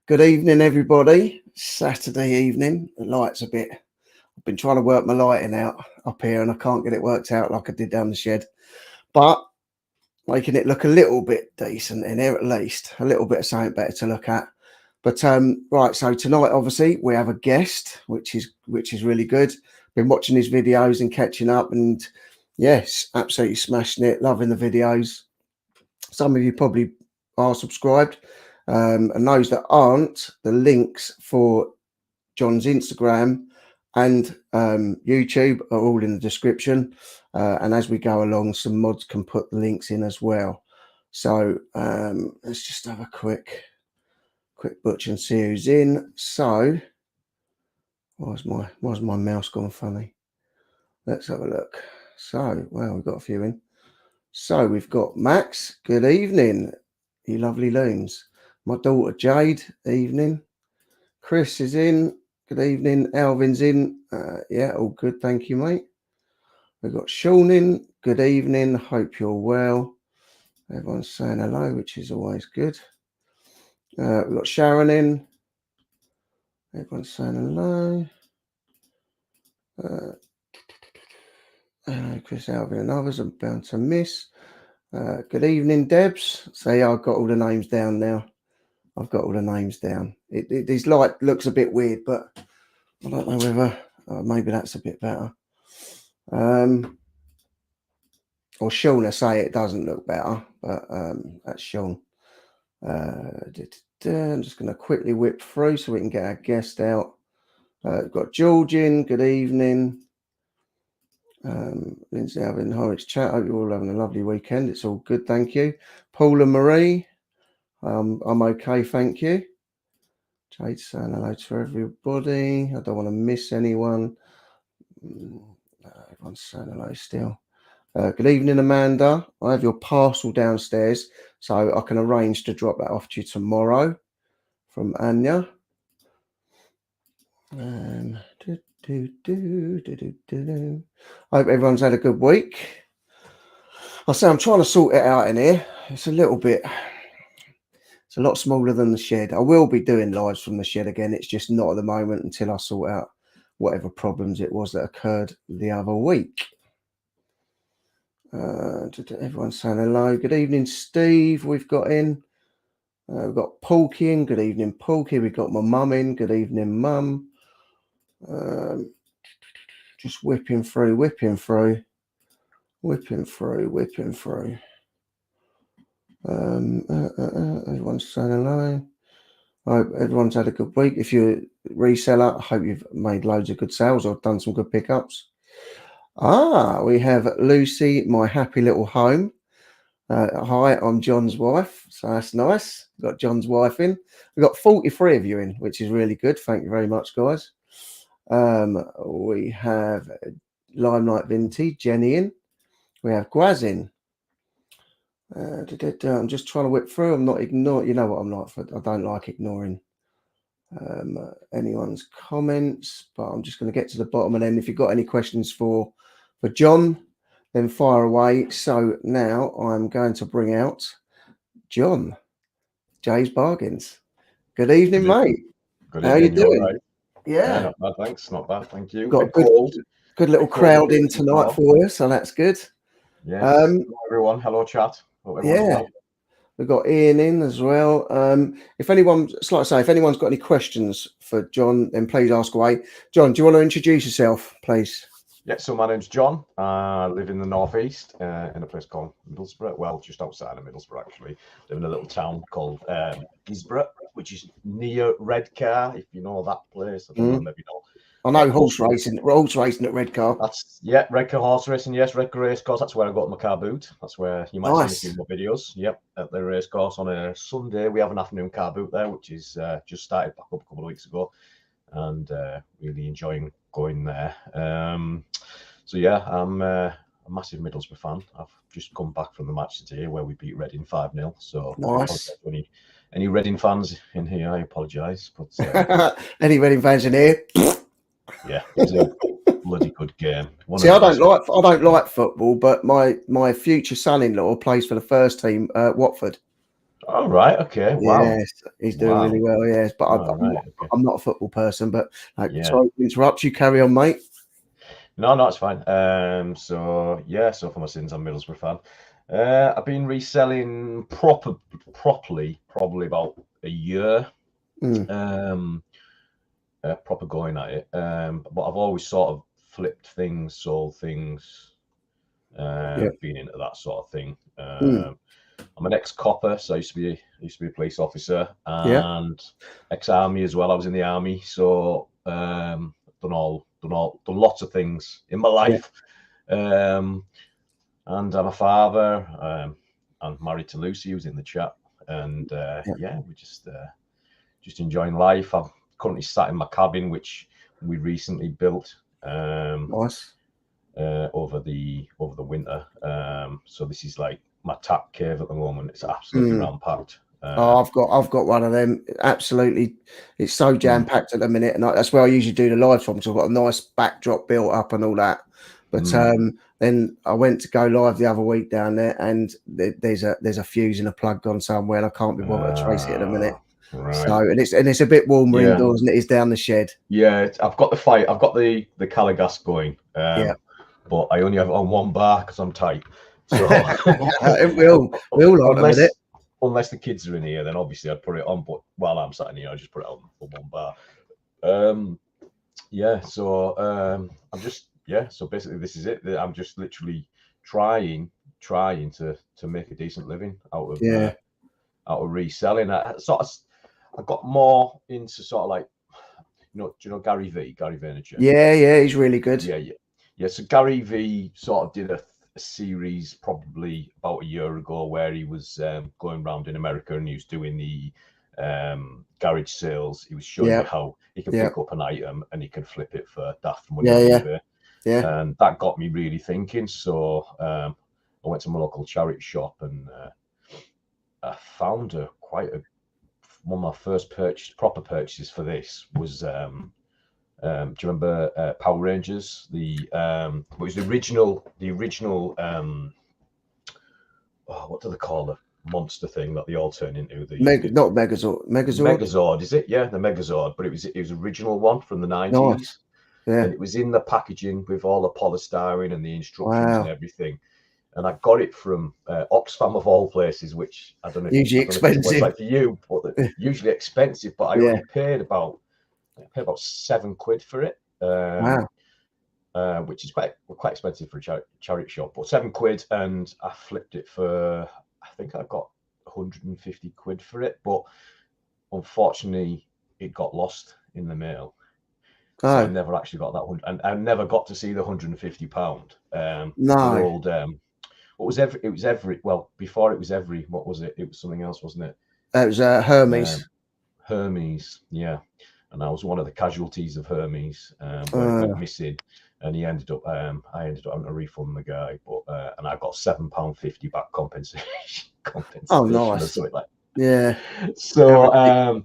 Good evening, everybody. Saturday evening. The light's a bit... I've been trying to work my lighting out up here and I can't get it worked out like I did down the shed. But making it look a little bit decent in here at least. A little bit of something better to look at. But right, so tonight obviously we have a guest, which is really good. Been watching his videos and catching up, and yes, absolutely smashing it, loving the videos. Some of you probably are subscribed. And those that aren't, the links for John's Instagram and YouTube are all in the description. And as we go along, some mods can put the links in as well. So let's just have a quick butcher and see who's in. So why's my mouse gone funny? Let's have a look. So, well, we've got a few in. So we've got Max. Good evening, you lovely loons. My daughter Jade, evening. Chris is in. Good evening. Alvin's in. Yeah, all good. Thank you, mate. We've got Sean in. Good evening. Hope you're well. Everyone's saying hello, which is always good. We've got Sharon in. Everyone's saying hello. Chris, Alvin and others are bound to miss. Good evening, Debs. So yeah, I've got all the names down now. I've got all the names down. This light looks a bit weird, but I don't know whether maybe that's a bit better. Or Sean, I say it doesn't look better, but that's Sean. I'm just going to quickly whip through so we can get our guest out. We've got George in. Good evening. Lindsay, Alvin, Horwich chat. Hope you're all having a lovely weekend. It's all good, thank you. Paula Marie. I'm okay, thank you. Jade saying hello to everybody. I don't want to miss anyone. Everyone's saying hello still. Good evening, Amanda. I have your parcel downstairs, so I can arrange to drop that off to you tomorrow from Anya. I hope everyone's had a good week. I say I'm trying to sort it out in here. It's a little bit... It's a lot smaller than the shed. I will be doing lives from the shed again. It's just not at the moment until I sort out whatever problems it was that occurred the other week. Everyone's saying hello. Good evening, Steve. We've got in. We've got Paulky in. Good evening, Paulky. We've got my mum in. Good evening, mum. Just whipping through. Everyone's saying hello. I hope everyone's had a good week. If you're a reseller, I hope you've made loads of good sales or done some good pickups. We have Lucy, my happy little home. Hi, I'm John's wife, so that's nice. We've got John's wife in. We've got 43 of you in, which is really good. Thank you very much, guys. We have Limelight Vintage, Jenny in. We have Gwaz in. I'm just trying to whip through. I'm not ignoring. You know what I'm like. I don't like ignoring anyone's comments, but I'm just going to get to the bottom. And then if you've got any questions for John, then fire away. So now I'm going to bring out John, Jay's Bargains. Good evening, mate. Good evening. How you doing? Right? Yeah, not bad, thanks. Not bad, thank you. Got a good little crowd in tonight for you, so that's good. Yes. Hello, everyone. Hello, chat. Well. We've got Ian in as well. If anyone's got any questions for John, then please ask away. John, do you want to introduce yourself, please? Yeah, so my name's John. I live in the northeast in a place called Middlesbrough. Well, just outside of Middlesbrough, actually. I live in a little town called Gisborough, which is near Redcar, if you know that place. I don't know, maybe not. I know horse racing at Redcar. That's Redcar horse racing. Yes, Redcar race course. That's where I got my car boot. That's where you might see a few more videos. Yep, at the race course on a Sunday. We have an afternoon car boot there, which is just started back up a couple of weeks ago, and really enjoying going there. So yeah, I'm a massive Middlesbrough fan. I've just come back from the match today where we beat Reading 5-0. So nice. Any Reading fans in here, I apologise. But any Reading fans in here? Yeah, it was a bloody good game. See, I don't like football, but my future son-in-law plays for the first team, Watford. All right. Okay. Wow. Yes, he's doing really Wow. well. Yes, but All right. Okay. I'm not a football person. But Yeah. sorry to interrupt you. Carry on, mate. No, it's fine. So yeah, so for my sins, I'm a Middlesbrough fan. I've been reselling properly probably about a year. Mm, Um, Proper going at it. But I've always sort of flipped things, sold things, yeah. been into that sort of thing. Mm, I'm an ex-copper, so I used to be a police officer yeah. and ex-army as well. I was in the army, so done lots of things in my Yeah. life. And I'm a father. I'm married to Lucy, who's in the chat, and Yeah. yeah, we're just enjoying life. I'm currently sat in my cabin, which we recently built Nice. over the winter. So this is like my tap cave at the moment. It's absolutely Mm. ram packed. Oh, I've got one of them. Absolutely, it's so jam Mm, packed at the minute, and that's where I usually do the live from. So I've got a nice backdrop built up and all that. But mm. then I went to go live the other week down there, and there's a fuse and a plug gone somewhere, and I can't be bothered to trace it at the minute. So Right. and it's a bit warmer Yeah. indoors than it is down the shed. Yeah. I've got the fire. I've got the Caligas going. Yeah, But I only have it on one bar because I'm tight. So we all are at the minute. unless the kids are in here, then obviously I'd put it on. But while I'm sat in here, I just put it on for one bar. Yeah. So So basically, this is it. I'm just literally trying to make a decent living Yeah, out of reselling. I got more into sort of like, do you know Gary Vaynerchuk? yeah, he's really good. Yeah. So Gary V sort of did a series probably about a year ago where he was going around in America and he was doing the garage sales. He was showing Yeah, you how he can yeah, pick up an item and he can flip it for daft money yeah, on yeah, eBay. yeah. And that got me really thinking. So I went to my local charity shop and I found one of my first proper purchases for this was do you remember Power Rangers? It was the original. What do they call the monster thing that they all turn into? Not Megazord. Megazord. Megazord, is it? Yeah, the Megazord. But it was original one from the Nice. 90s, Yeah. and it was in the packaging with all the polystyrene and the instructions and Wow. everything. And I got it from Oxfam of all places, which I don't know. Usually I don't know if it's what it's expensive. like for you, but usually expensive. But I Yeah. only paid about £7 for it. Wow. Which is quite expensive for a charity shop, but £7, and I flipped it for, I think I got 150 quid for it, but unfortunately it got lost in the mail, so I Oh never actually got that one, and I never got to see the £150. Good no. old what was every? It was every. Well, before it was every. What was it? It was something else, wasn't it? That was Hermes. Hermes, yeah. And I was one of the casualties of Hermes, where it went missing, and I ended up having to refund the guy, but and I got £7.50 back compensation, Oh, or nice. something like. Yeah. So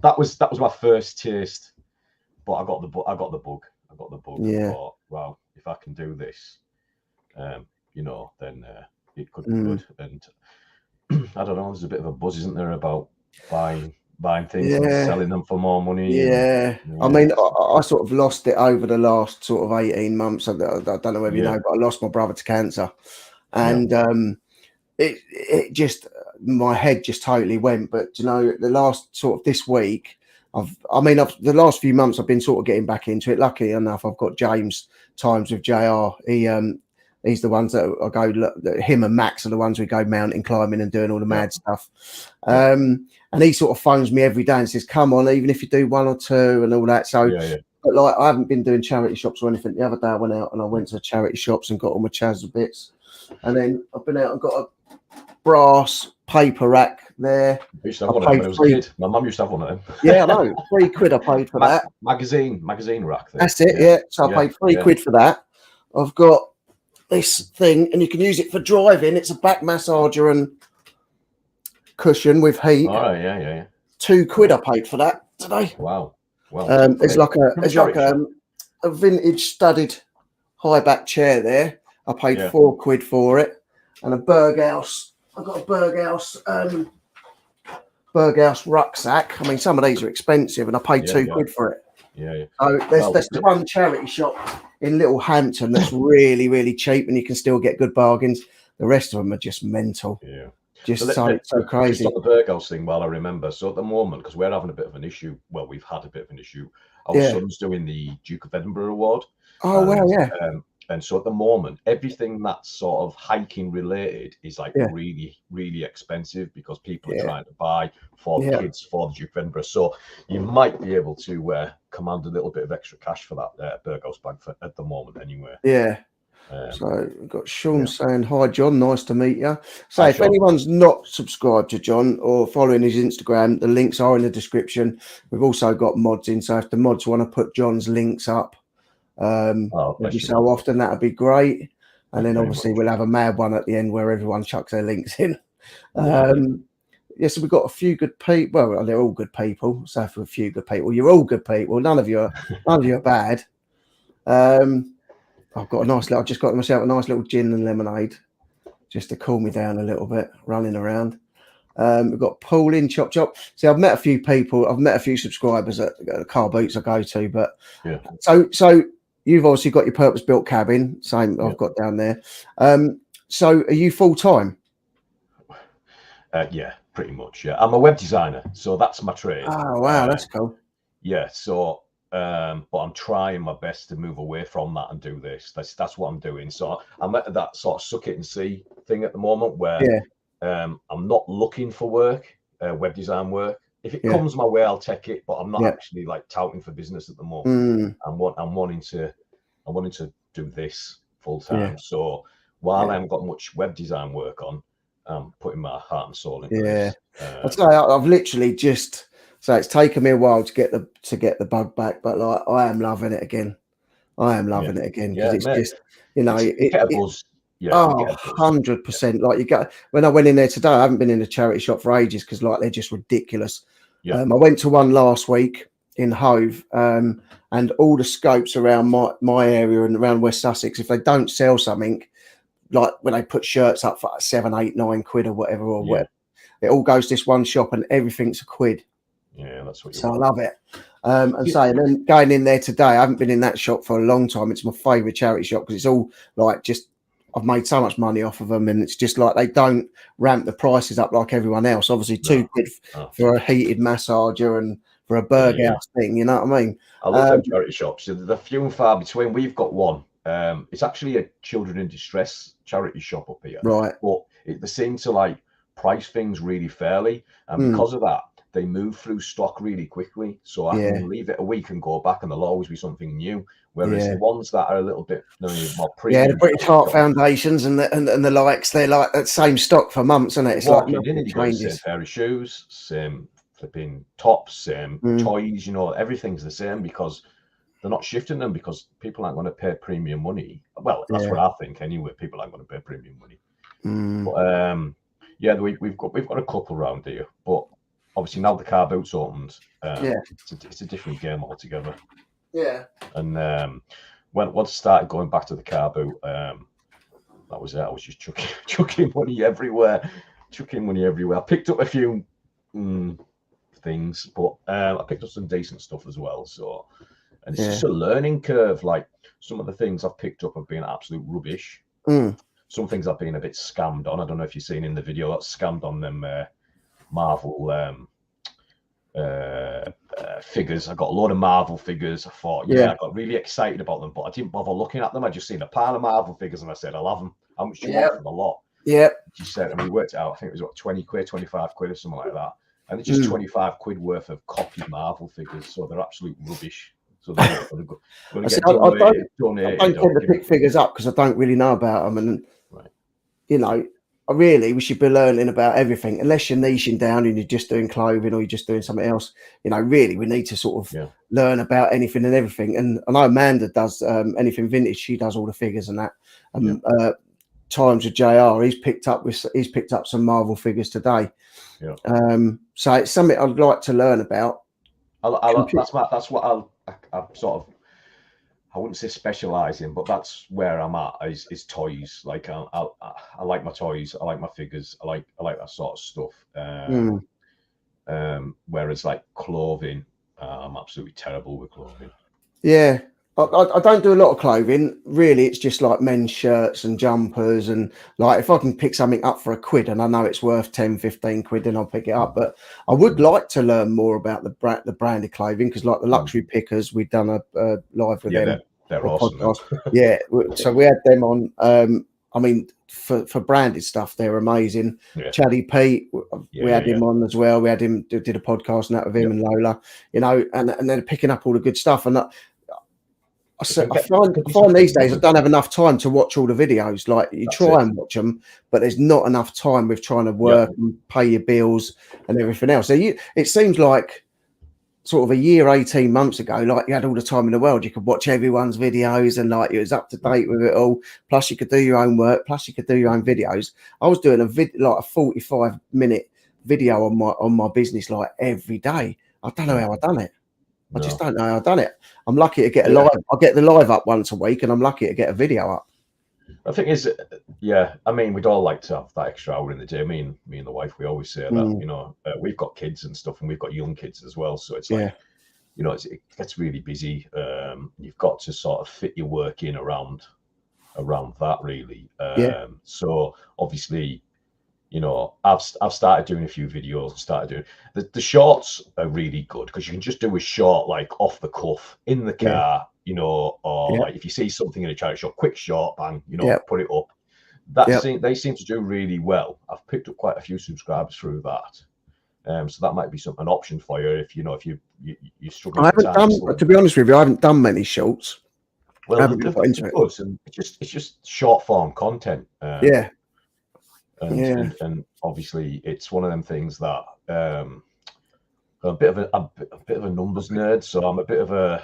that was my first taste, but I got the bug. And Yeah. thought, wow, if I can do this, then it could be Mm. good. And I don't know, there's a bit of a buzz, isn't there, about buying things and Yeah. selling them for more money. Yeah. And, I mean, I sort of lost it over the last sort of 18 months. I don't know whether you know, but I lost my brother to cancer. And it just, my head just totally went. But the last sort of this week, the last few months I've been sort of getting back into it. Luckily enough, I've got James Times with JR. He's the ones that I go. Him and Max are the ones we go mountain climbing and doing all the mad stuff. And he sort of phones me every day and says, "Come on, even if you do one or two and all that." So, but like I haven't been doing charity shops or anything. The other day I went out and I went to charity shops and got all my Chaz bits, and then I've been out and got a brass paper rack there. I used to have one of them when I was a kid. My mum used to have one of them. Yeah, I know. £3 I paid for that. Magazine rack. That's it. Yeah. So I paid £3 for that. I've got this thing, and you can use it for driving. It's a back massager and cushion with heat. All right. Yeah. £2 I paid for that today. Wow. Well, it's like a vintage studded high back chair there. I paid £4 for it, and a Berghaus. I got a Berghaus Berghaus rucksack. I mean, some of these are expensive, and I paid Yeah, £2 for it. yeah. So there's one charity shop in Littlehampton that's really, really cheap, and you can still get good bargains. The rest of them are just mental. Yeah. Just So, so crazy. Just on the Burgos thing, while I remember, so at the moment, because we're having a bit of an issue, well, we've had a bit of an issue. Our son's doing the Duke of Edinburgh Award. Oh, wow, yeah. And so at the moment, everything that's sort of hiking related is like really, really expensive because people are trying to buy for the kids for the Duke of Edinburgh. So you might be able to command a little bit of extra cash for that Burgos bag at the moment anyway. Yeah. So we've got Sean saying, hi, John, nice to meet you. So if anyone's not subscribed to John or following his Instagram, the links are in the description. We've also got mods in. So if the mods want to put John's links up every so often, that would be great. And then obviously we'll have a mad one at the end where everyone chucks their links in. So we've got a few good people. Well, they're all good people. So for a few good people, you're all good people. None of you are bad. I've got a nice little, I just got myself a nice little gin and lemonade just to cool me down a little bit, running around. We've got Paul in Chop Chop. See, I've met a few people, I've met a few subscribers at car boots I go to, but so you've obviously got your purpose-built cabin, same I've got down there. So are you full-time? Yeah, pretty much. Yeah, I'm a web designer, so that's my trade. Oh, wow, that's cool. Yeah, so but I'm trying my best to move away from that and do this. That's what I'm doing. So I'm at that sort of suck it and see thing at the moment where I'm not looking for work, web design work. If it comes my way, I'll take it, but I'm not actually like touting for business at the moment. I'm wanting to do this full time. So while I haven't got much web design work on, I'm putting my heart and soul into this. I'd say I've literally just. So it's taken me a while to get the bug back, but like I am loving it again. I am loving it again because it's just, you know, it 100%. Like you got when I went in there today, I haven't been in a charity shop for ages because like they're just ridiculous. I went to one last week in Hove, and all the scopes around my area and around West Sussex, if they don't sell something, like when they put shirts up for like £7, £8, £9 or whatever, whatever, it all goes to this one shop and everything's £1. Yeah, that's what you want. I love it. And then going in there today, I haven't been in that shop for a long time. It's my favourite charity shop because it's all like I've made so much money off of them, and it's just like they don't ramp the prices up like everyone else. Obviously, £2 for a heated massager and for a Berghaus thing, you know what I mean? I love them charity shops. They're few and far between. We've got one. It's actually a children in distress charity shop up here. Right. But they seem to like price things really fairly, and because of that, they move through stock really quickly. So I can leave it a week and go back and there'll always be something new. Whereas the ones that are a little bit more premium. Yeah, the British Heart Foundations and the likes, they're like that same stock for months, isn't it? It's like in and you got the same pair of shoes, same flipping tops, same toys, you know, everything's the same because they're not shifting them because people aren't going to pay premium money. Well, that's what I think anyway. People aren't going to pay premium money. But we've got a couple around here, but obviously now the car boot's opened, it's a different game altogether. Yeah. And once I started going back to the car boot, that was it. I was just chucking money everywhere. I picked up a few things, but I picked up some decent stuff as well. So, and it's just a learning curve. Like some of the things I've picked up have been absolute rubbish. Some things I've been a bit scammed on. I don't know if you've seen in the video, that's scammed on them Marvel figures. I got a load of Marvel figures. I thought, I got really excited about them, but I didn't bother looking at them. I just seen a pile of Marvel figures and I said, I'll have them. How much do you want for the lot? She said, and we worked it out. I think it was what, £20, £25 or something like that. And it's just £25 worth of copied Marvel figures, so they're absolute rubbish. So they're going to get donated. I don't tend to pick figures up because I don't really know about them, and you know, we should be learning about everything. Unless you're niching down and you're just doing clothing or you're just doing something else, you know, really we need to sort of learn about anything and everything. And I know Amanda does anything vintage. She does all the figures and that. Times with JR, he's picked up some Marvel figures today. So it's something I'd like to learn about. That's what I sort of, I wouldn't say specializing, but that's where I'm at is toys. Like I like my toys, I like my figures, I like that sort of stuff. Whereas like clothing, I'm absolutely terrible with clothing. Yeah. I don't do a lot of clothing. Really, it's just like men's shirts and jumpers. And like if I can pick something up for £1 and I know it's worth 10, 15 quid, then I'll pick it up. But I would like to learn more about the branded clothing, because like the luxury pickers, we've done a live with them. They're awesome. Podcast. Yeah. So we had them on. I mean, for branded stuff, they're amazing. Yeah. Chaddy Pete, we had him on as well. We had him did a podcast and that with him and Lola, you know, and they're picking up all the good stuff. And I find these days I don't have enough time to watch all the videos. Like you try and watch them, but there's not enough time with trying to work and pay your bills and everything else. So it seems like sort of a year, 18 months ago, like you had all the time in the world. You could watch everyone's videos and like you was up to date with it all. Plus you could do your own work. Plus you could do your own videos. I was doing like a 45-minute video on my business like every day. I don't know how I done it. I just don't know how I've done it. I'm lucky to get a live. I get the live up once a week, and I'm lucky to get a video up. I think I mean, we'd all like to have that extra hour in the day. Me and the wife, we always say that, you know, we've got kids and stuff, and we've got young kids as well. So it's like, you know, it gets really busy. You've got to sort of fit your work in around that, really. So obviously, you know, I've started doing a few videos. The shorts are really good because you can just do a short like off the cuff in the car, you know, or like if you see something in a charity shop, quick short, bang, you know, put it up. They seem to do really well. I've picked up quite a few subscribers through that. So that might be an option for you if you you're struggling. I haven't done, to be honest with you, I haven't done many shorts. Well, it's just short form content. And obviously it's one of them things that I'm a bit of a numbers nerd, so I'm a bit of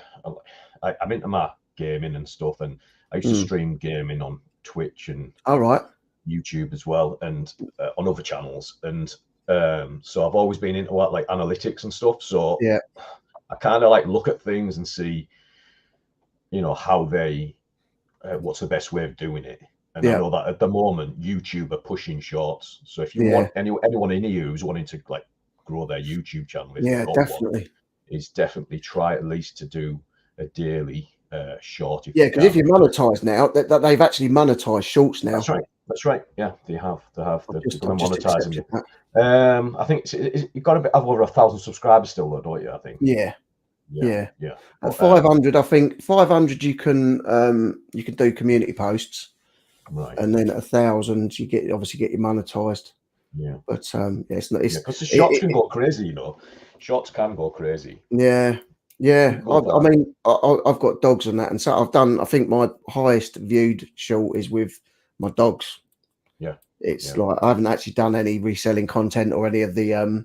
I'm into my gaming and stuff, and I used to stream gaming on Twitch and YouTube as well, and on other channels, and so I've always been into like analytics and stuff. So I kind of like look at things and see, you know, how what's the best way of doing it. And I know that at the moment, YouTube are pushing shorts. So if you want anyone in you who's wanting to like grow their YouTube channel, definitely try at least to do a daily short. Because if you monetize now, that they've actually monetized shorts now. That's right. Yeah, they have. They're going to monetize them. I think you've got to have over 1,000 subscribers still, though, don't you? I think. Yeah. At 500, I think 500 you can do community posts. Right. And then 1,000 you get your monetized. But it's not. Because the shorts can go crazy, you know. Shorts can go crazy. I mean, I've got dogs and that, and so I've done. I think my highest viewed short is with my dogs. It's like I haven't actually done any reselling content or any of the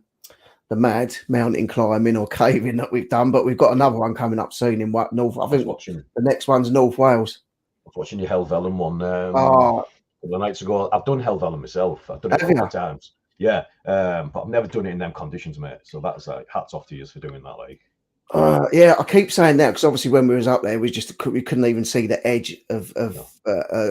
mad mountain climbing or caving that we've done, but we've got another one coming up soon in North. I think the next one's North Wales. I was watching your Helvellyn one a couple of nights ago. I've done Helvellyn myself. I've done it a couple of times. But I've never done it in them conditions, mate. So that's like hats off to you for doing that. Like, I keep saying that because obviously when we was up there, we couldn't even see the edge of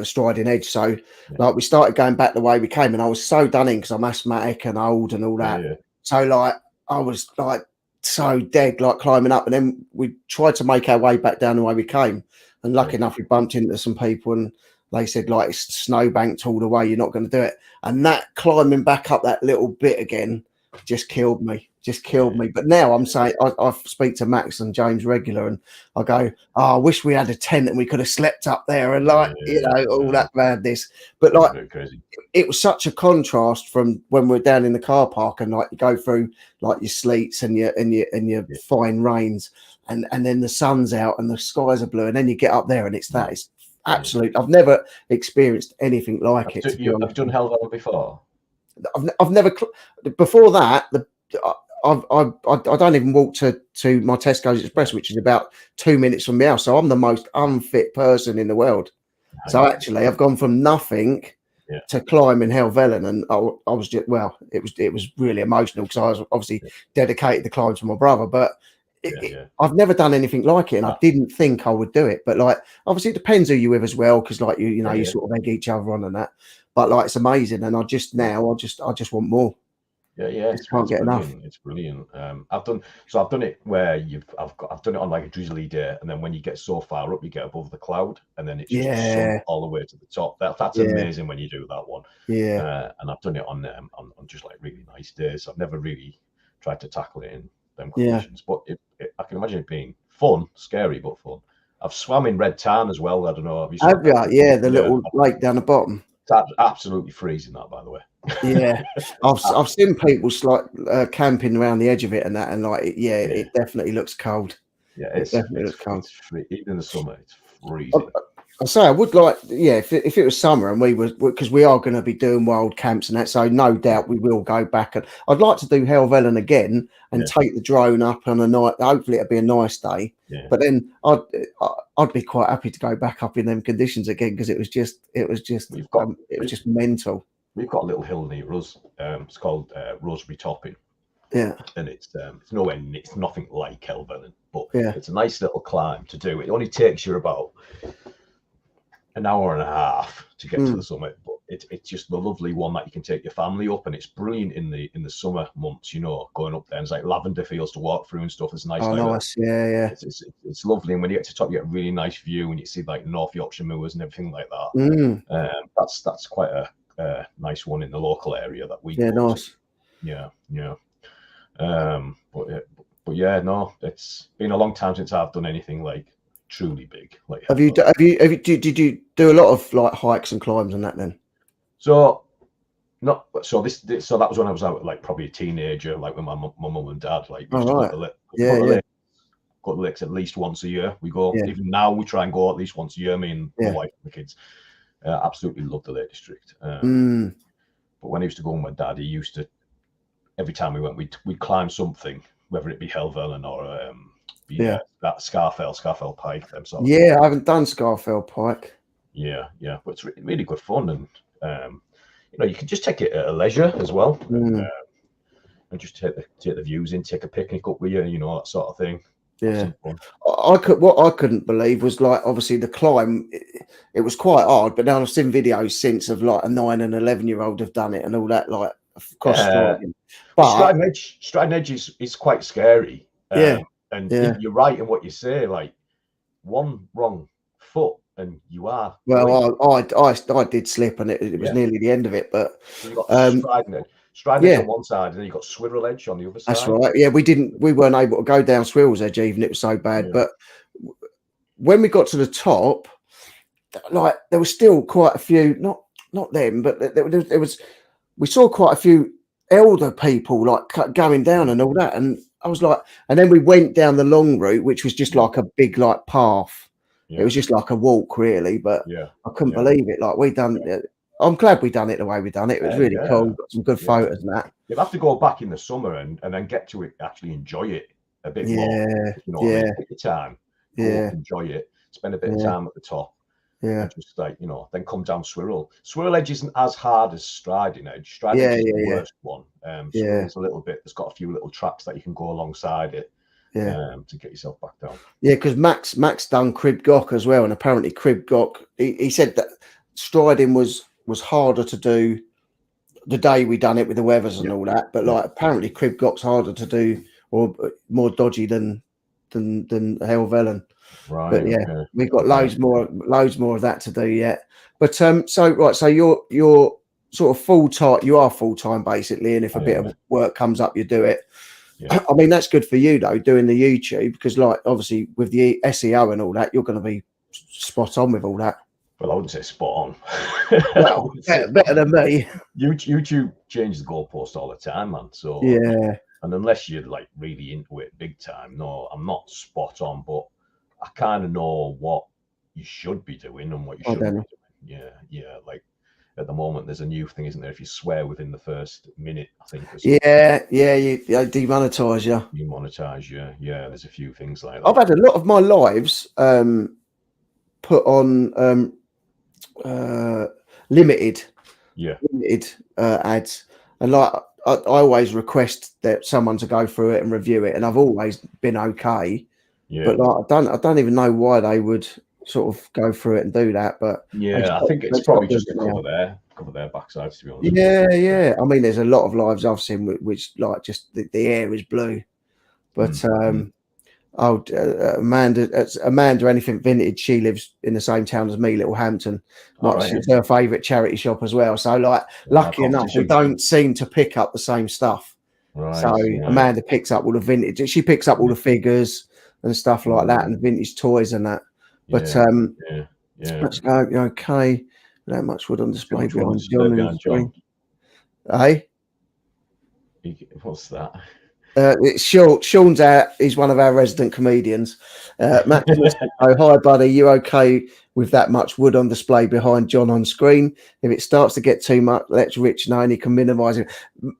striding edge. So like we started going back the way we came, and I was so done in because I'm asthmatic and old and all that. So like I was like so dead, like climbing up, and then we tried to make our way back down the way we came. And lucky enough, we bumped into some people and they said, like, it's snowbanked all the way. You're not going to do it. And that climbing back up that little bit again just killed me. But now I'm saying, I speak to Max and James regular and I go, I wish we had a tent and we could have slept up there and like, all that madness. But like, it was such a contrast from when we're down in the car park and like you go through like your sleets and your fine rains. And then the sun's out and the skies are blue, and then you get up there and it's absolute. I've never experienced anything like it. Have you done Helvellyn before? I've never before that. I don't even walk to my Tesco's Express, which is about 2 minutes from my house. So I'm the most unfit person in the world. So actually, I've gone from nothing to climbing Helvellyn, and I was just it was really emotional because I was obviously dedicated the climb to my brother, but. I've never done anything like it, and I didn't think I would do it. But like, obviously, it depends who you're with as well, because like you sort of egg each other on and that. But like, it's amazing, and I just want more. Yeah. Just can't It's get enough. brilliant. It's brilliant. I've done it where I've done it on like a drizzly day, and then when you get so far up, you get above the cloud, and then it's just the sun Yeah, all the way to the top. That's yeah, amazing when you do that one. yeah, And I've done it on just like really nice days. I've never really tried to tackle it in them yeah. conditions, but I can imagine it being fun, scary but fun. I've swam in red tarn as well. I don't know. Have you swam? Have you? Yeah, the Yeah, little lake down the bottom. it's absolutely freezing that, by the way. Yeah, I've seen Absolutely. people like camping around the edge of it and that, and like, yeah, Yeah, it definitely looks cold. yeah. It definitely looks cold. It's free. Even in the summer, it's I, freezing. I say I would like, yeah, if it was summer and we were, because we are going to be doing wild camps and that, so no doubt we will go back. And I'd like to do Helvellyn again and Yeah, take the drone up on a night. Hopefully it'll be a nice day. yeah. But then I'd be quite happy to go back up in them conditions again, because it was just mental. We've got a little hill near us. It's called Rosebery Topping, Yeah, and it's nothing like Helvellyn, but yeah. it's a nice little climb to do. It only takes you about an hour and a half to get to the summit, but it's just the lovely one that you can take your family up, and it's brilliant in the summer months. Going up there, and it's like lavender fields to walk through and stuff. It's nice. Oh, Like nice. Yeah, it's lovely, and when you get to the top, you get a really nice view, and you see like North Yorkshire moors and everything like that. yeah. That's quite a nice one in the local area that we Yeah, go nice. to. Yeah. But yeah, no, it's been a long time since I've done anything like truly big. Like, did you do a lot of like hikes and climbs and that then? so so that was when I was out, like probably a teenager, like with my mum and dad. Like we used to go to the lakes at least once a year. We go, Yeah. even now we try and go at least once a year. Me and my Yeah. wife and the kids absolutely love the Lake District. But when I used to go with my dad, he used to, every time we went, we'd climb something, whether it be Helvellyn or that Scarfell Pike, them sort of things. I haven't done Scarfell Pike. Yeah, but it's really good fun, and you can just take it at a leisure as well, and just take the views in, take a picnic up with you, that sort of thing. Yeah, what I couldn't believe was, like, obviously the climb. It was quite hard, but now I've seen videos since of like a 9 and 11-year-old have done it and all that, like cross striding. But Striding Edge is quite scary. And you're right in what you say. Like, one wrong foot and you are. Well, I did slip, and it was nearly the end of it. But so you got Striding Edge on one side, and then you got Swirl Edge on the other side. That's right. Yeah, we weren't able to go down Swirl's Edge, even it was so bad. Yeah. But when we got to the top, like, there was still quite a few, not them, but there was. We saw quite a few elder people like going down and all that, and I was like, and then we went down the long route, which was just like a big like path. It was just like a walk, really, but I couldn't believe it. Like, we done. I'm glad we done it the way we done it. It was really cool. Got some good photos and that. You'll have to go back in the summer and then get to it, actually enjoy it a bit more. What I mean? Take your time. Enjoy it. Spend a bit of time at the top. Yeah. And just like, then come down Swirl. Swirl Edge isn't as hard as Striding Edge. Striding Edge is the worst one. Swirl's a little bit, it's got a few little tracks that you can go alongside it to get yourself back down. Yeah, because Max done Crib Goch as well, and apparently Crib Goch, he said that Striding was harder to do the day we done it with the weathers and all that, but like apparently Crib Goch's harder to do or more dodgy than Helvellyn. Right. But we've got loads more of that to do yet. But so you're sort of full-time. You are full-time basically, and if a bit of work comes up, you do it. I mean, that's good for you though, doing the YouTube, because like obviously with the SEO and all that, you're going to be spot on with all that. Well, I wouldn't say spot on. Well, better than me. YouTube changes the goalpost all the time, man. So and unless you're like really into it big time, no, I'm not spot on, but I kind of know what you should be doing and what you shouldn't be doing. Yeah. Like at the moment, there's a new thing, isn't there? If you swear within the first minute, I think. You demonetize you. You monetize, yeah. There's a few things like that. I've had a lot of my lives put on limited ads, and like I always request that someone to go through it and review it, and I've always been okay. But like I don't even know why they would sort of go through it and do that. But I think it's probably just to cover their backsides, to be honest. Yeah. I mean, there's a lot of lives I've seen which like just the air is blue. But Amanda, anything vintage. She lives in the same town as me, Littlehampton. It's her favourite charity shop as well. So, like, lucky enough, we don't seem to pick up the same stuff. So Amanda picks up all the vintage. She picks up all the figures and stuff like that, and vintage toys and that. But let's go. Okay, that much wood on display behind John on the screen. Hey, what's that? It's Sean's out. He's one of our resident comedians. Maximus, oh, hi, buddy. You okay with that much wood on display behind John on screen? If it starts to get too much, let Rich know and he can minimise it.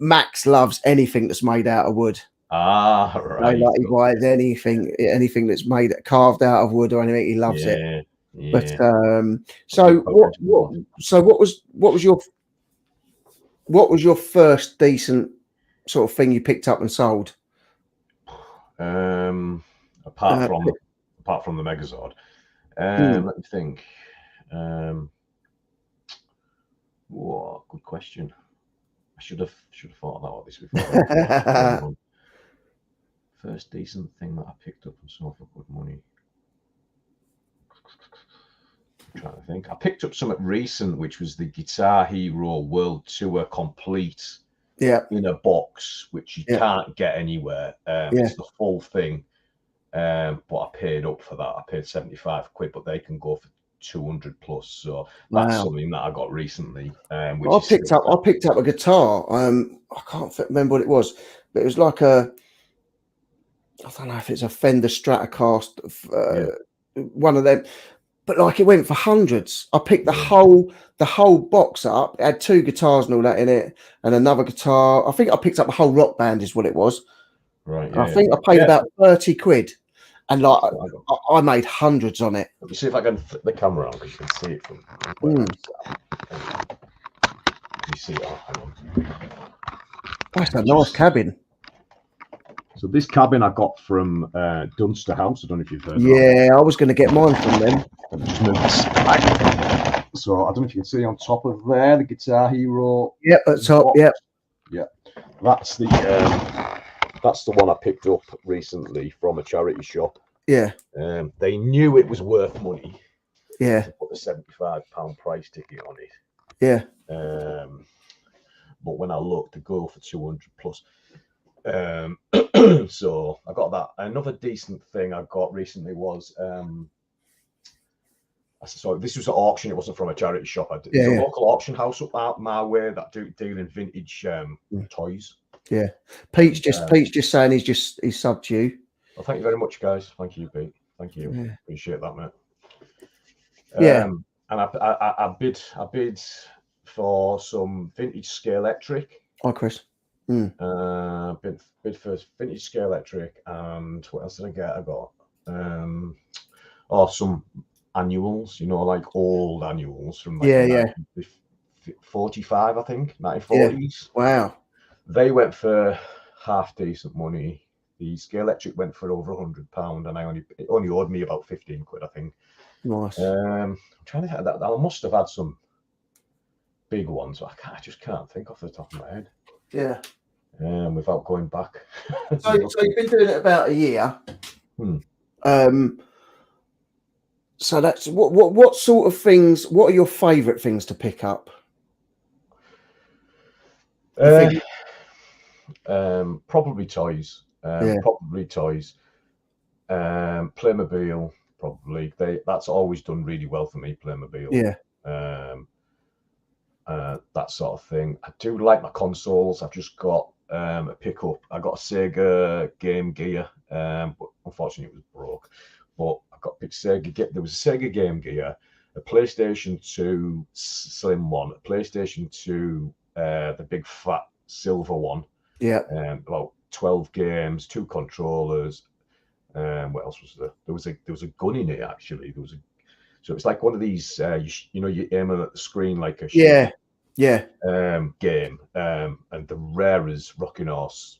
Max loves anything that's made out of wood. Ah, right. Like he buys anything that's made carved out of wood or anything. He loves it. Yeah. But so what was your first decent sort of thing you picked up and sold? Apart from the Megazord, let me think. What good question. I should have thought about this before. First decent thing that I picked up and sold for good money. I'm trying to think. I picked up something recent, which was the Guitar Hero World Tour complete. Yeah, in a box, which you can't get anywhere. It's the full thing, but I paid up for that. I paid 75 quid, but they can go for 200 plus. So that's something that I got recently. I picked up a guitar. I can't remember what it was, but it was like I don't know if it's a Fender Stratocaster, one of them. But like it went for hundreds. I picked the whole box up. It had 2 guitars and all that in it, and another guitar. I think I picked up the whole Rock Band, is what it was. Right. I think I paid about 30 quid, and like I made hundreds on it. Let me see if I can flip the camera on because you can see it from. Can you see it? Hang on. That's a nice cabin. So this cabin I got from Dunster House. I don't know if you've heard of that. Yeah, I was going to get mine from them. So I don't know if you can see on top of there the Guitar Hero. Yep, at top. Yep. Yeah, that's the one I picked up recently from a charity shop. Yeah. They knew it was worth money. Yeah. To put the £75 price ticket on it. Yeah. But when I looked, to go for 200 plus. So I got that. Another decent thing I got recently was so this was an auction. It wasn't from a charity shop. There's a local auction house up out my way that deal in vintage toys. Yeah, Pete's just saying he's subbed you. Well, thank you very much, guys. Thank you, Pete. Thank you. Yeah. Appreciate that, mate. And I bid for some vintage Scalextric. Hi, Chris. Bid for vintage Scalextric, and what else did I get? I got some annuals, like old annuals from 45, I think, 1940s. Wow. They went for half decent money. The Scalextric went for over £100, and it only owed me about 15 quid, I think. Nice. I'm trying to think that I must have had some big ones, but I just can't think off the top of my head. Yeah. Without going back. So you've been doing it about a year. So that's what sort of things? What are your favourite things to pick up? Probably toys. Probably toys. Playmobil. Probably that's always done really well for me. Playmobil. Yeah. That sort of thing. I do like my consoles. I've just got a pickup. I got a Sega Game Gear, but unfortunately it was broke. But I got a big Sega. There was a Sega Game Gear, a PlayStation 2 slim one, a PlayStation 2, the big fat silver one. Yeah. About 12 games, 2 controllers. What else was there? There was a gun in it actually. So it's like one of these. You aim at the screen like a game. And the rare is Rocking Horse.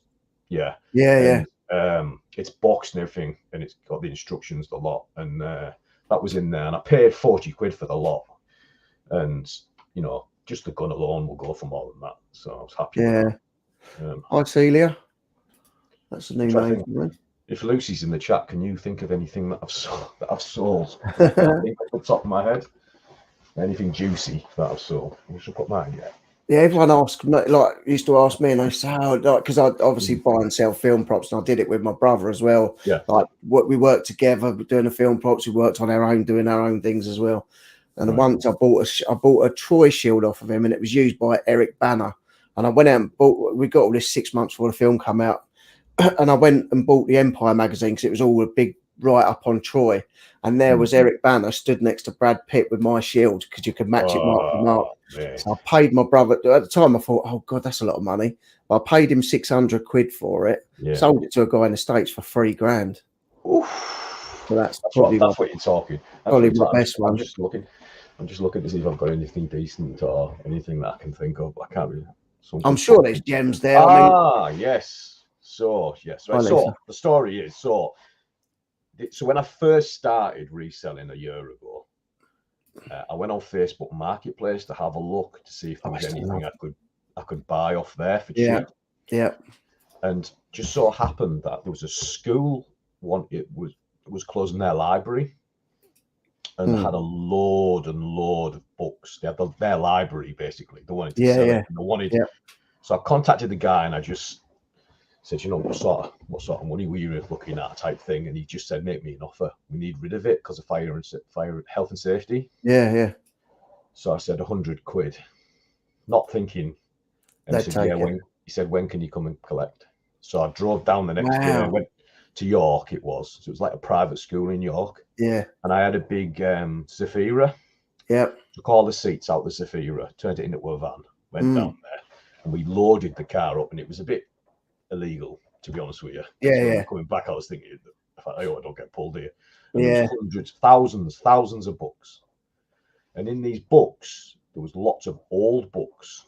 Yeah. It's boxed and everything, and it's got the instructions, the lot, and that was in there. And I paid 40 quid for the lot, and just the gun alone will go for more than that. So I was happy Yeah. with that. Hi, Celia. That's a new name for me. If Lucy's in the chat, can you think of anything that I've sold? I can't think off the top of my head. Anything juicy that I've sold? We should put mine yet. Yeah, everyone asked, like, used to ask me, and I say, like, because I obviously buy and sell film props, and I did it with my brother as well. Yeah. Like, we worked together doing the film props. We worked on our own, doing our own things as well. And once I bought a Troy shield off of him, and it was used by Eric Banner. And I went out and bought. We got all this 6 months before the film come out, and I went and bought the Empire magazine because it was all a big write up on Troy. And there was Eric Banner stood next to Brad Pitt with my shield because you could match it mark for mark. Man. So I paid my brother at the time. I thought, oh God, that's a lot of money. But I paid him 600 quid for it. Yeah. Sold it to a guy in the States for $3,000. Oof. So that's what you're talking. Probably my best one. I'm just looking to see if I've got anything decent or anything that I can think of. I can't really. I'm sure there's gems there. Yes. So yes, right. So the story is so when I first started reselling a year ago, I went on Facebook Marketplace to have a look to see if there was anything I could buy off there for cheap. Yeah. And just so happened that there was a school it was closing their library, and had a load of books. They had their library basically. They wanted to sell it. And they wanted. Yeah. So I contacted the guy and I just said, you know, what sort of money were you looking at, type thing, and he just said, make me an offer. We need rid of it because of fire, health and safety. Yeah. So I said 100 quid, not thinking. And he said, when can you come and collect? So I drove down the next day. I went to York. So it was like a private school in York. Yeah. And I had a big Zafira. Yeah. Took all the seats out the Zafira, turned it into a van, went down there, and we loaded the car up, and it was a bit illegal, to be honest with you. Yeah. Coming back, I was thinking, I don't get pulled here. And there was hundreds, thousands of books. And in these books, there was lots of old books.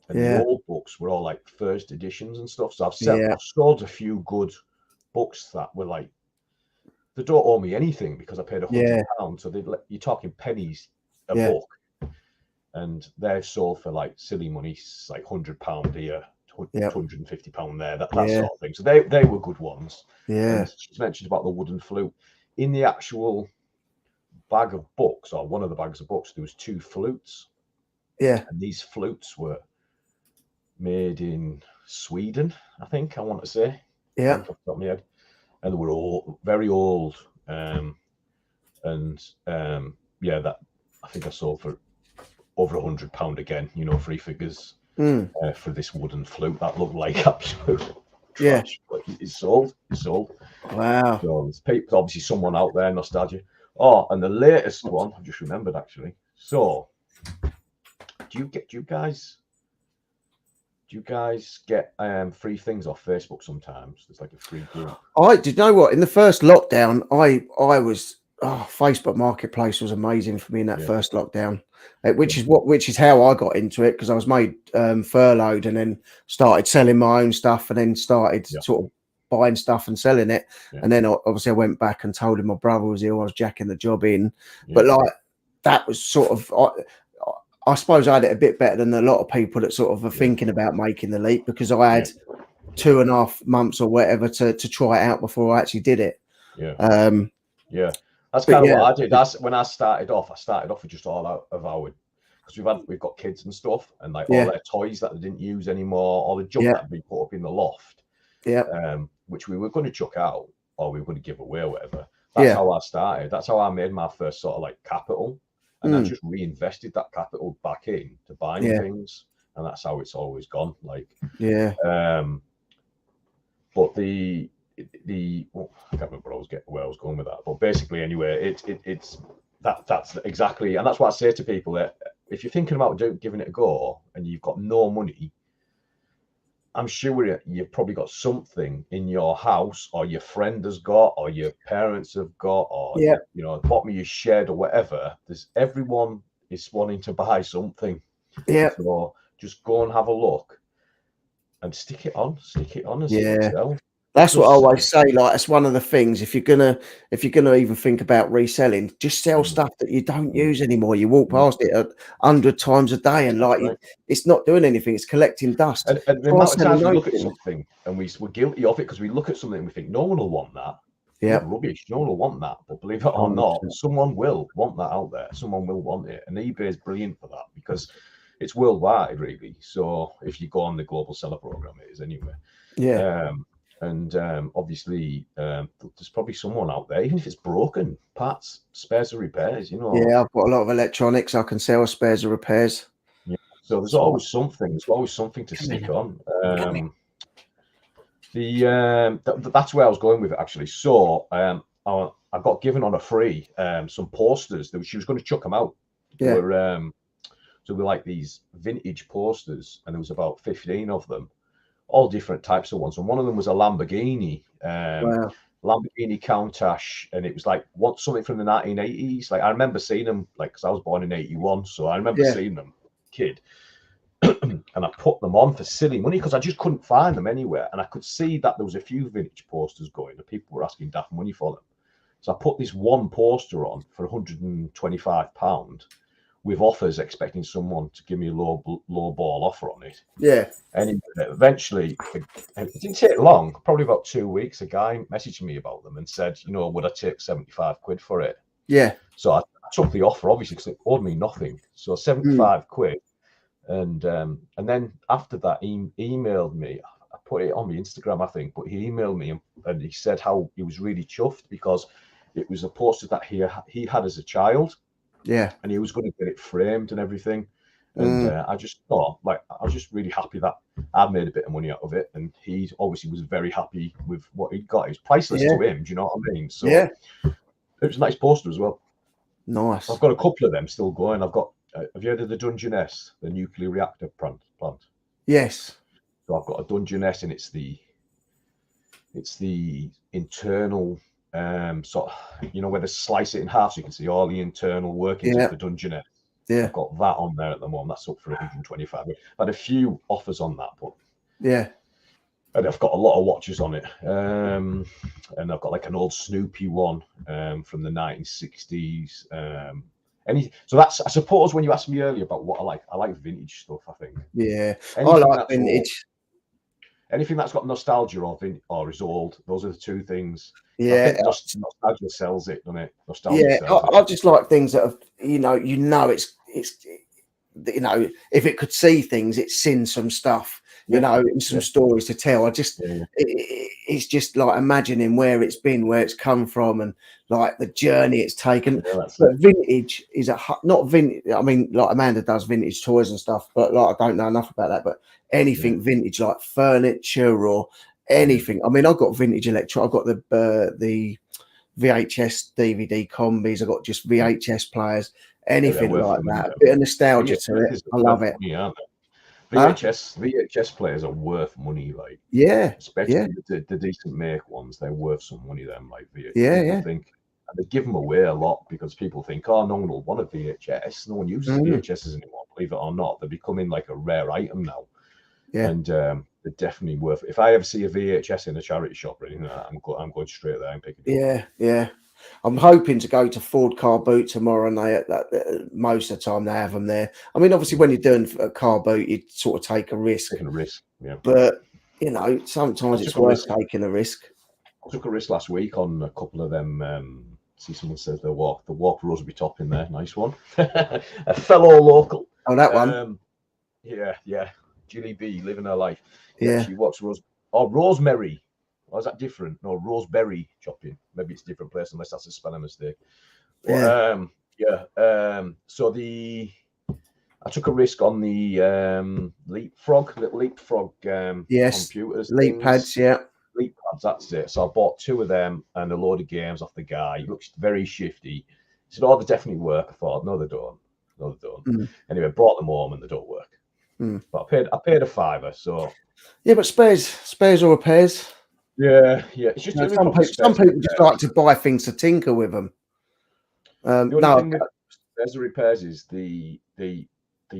And the old books were all like first editions and stuff. So I've sold a few good books that were like, they don't owe me anything because I paid £100. So you're talking pennies a book. And they've sold for like silly money, like £100 here, £250 there, that sort of thing. So they were good ones. Yeah. And she's mentioned about the wooden flute. In the actual bag of books, or one of the bags of books, there was 2 flutes. Yeah. And these flutes were made in Sweden, I think, I want to say. Yeah. Off the top of my head. And they were all very old. That I think I sold for over £100 again, you know, 3 figures for this wooden flute that looked like absolute trash. But it's sold. Wow. So there's people, obviously someone out there, nostalgia. Oh, and the latest one, I just remembered actually. So do you guys get free things off Facebook sometimes? There's like a free group. Did you know what? In the first lockdown, I was Facebook Marketplace was amazing for me in that first lockdown, which is how I got into it, because I was made furloughed and then started selling my own stuff, and then started sort of buying stuff and selling it. And then obviously I went back and told him my brother was ill. I was jacking the job in, but like that was sort of. I suppose I had it a bit better than a lot of people that sort of are thinking about making the leap, because I had 2.5 months or whatever to try it out before I actually did it. That's kind of what I did. That's when I started off. With just all out of our, because we've got kids and stuff, and like all their toys that they didn't use anymore, all the junk that had been put up in the loft, which we were going to chuck out or we were going to give away or whatever. That's how I started. That's how I made my first sort of like capital. And I just reinvested that capital back in to buying things, and that's how it's always gone. Like, but I can't remember where I was going with that. But basically, anyway, that's exactly, and that's what I say to people, that if you're thinking about giving it a go and you've got no money, I'm sure you've probably got something in your house, or your friend has got, or your parents have got, or you know, the bottom of your shed or whatever. Everyone is wanting to buy something. So just go and have a look and stick it on and see it sell. That's what I Plus, always say. Like, it's one of the things. If you're gonna even think about reselling, just sell stuff that you don't use anymore. You walk past it 100 times a day, and like, right. it's not doing anything. It's collecting dust. And the Try amount of selling times we those look at things. something and we're guilty of it because we look at something and we think no one will want that. Yeah, What rubbish! No one will want that. But believe it or not, 100%. someone will want that out there. Someone will want it, and eBay is brilliant for that because it's worldwide, really. So if you go on the global seller program, it is anyway. Yeah, Obviously, there's probably someone out there, even if it's broken, parts, spares, or repairs. yeah. I've got a lot of electronics. I can sell spares or repairs. Yeah. So there's So, always something. There's always something to come stick here. on. Come here. That's where I was going with it actually. So I got given on a free some posters that she was going to chuck them out. They Yeah. were so they were like these vintage posters, and there was about 15 of them, all different types of ones. And one of them was a Lamborghini, Wow. Lamborghini Countach, and it was like something from the 1980s. Like I remember seeing them, like because I was born in '81, so I remember Yeah. seeing them, kid. And I put them on for silly money because I just couldn't find them anywhere. And I could see that there was a few vintage posters going and people were asking daft money for them. So I put this one poster on for £125 with offers, expecting someone to give me a low ball offer on it. Yeah. And eventually, it didn't take long, probably about 2 weeks, a guy messaged me about them and said, would I take 75 quid for it? Yeah. So I took the offer, obviously, because it owed me nothing. So 75 quid. And then after that, he emailed me. I put it on my Instagram, I think, but he emailed me and he said how he was really chuffed because it was a poster that he had as a child. Yeah. And he was going to get it framed and everything. And I just thought, like, I was just really happy that I'd made a bit of money out of it. And he obviously was very happy with what he'd got. It was priceless to him. Do you know what I mean? So Yeah. it was a nice poster as well. Nice. I've got a couple of them still going. I've got. Have you heard of the Dungeness, the nuclear reactor plant? Yes. So I've got a Dungeness, and it's the internal sort of, where they slice it in half so you can see all the internal workings of the Dungeness. Yeah. I've got that on there at the moment. That's up for 125. I've had a few offers on that, but yeah. And I've got a lot of watches on it. And I've got like an old Snoopy one from the 1960s. So that's, I suppose, when you asked me earlier about what I like vintage stuff, I think. Yeah. Anything I like vintage. Anything that's got nostalgia or is old, those are the two things. Yeah. I think nostalgia sells it, doesn't it? Nostalgia sells it. I just like things that have, it's if it could see things, it's seen some stuff. Some stories to tell. It's just like imagining where it's been, where it's come from, and like the journey it's taken. But vintage is not vintage. I mean, like Amanda does vintage toys and stuff, but like I don't know enough about that. But anything vintage, like furniture or anything. I mean, I've got vintage electronics. I've got the VHS DVD combis. I've got just VHS players. Anything like that. A bit of nostalgia to it. I love it. VHS players are worth money, like especially the decent make ones. They're worth some money. Them like VHS. Think, and they give them away a lot because people think, oh, no one will want a VHS. No one uses VHSs anymore. Believe it or not, they're becoming like a rare item now. Yeah, and they're definitely worth it. If I ever see a VHS in a charity shop or anything, I'm going straight there and picking it up. Yeah. I'm hoping to go to Ford Car Boot tomorrow, and most of the time they have them there. I mean, obviously, when you're doing a car boot, you sort of take a risk. Taking a risk, yeah. But sometimes it's worth taking a risk. I took a risk last week on a couple of them. See, someone says the walk Rosby top in there. Nice one. A fellow local. Oh, that one. Yeah. Julie B living her life. Yeah. She walks Rosemary. Or is that different? No, Roseberry chopping. Maybe it's a different place unless that's a spelling mistake. But, so I took a risk on the Leapfrog computers. Leap pads, Leap pads, that's it. So I bought 2 of them and a load of games off the guy. He looks very shifty. He said, oh, they definitely work. I thought, no, they don't. Anyway, brought them home and they don't work. But I paid a £5. So but spares or repairs. Yeah. It's just some people just like to buy things to tinker with them. The only thing with spares or repairs is they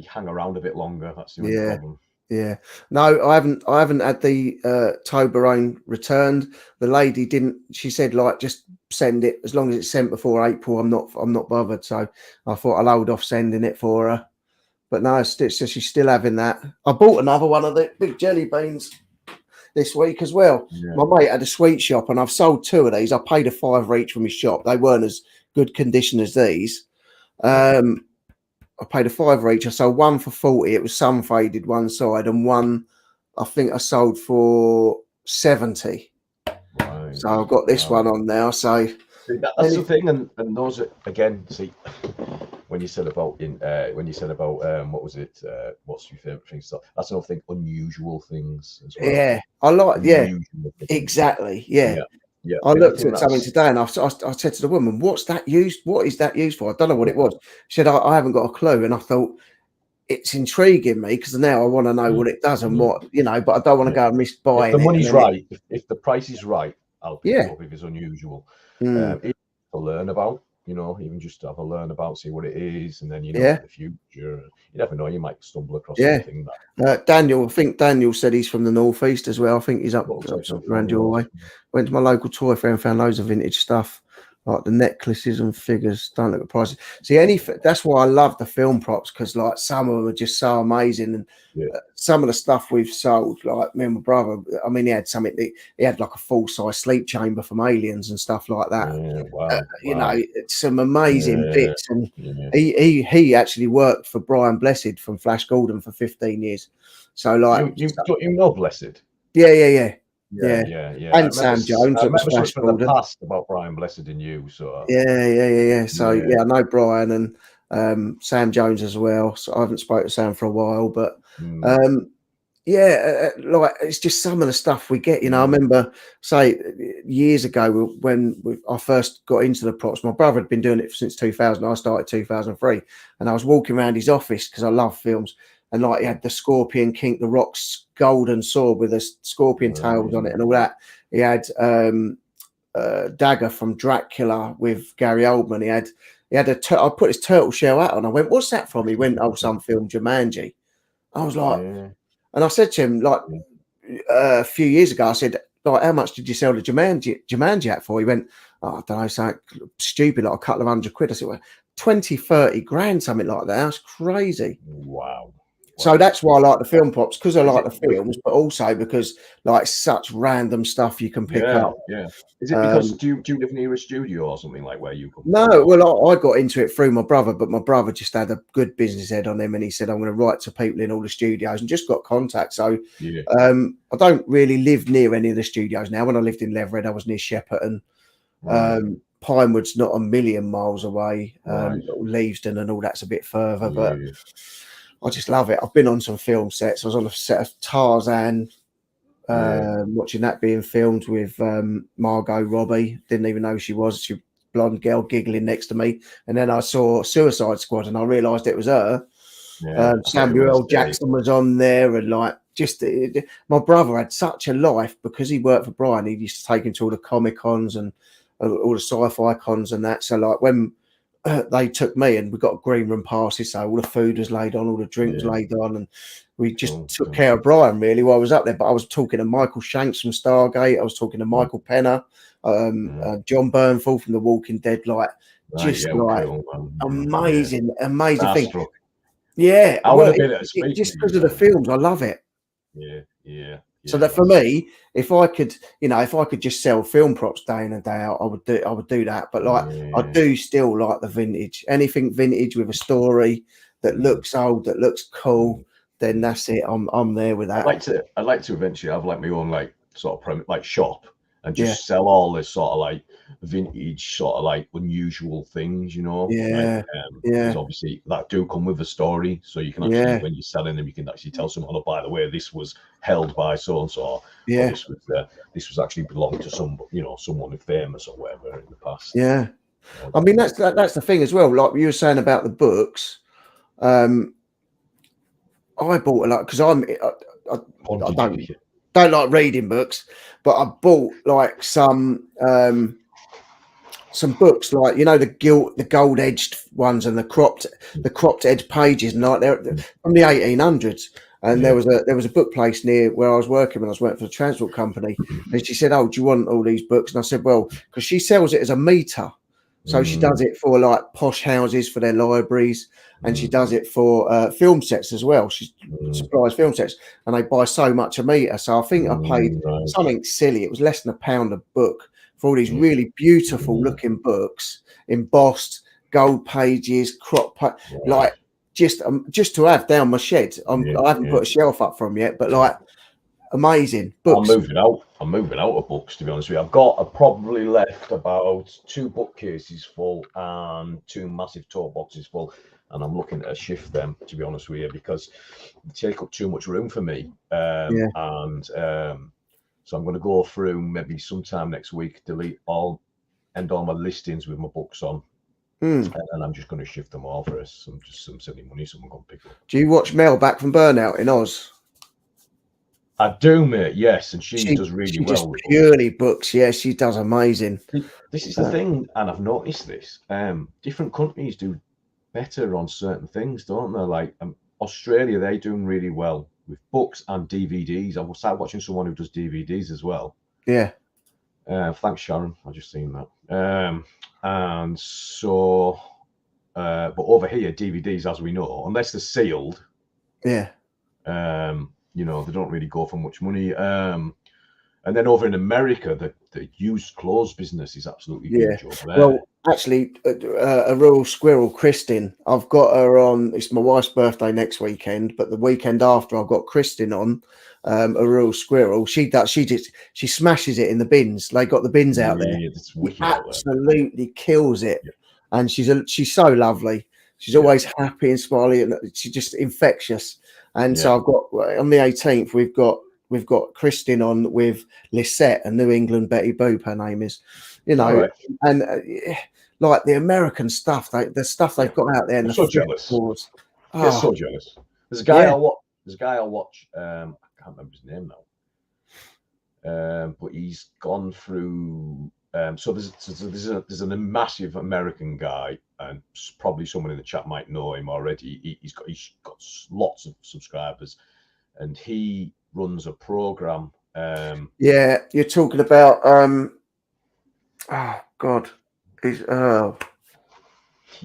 hang around a bit longer. That's the only problem. Yeah. No, I haven't had the Toblerone returned. The lady didn't. She said like just send it as long as it's sent before April. I'm not bothered. So I thought I'll hold off sending it for her. But no, so she's still having that. I bought another one of the big jelly beans this week as well. Yeah. My mate had a sweet shop, and I've sold 2 of these. I paid a £5 each from his shop. They weren't as good condition as these. I paid a £5 each. I sold one for 40. It was sun faded one side, and one I think I sold for 70. Right. So I've got this one on now. So that's the thing, and those are, again, see, when you said about what was it? What's your favorite thing? So that's another thing. Unusual things as well. yeah, I like exactly. Yeah. Yeah. I looked at something today, and I said to the woman, "What's that used? What is that used for?" I don't know what it was. She said, "I haven't got a clue." And I thought it's intriguing me because now I want to know what it does and what but I don't want to go and miss buying it. If the money's right, it, if the price is right, I'll pick it up if it's unusual. Even to learn about, even just to have a learn about, see what it is, and then in the future, you never know, you might stumble across something that. Daniel, I think Daniel said he's from the northeast as well. I think he's up around your way. Went to my local toy fair and found loads of vintage stuff, like the necklaces and figures. Don't look at prices. See, that's why I love the film props, because like some of them are just so amazing, and some of the stuff we've sold, like me and my brother. I mean, he had something. He had like a full-size sleep chamber from Aliens and stuff like that. Wow. Some amazing bits. And he actually worked for Brian Blessed from Flash Gordon for 15 years. So like, you know Blessed. Yeah. And Sam Jones. I remember something from the past about Brian Blessed and you. So yeah. So I know Brian and Sam Jones as well. So I haven't spoken to Sam for a while, but like it's just some of the stuff we get. I remember, say, years ago when I first got into the props. My brother had been doing it since 2000. I started 2003, and I was walking around his office because I love films. And like he had the Scorpion King, the Rock's golden sword with the scorpion tails on it and all that. He had dagger from Dracula with Gary Oldman. He had I put his turtle shell out on. I went, "What's that from?" He went, "Oh, some film, Jumanji." I was like, and I said to him like a few years ago, I said, "Like, how much did you sell the Jumanji at for?" He went, "Oh, I don't know, something stupid, like a couple of £100." I said, "Well, 20, 30 grand, something like that. That's crazy." Wow. So that's why I like the film props, because I like the films, but also because like such random stuff you can pick up. Yeah. Is it because do you live near a studio or something, like where you come from? No, well, I got into it through my brother, but my brother just had a good business head on him, and he said, "I'm going to write to people in all the studios," and just got contact. So I don't really live near any of the studios now. When I lived in Leverhead, I was near Shepperton. Pinewood's not a million miles away. Leavesden and all that's a bit further, but I just love it. I've been on some film sets. I was on a set of Tarzan, watching that being filmed with Margot Robbie. Didn't even know who she was. She blonde girl giggling next to me. And then I saw Suicide Squad and I realised it was her. Samuel L. Jackson was on there, and like my brother had such a life because he worked for Brian. He used to take him to all the Comic Cons and all the sci-fi cons and that. So like when they took me, and we got green room passes, so all the food was laid on, all the drink was laid on, and we just took care of Brian really while I was up there. But I was talking to Michael Shanks from Stargate, I was talking to Michael Penner, John Bernthal from The Walking Dead, like amazing thing. Yeah, I would have been at a speech just because of the films. I love it. Yeah. So that for me, if I could just sell film props day in and day out, I would do that. But like, I do still like the vintage. Anything vintage with a story that looks old, that looks cool, then that's it. I'm there with that. I'd like to eventually have like my own like sort of like shop and just sell all this sort of like vintage, sort of like unusual things, because obviously that do come with a story, so you can actually when you're selling them, you can actually tell someone, "Oh, by the way, this was held by so and so, or this was actually belonged to someone famous or whatever in the past." I mean that's the thing as well, like you were saying about the books. I bought a lot because I don't like reading books, but I bought like some books, like the gold edged ones and the cropped edge pages, and like they're from the 1800s. And there was a book place near where I was working when I was working for the transport company. And she said, "Oh, do you want all these books?" And I said, "Well," because she sells it as a meter. So she does it for like posh houses for their libraries, and she does it for film sets as well. She supplies film sets, and they buy so much a meter. So I think I paid something silly. It was less than £1 a book for all these really beautiful looking books, embossed, gold pages, like just to have down my shed. I haven't put a shelf up for them yet, but like amazing books. I'm moving out of books, to be honest with you. I've probably left about 2 bookcases full and 2 massive tote boxes full, and I'm looking to shift them, to be honest with you, because they take up too much room for me. So I'm going to go through maybe sometime next week, end all my listings with my books on, and I'm just going to shift them all for some silly money someone can pick up. Do you watch Mel Back from Burnout in Oz? I do, mate. Yes, and she does really well. Just purely books. Yeah, she does amazing. This is the thing, and I've noticed this. Different countries do better on certain things, don't they? Like Australia, they're doing really well with books and DVDs. I will start watching someone who does DVDs as well. Yeah. Thanks, Sharon. I just seen that. And so, but over here, DVDs, as we know, unless they're sealed, yeah. You know, they don't really go for much money. And then over in America, the used clothes business is absolutely huge over there. Well, actually, a real squirrel, Kristin. I've got her on. It's my wife's birthday next weekend, but the weekend after, I've got Kristin on. A real squirrel. She smashes it in the bins. They got the bins out there. It's wicked absolutely kills it. Yeah. And she's so lovely. She's always happy and smiley, and she's just infectious. And so I've got on the 18th, we've got Kristin on with Lisette, a New England Betty Boop, her name is, you know, and like the American stuff, the stuff they've got out there. I'm so jealous. I'm so jealous. There's a guy I watch. I can't remember his name now. But he's gone through. So there's a massive American guy, and probably someone in the chat might know him already. He's got lots of subscribers, and he runs a program. Yeah, you're talking about oh God,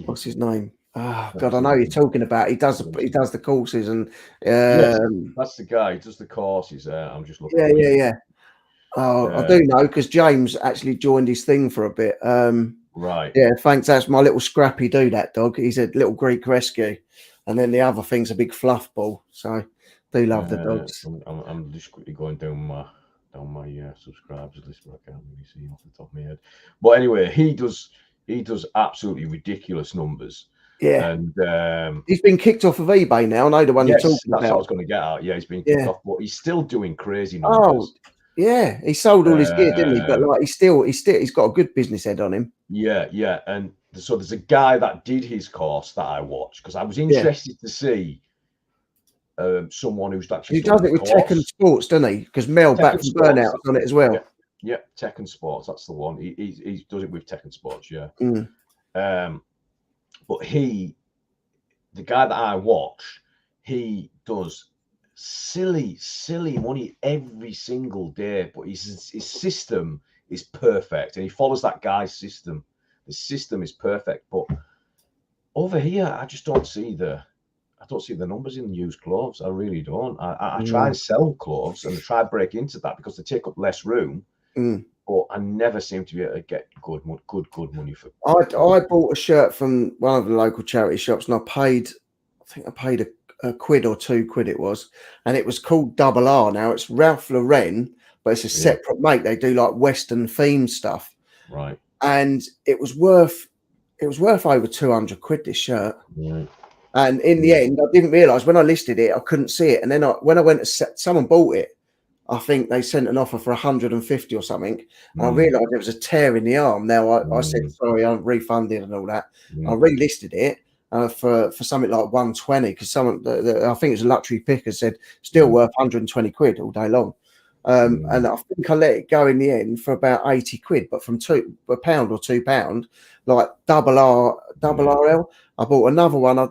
what's his name? Oh God, I know you're talking about. He does the courses, and yes, that's the guy. He does the courses. I'm just looking. Yeah. Oh, I do know, because James actually joined his thing for a bit. Right. Yeah, thanks. That's my little Scrappy Doo, that dog. He's a little Greek rescue, and then the other thing's a big fluff ball. So do love the dogs. I'm just quickly going down my subscribers list, but I can't really see off the top of my head. But anyway, he does absolutely ridiculous numbers. Yeah, and he's been kicked off of eBay now. I know the one you're talking about. That's what I was going to get at. Yeah, he's been kicked off, but he's still doing crazy numbers. Oh, yeah, he sold all his gear, didn't he? But like, he's got a good business head on him. Yeah, and so there's a guy that did his course that I watched, because I was interested to see someone who's actually. He does it with Tech and Sports, doesn't he? Because Mel Back from Burnout's on it as well. Yeah, Tech and Sports, that's the one. He does it with Tech and Sports, yeah. But the guy that I watch, he does silly money every single day, but his system is perfect, and he follows that guy's system. The system is perfect, but over here, I just don't see the numbers in used clothes. I really don't. I try and sell clothes, and I try to break into that because they take up less room. But I never seem to be able to get good money for. I bought a shirt from one of the local charity shops, and I think I paid a quid or £2 it was, and it was called Double R. Now it's Ralph Lauren, but it's a separate make. They do like Western themed stuff, right? And it was worth over £200 this shirt. Right. And in the end, I didn't realise when I listed it, I couldn't see it. And then when I went to someone bought it, I think they sent an offer for 150 or something. And I realised there was a tear in the arm. Now I said, sorry, I'm refunded and all that. I relisted it for something like 120, because I think it was a luxury picker, said still worth 120 quid all day long. And I think I let it go in the end for about 80 quid, but from £1 or £2, like double RL. I bought another one. I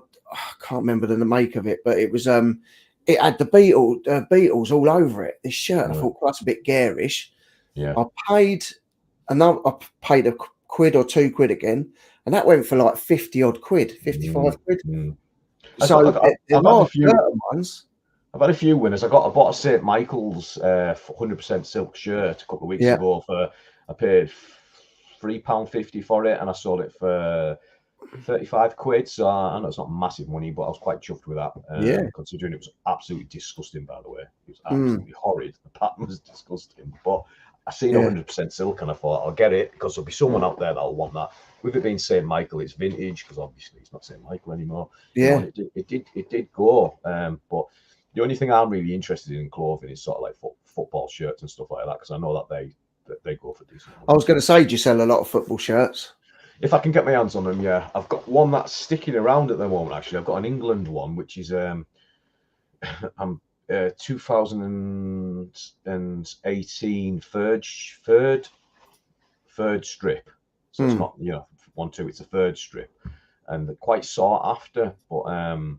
can't remember the make of it, but it was it had the Beatles all over it. This shirt, I thought, that's a bit garish. Yeah. I paid a quid or £2 again, and that went for like 50 odd quid, 55 quid. So there are certain ones. I've had a few winners. I bought a St. Michael's 100% silk shirt a couple of weeks ago I paid £3.50 for it, and I sold it for 35 quid. So I know it's not massive money, but I was quite chuffed with that. Considering it was absolutely disgusting, by the way. It was absolutely horrid. The pattern was disgusting. But I seen 100% silk, and I thought, I'll get it because there'll be someone out there that'll want that. With it being St. Michael, it's vintage because obviously it's not St. Michael anymore. Yeah. You know, it did go. But the only thing I'm really interested in clothing is sort of like football shirts and stuff like that, because I know that they go for decent money. I was going to say, do you sell a lot of football shirts? If I can get my hands on them, yeah. I've got one that's sticking around at the moment, actually. I've got an England one, which is 2018 third strip. So it's not, 1-2, it's a third strip. And they're quite sought after, but I've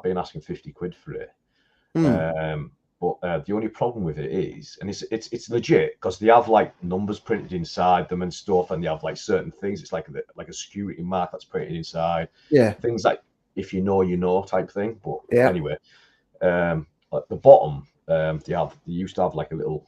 been asking 50 quid for it. But the only problem with it is, and it's legit, because they have like numbers printed inside them and stuff, and they have like certain things. It's like a security mark that's printed inside. Yeah. Things like if you know type thing. But anyway, at the bottom, they used to have like a little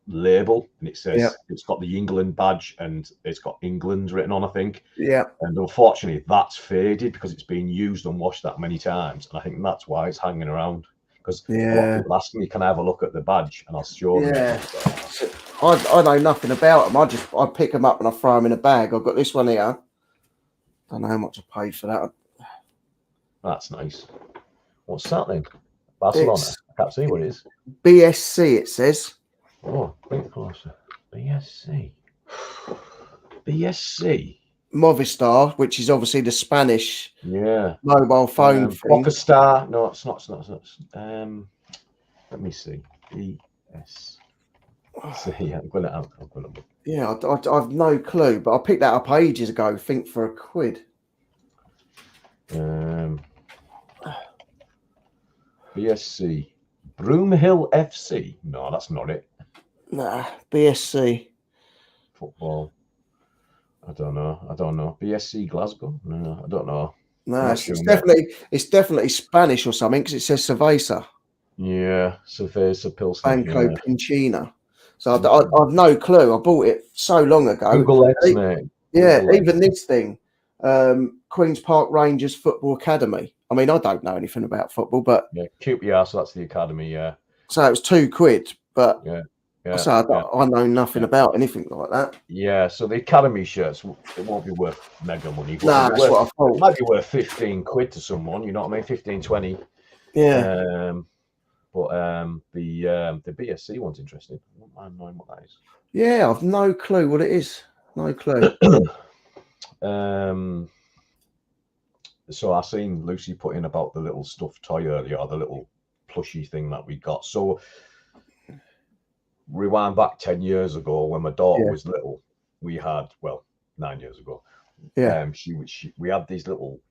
label, and it says it's got the England badge and it's got England written on, I think. Yeah. And unfortunately, that's faded because it's been used and washed that many times, and I think that's why it's hanging around. Because a lot of people asking me, can I have a look at the badge, and I'll show them. Yeah. I know nothing about them. I pick them up and I throw them in a bag. I've got this one here. Don't know how much I paid for that. That's nice. What's that then? Barcelona. I can't see what it is. BSC, it says. Oh, bring it closer. BSC. BSC. Movistar, which is obviously the Spanish mobile phone thing. Rockstar. No, it's not. Let me see. BS. Yeah, I'm gonna look. Yeah, I've no clue, but I picked that up ages ago. Think for £1. BSC. Broomhill FC. No, that's not it. Nah, BSC. Football. I don't know. BSC Glasgow? No, I don't know. No, it's definitely Spanish or something, because it says Cerveza. Yeah, Cerveza Pilsner. Banco Pinchina. So I've no clue. I bought it so long ago. Google X, mate. Yeah, even this thing, Queen's Park Rangers Football Academy. I mean, I don't know anything about football, but QPR, so that's the academy. Yeah. So it was £2, but so I know nothing about anything like that. Yeah, so the academy shirts, it won't be worth mega money. Nah, that's what I thought. It might be worth 15 quid to someone. You know what I mean? 15, 20. Yeah. But the BSC one's interesting. I don't mind knowing what that is. Yeah, I've no clue what it is. No clue. So I seen Lucy put in about the little stuffed toy earlier, the little plushy thing that we got. So rewind back 10 years ago when my daughter was little, we had 9 years ago. Yeah. We had these little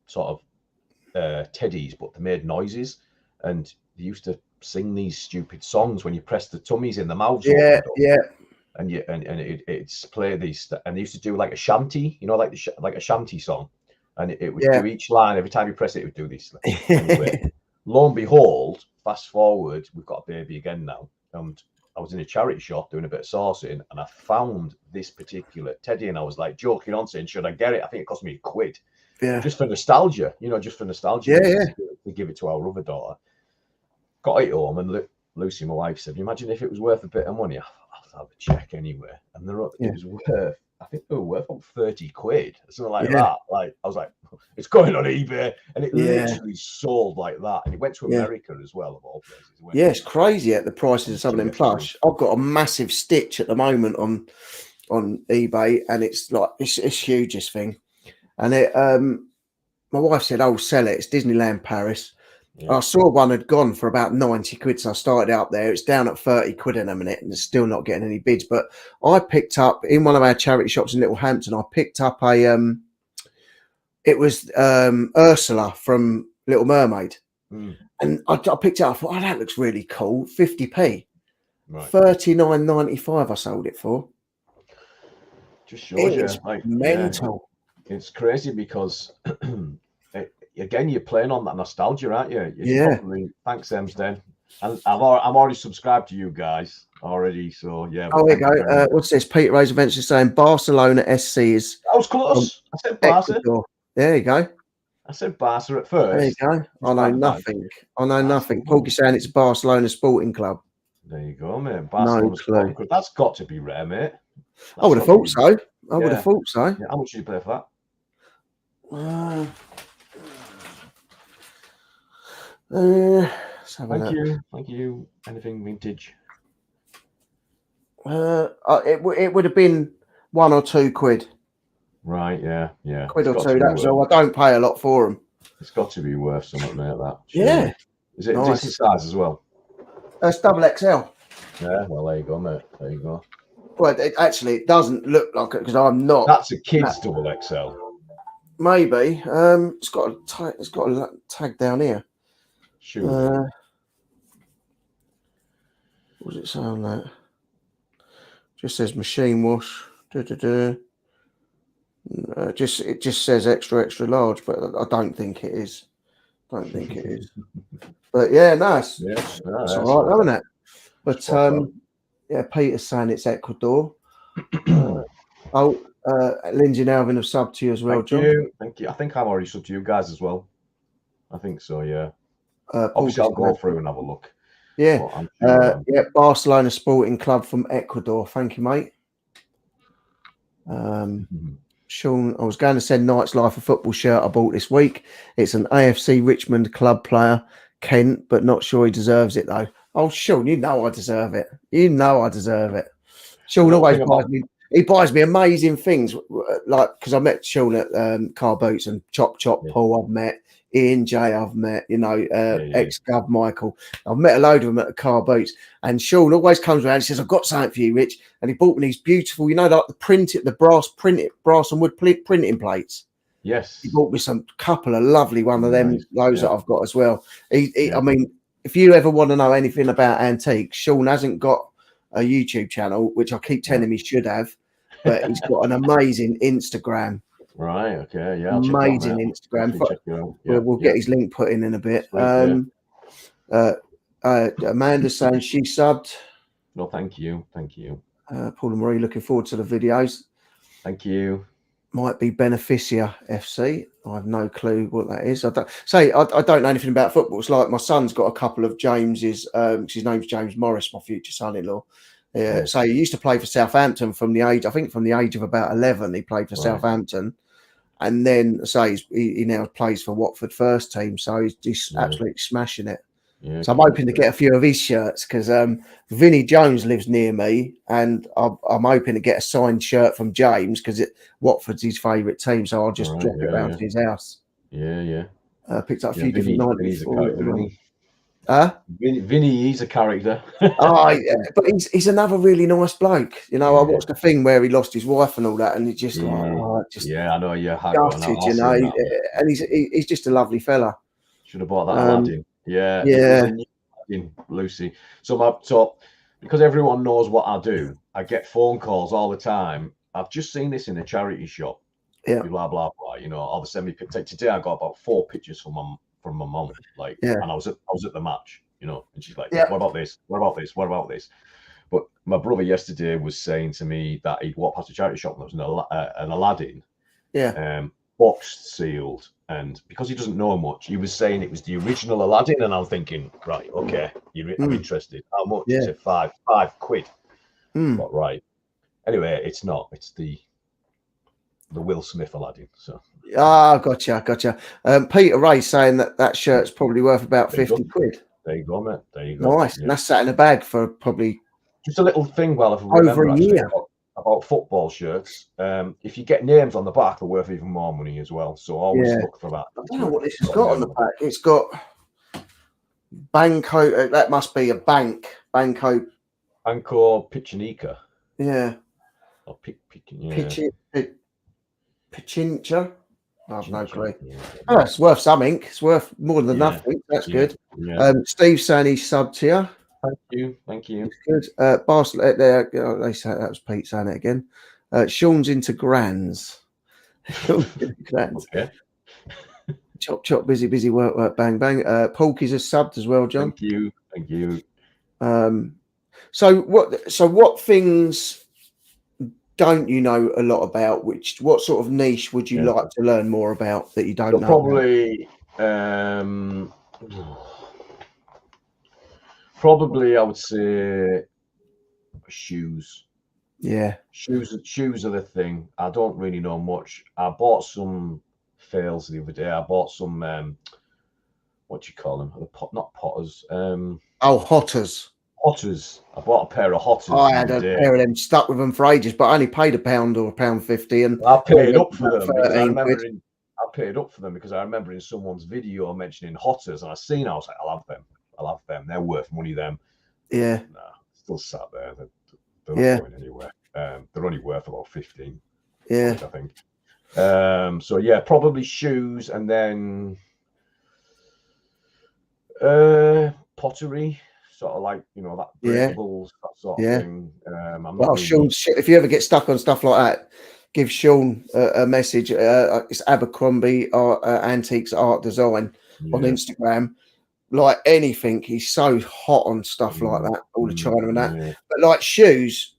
sort of teddies, but they made noises, and they used to sing these stupid songs when you press the tummies in the mouths. And it's play these, and they used to do like a shanty, like a shanty song, and it would do each line every time you press it. It would do this. Anyway, lo and behold, fast forward, we've got a baby again now, and I was in a charity shop doing a bit of sourcing, and I found this particular teddy, and I was like joking on saying, should I get it? I think it cost me £1. Yeah. Just for nostalgia, just for nostalgia. Yeah. To give it to our other daughter. Got it home, and Lucy, my wife, said, imagine if it was worth a bit of money. I'll have a check anyway. And it was worth, I think they were worth about 30 quid, something like that. Like, I was like, it's going on eBay. And it literally sold like that. And it went to America as well, of all places. It's crazy at the prices of something plush. I've got a massive Stitch at the moment on eBay, and it's like, it's huge, this thing. And my wife said, "Oh, sell it. It's Disneyland Paris." I saw one had gone for about 90 quid, so I started out there. It's down at 30 quid in a minute, and it's still not getting any bids. But I picked up in one of our charity shops in Little Hampton. I picked up a It was Ursula from Little Mermaid. Mm. And I picked it up. I thought, oh, that looks really cool. 50p. Right. 39.95 I sold it for. Just shows you, It's like, mental. yeah, it's crazy because again, you're playing on that nostalgia, aren't you? It's Yeah. probably, thanks, Emsden. And I'm already subscribed to you guys already, so yeah. Oh, there you Thank you very go. much. What's this? Peter Rose eventually saying Barcelona SC is I was from close. I said Barca. Ecuador. There you go. I said Barca at There you first. go. I know nothing. I know nothing. Paul's saying it's Barcelona Sporting Club. There you go, mate. No Barcelona clue. Sporting Club. That's got to be rare, mate. I would have thought so. I would have thought so. Yeah, how much did you pay for that? Let's have a look. Thank you. Anything vintage? It would have been £1 or £2. Right, yeah. Quid or two, that was all. I don't pay a lot for them. It's got to be worth something, mate, that. Surely. Yeah. Is it nice. decent size as well? It's double XL. Yeah, well, there you go, mate. There you go. Well, it doesn't look like it because I'm not. That's a kid's double XL. Maybe. It's got a tag down here. Sure. What does it say on that? Just says machine wash. It just says extra large, but I don't think it is. But yeah, nice. Yeah, it's all right, isn't it? But yeah, Peter's saying it's Ecuador. Lindsay and Alvin have subbed to you as well, John. Thank you. I think I'm already subbed to you guys as well. I think so, yeah. Obviously, I'll go through and have a look. Yeah. Yeah, Barcelona Sporting Club from Ecuador. Thank you, mate. Sean, I was going to send Knight's Life a football shirt I bought this week. It's an AFC Richmond club player, Kent, but not sure he deserves it though. Oh, Sean, you know I deserve it. Sean always buys me. He buys me amazing things, like because I met Sean at Car Boots and Chop Paul. I've met Ian J. I've met ex-Gov Michael. I've met a load of them at the Car Boots, and Sean always comes around and says, "I've got something for you, Rich." And he bought me these beautiful, like the brass and wood printing plates. Yes, he bought me some couple of lovely one of them. Those that I've got as well. I mean, if you ever want to know anything about antiques, Sean hasn't got a YouTube channel, which I keep telling him he should have, but he's got an amazing Instagram. Right. Okay. Yeah. Amazing Instagram. We'll get his link put in a bit. Amanda's saying she subbed. No, thank you. Paul and Marie, looking forward to the videos. Thank you. Might be Beneficia FC. I have no clue what that is. I don't know anything about football. It's like my son's got a couple of James's. His name's James Morris, my future son-in-law. So he used to play for Southampton from the age of about 11. He played for Southampton, and then he now plays for Watford first team. So he's absolutely smashing it. Yeah, so I'm hoping to get a few of his shirts because Vinnie Jones lives near me, and I'm hoping to get a signed shirt from James because Watford's his favourite team. So I'll just drop it round to his house. Yeah. Picked up a few different 94. Vinny, he's a character. But he's another really nice bloke. I watched a thing where he lost his wife and all that, and he just I know. Yeah, gutted, and he's just a lovely fella. Should have bought that Aladdin. Yeah. Lucy. So because everyone knows what I do, I get phone calls all the time. I've just seen this in a charity shop. Yeah. Blah blah blah. All the send me pictures. Today I got about 4 pictures from my mum. And I was at the match. And she's like, "What about this? What about this? What about this?" But my brother yesterday was saying to me that he'd walked past a charity shop and there was an Aladdin. Yeah. Boxed, sealed, and because he doesn't know much, he was saying it was the original Aladdin, and I'm thinking, right, okay, I'm interested. How much? He said five quid. But right, anyway, it's not. It's the Will Smith Aladdin. So gotcha. Peter Ray saying that shirt's probably worth about 50 quid. There you go, mate. There you go. Nice. And that's sat in a bag for probably just a little thing. Well, if I over a year. About football shirts, if you get names on the back, they're worth even more money as well. So always look for that. I don't know what this has got on the back. It's got Banco. That must be a bank. Banco Pichincha. Yeah. Or Pichincha. I've no clue. Yeah, Oh, it's worth something. It's worth more than yeah, nothing. That's yeah, good. yeah. Steve saying he's subbed here. Thank you, thank you. It's good. Barcelona, there. They say that was Pete saying it again. Sean's into grands. Sean's into grands. Okay, Chop, chop, busy, busy, work, work, bang, bang. Porky's a subbed as well, John. thank you, thank you. So what things don't you know a lot about? What sort of niche would you Yeah. like to learn more about that you don't So know? probably, probably I would say shoes. Yeah, Shoes are the thing. I don't really know much. I bought some fails the other day. I bought some what do you call them? Not potters. Hotters. Hotters. I bought a pair of hotters I the had other a day. pair of them stuck with them for ages, but I only paid £1 or £1.50, and I they paid went up for about them because I 13 remember quid. I paid up for them because I remember in someone's video mentioning hotters, and I seen. I was like, I'll have them. I'll have them. They're worth money. Them. Yeah, Nah, still sat there. They're yeah, not going anywhere. They're only worth about 15 yeah, quid, I think. So yeah, probably shoes, and then pottery, sort of like that yeah, breakables, that sort of yeah. thing. I'm not Well, really. Sean, if you ever get stuck on stuff like that, give Sean a message. It's Abercrombie Antiques Art Design on Yeah, Instagram. Like anything, he's so hot on stuff like that, all the China and that. yeah, But like shoes,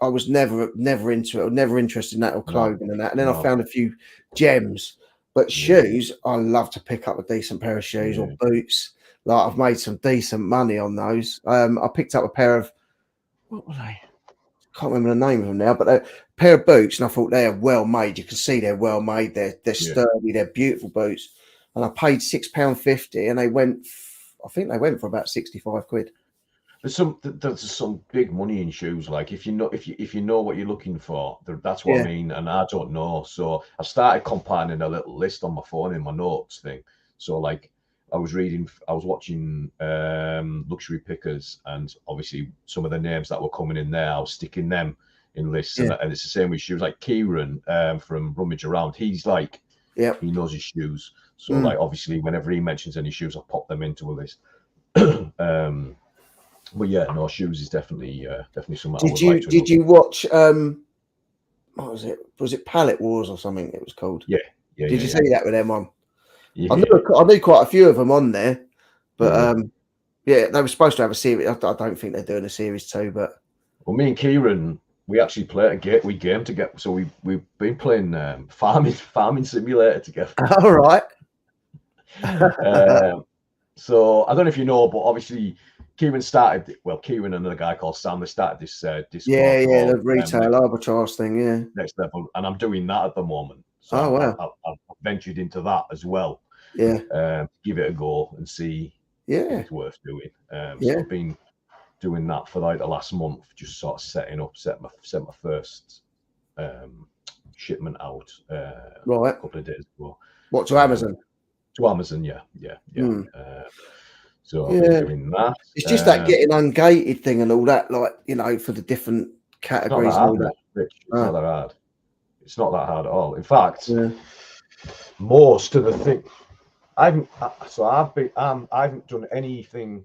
I was never into it, or never interested in that, or no, clothing and that. And then I no, found a few gems. But yeah, shoes, I love to pick up a decent pair of shoes or yeah, boots. Like I've made some decent money on those. I picked up a pair of, what were they? Can't remember the name of them now, but a pair of boots, and I thought they're well made. You can see they're well made. They're yeah. sturdy. They're beautiful boots. And I paid £6.50, and they went. I think they went for about 65 quid. There's some big money in shoes. Like if you know what you're looking for, that's what I Yeah, mean. And I don't know, so I started compiling a little list on my phone in my notes thing. So like I was watching luxury pickers, and obviously some of the names that were coming in there, I was sticking them in lists, yeah, and it's the same with shoes. Like Kieran from Rummage Around, he's like yeah. he knows his shoes. So Mm. like obviously whenever he mentions any shoes, I pop them into a list. But yeah, no, shoes is definitely something I would like to know. Did you watch what was it? Was it Pallet Wars or something it was called? Yeah, yeah, Did yeah, you yeah. see that with them on? Yeah, I knew quite a few of them on there, but yeah. yeah, they were supposed to have a series. I don't think they're doing a series 2, but Well, me and Kieran, we actually play we game together. So we've been playing farming simulator together. all right. So I don't know if you know, but obviously Kieran and another guy called Sam, they started this Discord Yeah, called the retail arbitrage thing, yeah. Next Level, and I'm doing that at the moment. So Oh wow. I've ventured into that as well. Yeah, Give it a go and see if yeah, it's worth doing. yeah. So I've been doing that for like the last month, just sort of set my first shipment out Right. a couple of days ago. What, to Amazon? To Amazon, yeah. Hmm. So I've been Yeah. doing that. It's just that getting ungated thing and all that, like, for the different It's not that categories and all hard, that. Rich. It's not that hard. It's not that hard at all. In fact, Yeah. most of the thing I haven't done anything.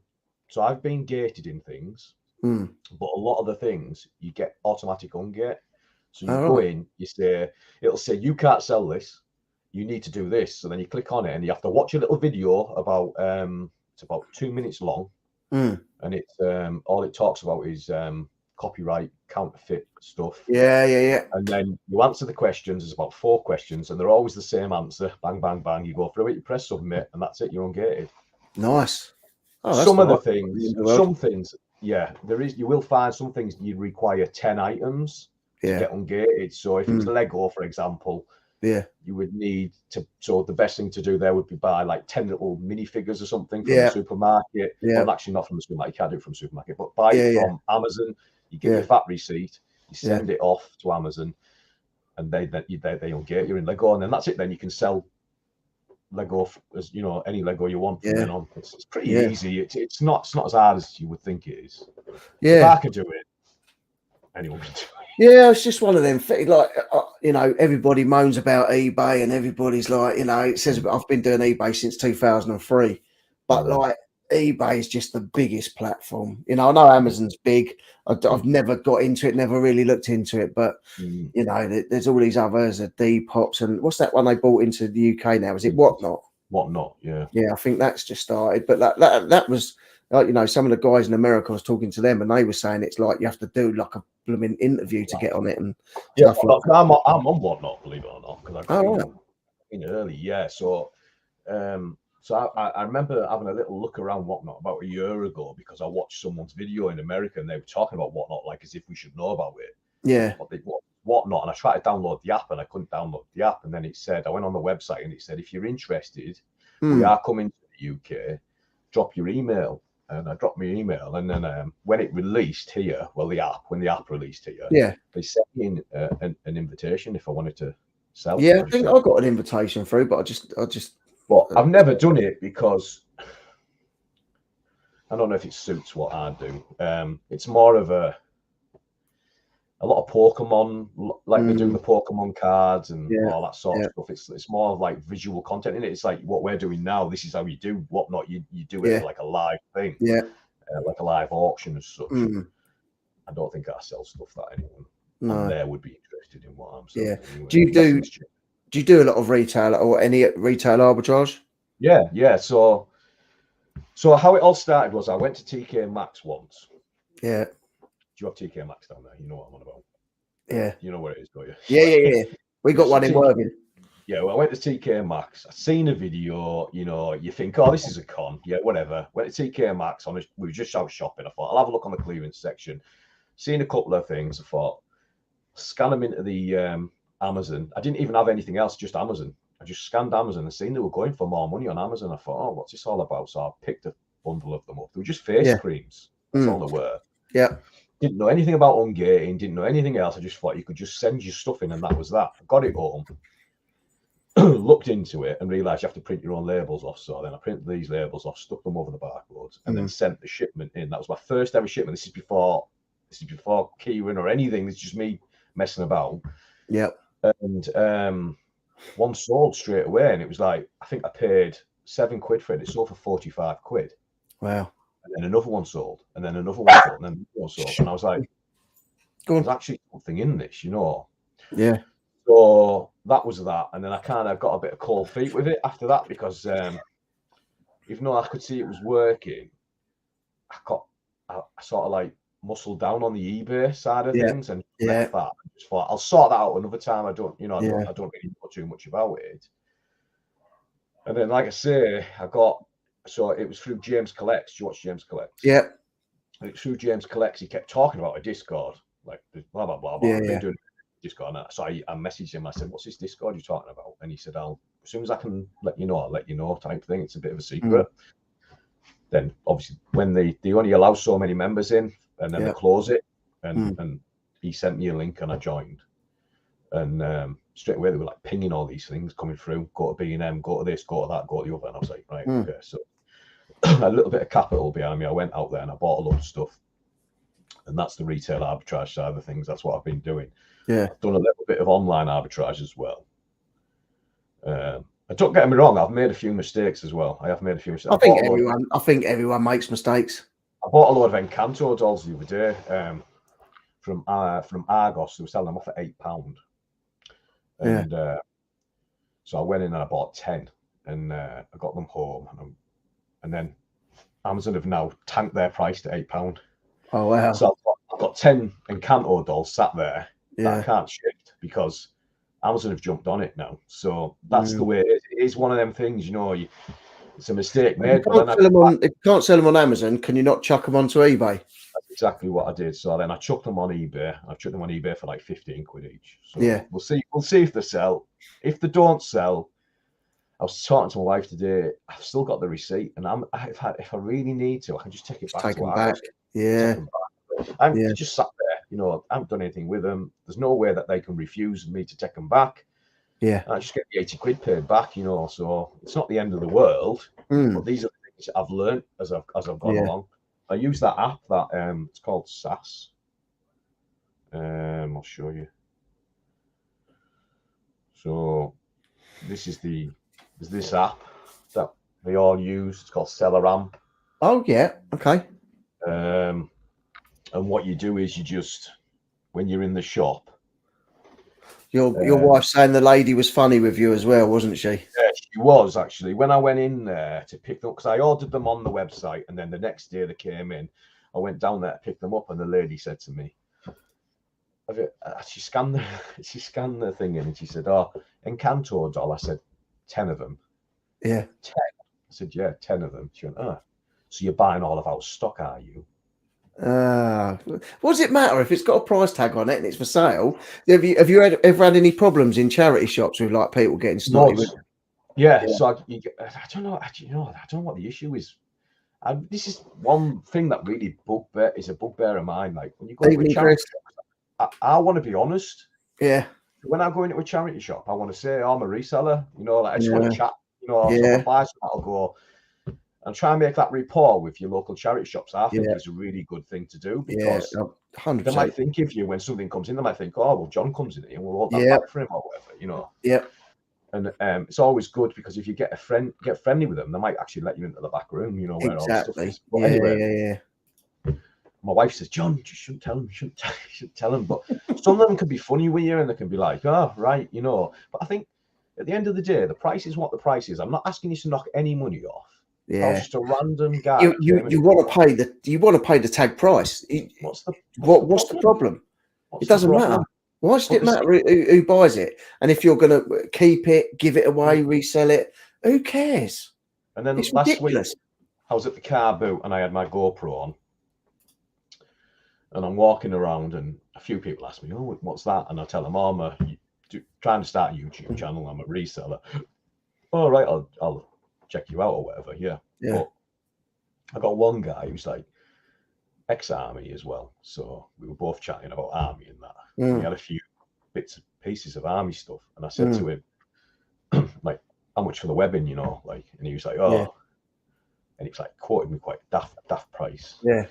So I've been gated in things, Hmm. but a lot of the things you get automatic ungate. So you All go right. in, it'll say you can't sell this. You need to do this. So then you click on it, and you have to watch a little video about it's about 2 minutes long, Hmm. and it's all it talks about is copyright, counterfeit stuff. Yeah, yeah, yeah. And then you answer the questions. There's about 4 questions, and they're always the same answer. Bang, bang, bang. You go through it, you press submit, and that's it. You're ungated. Nice. Oh, that's Some of the not the things, end of the world. yeah, you will find some things you require 10 items to Yeah. get ungated. So if it was Mm. Lego, for example, Yeah. you would need to. So the best thing to do there would be buy like 10 little minifigures or something from Yeah. the supermarket. Yeah. Well, actually not from the supermarket. You can't do it from the supermarket, but buy Yeah, it yeah. from Amazon. You get Yeah. your VAT receipt. You Yeah. send it off to Amazon, and they ungate you in Lego, and then that's it. Then you can sell Lego as any Lego you want from Yeah. then on. It's pretty Yeah. easy. It's not as hard as you would think it is. If Yeah. I could do it, anyone can do Yeah, it's just one of them. Like, you know, everybody moans about eBay, and everybody's like, you know, it says I've been doing eBay since 2003, but Mm. like eBay is just the biggest platform. You know, I know Mm. Amazon's big. I've never got into it, never really looked into it, but Mm. you know, there's all these others, Depop's, and what's that one they bought into the UK now? Is it Whatnot? Whatnot, yeah. Yeah, I think that's just started, but that was like, you know, some of the guys in America, I was talking to them, and they were saying it's like you have to do like a blooming interview to get on it and Yeah, stuff like that. I'm on Whatnot, believe it or not, because I got Oh, right. in early. Yeah, so I remember having a little look around Whatnot about a year ago because I watched someone's video in America and they were talking about Whatnot like as if we should know about it. Yeah. Whatnot, and I tried to download the app and I couldn't download the app, and then it said I went on the website and it said if you're interested, we are coming to the UK. Drop your email, and I dropped my email, and then when it released here, well, when the app released here, Yeah. they sent me in an invitation if I wanted to sell. Yeah, I think I got an invitation through, but But I've never done it because I don't know if it suits what I do. It's more of a lot of Pokemon, like they do the Pokemon cards and all that sort of stuff. It's more of like visual content in it. It's like what we're doing now. This is how you do Whatnot. You do it like a live thing, like a live auction as such. I don't think I sell stuff that anyone on there would be interested in what I'm selling. Yeah. Anyway. Do you do a lot of retail or any retail arbitrage? Yeah. So how it all started was I went to TK Maxx once. Yeah. Do you have TK Maxx down there? You know what I'm on about. Yeah. You know where it is, don't you? Yeah. We got one in Worthing. Yeah, well, I went to TK Maxx. I seen a video, you know, you think, oh, this is a con. Yeah, whatever. Went to TK Maxx. We were just out shopping. I thought, I'll have a look on the clearance section. Seen a couple of things. I thought, scan them into the Amazon. I didn't even have anything else, just Amazon. I just scanned Amazon and seen they were going for more money on Amazon. I thought, oh, what's this all about? So I picked a bundle of them up. They were just face creams. That's all they were. Yeah. Didn't know anything about ungating, didn't know anything else. I just thought you could just send your stuff in and that was that. I got it home, looked into it and realised you have to print your own labels off. So then I printed these labels off, stuck them over the barcodes, and then sent the shipment in. That was my first ever shipment. This is before keyring or anything. It's just me messing about. Yeah. And one sold straight away, and it was like I think I paid £7 for it. It sold for 45 quid. Wow. And then another one sold, and then another one sold, and then another one sold. And I was like, there's actually something in this, you know? Yeah. So that was that. And then I kind of got a bit of cold feet with it after that because even though I could see it was working, I sort of like muscled down on the eBay side of things and left that. I just thought, I'll sort that out another time. I don't really know too much about it. And then, like I say, so it was through James Collects. Do you watch James Collects? Yeah. And it's through James Collects. He kept talking about a Discord, like blah, blah, blah, blah. Yeah, I've been doing Discord. So I messaged him. I said, what's this Discord you're talking about? And he said, as soon as I can let you know, I'll let you know type thing. It's a bit of a secret. Then, obviously, when they only allow so many members in, and then they close it. And he sent me a link and I joined. And straight away, they were like pinging all these things coming through. Go to B&M, go to this, go to that, go to the other. And I was like, right, okay. So a little bit of capital behind me. I went out there and I bought a lot of stuff. And that's the retail arbitrage side of things. That's what I've been doing. Yeah. I've done a little bit of online arbitrage as well. Don't get me wrong, I've made a few mistakes as well. I have made a few mistakes. I think everyone makes mistakes. I bought a load of Encanto dolls the other day from Argos. They were selling them off at £8. And so I went in and I bought 10 and I got them home. And then Amazon have now tanked their price to £8. Oh, wow. So I've got 10 Encanto dolls sat there that I can't shift because Amazon have jumped on it now. So that's the way it is. It is one of them things, you know, it's a mistake made. If you can't sell them on Amazon, can you not chuck them onto eBay? That's exactly what I did. So then I chucked them on eBay. I've chucked them on eBay for like 15 quid each. So we'll see if they sell. If they don't sell, I was talking to my wife today. I've still got the receipt, and if I really need to, I can just take it back. Take them back. I'm just sat there. You know, I haven't done anything with them. There's no way that they can refuse me to take them back. Yeah. And I just get the 80 quid paid back. You know, so it's not the end of the world. But these are the things that I've learned as I've gone along. I use that app that it's called SAS. I'll show you. So this is this app that we all use. It's called Seller Amp. Oh yeah, okay. And what you do is you just, when you're in the shop. Your wife saying the lady was funny with you as well, wasn't she? Yeah, she was actually. When I went in there to pick them up, because I ordered them on the website, and then the next day they came in. I went down there to pick them up, and the lady said to me, she scanned the thing in, and she said, "Oh, Encanto doll." I said, 10 of them. Yeah. 10. I said, "Yeah, 10 of them." She went, "Oh, so you're buying all of our stock, are you?" What does it matter if it's got a price tag on it and it's for sale? Have you ever had any problems in charity shops with like people getting snotty with? Yeah, so I don't know. Actually, I don't know what the issue is. This is one thing that really is a bugbear of mine. Like when you go into a charity shop, I want to be honest. Yeah. When I go into a charity shop, I want to say, "Oh, I'm a reseller." Like I just want to chat. So if I buy something, I'll go and try and make that rapport with your local charity shops. I think it's a really good thing to do, because 100%. they might think of you when something comes in. They might think, "Oh, well, John comes in here, and we'll hold that back for him," or whatever. Yeah. And it's always good, because if you get friendly with them, they might actually let you into the back room, where all the stuff is. But anyway, my wife says, "John, you shouldn't tell him. You shouldn't tell him." But some of them can be funny with you, and they can be like, "Oh, right, But I think at the end of the day, the price is what the price is. I'm not asking you to knock any money off. If I was just a random guy. You want to pay the tag price. What's the problem? It doesn't matter. Why should it matter who buys it? And if you're going to keep it, give it away, resell it, who cares? And then it's last ridiculous. week, I was at the car boot, and I had my GoPro on, and I'm walking around, and a few people ask me, "Oh, what's that?" And I tell them, "Oh, I'm trying to start a YouTube channel. I'm a reseller." "All right, I'll check you out," or whatever. Yeah. But I got one guy who's like ex-army as well, so we were both chatting about army and that. And he had a few bits and pieces of army stuff, and I said to him, like, "How much for the webbing?" Like, and he was like, "Oh," and he was like quoting me quite daft price. Yeah.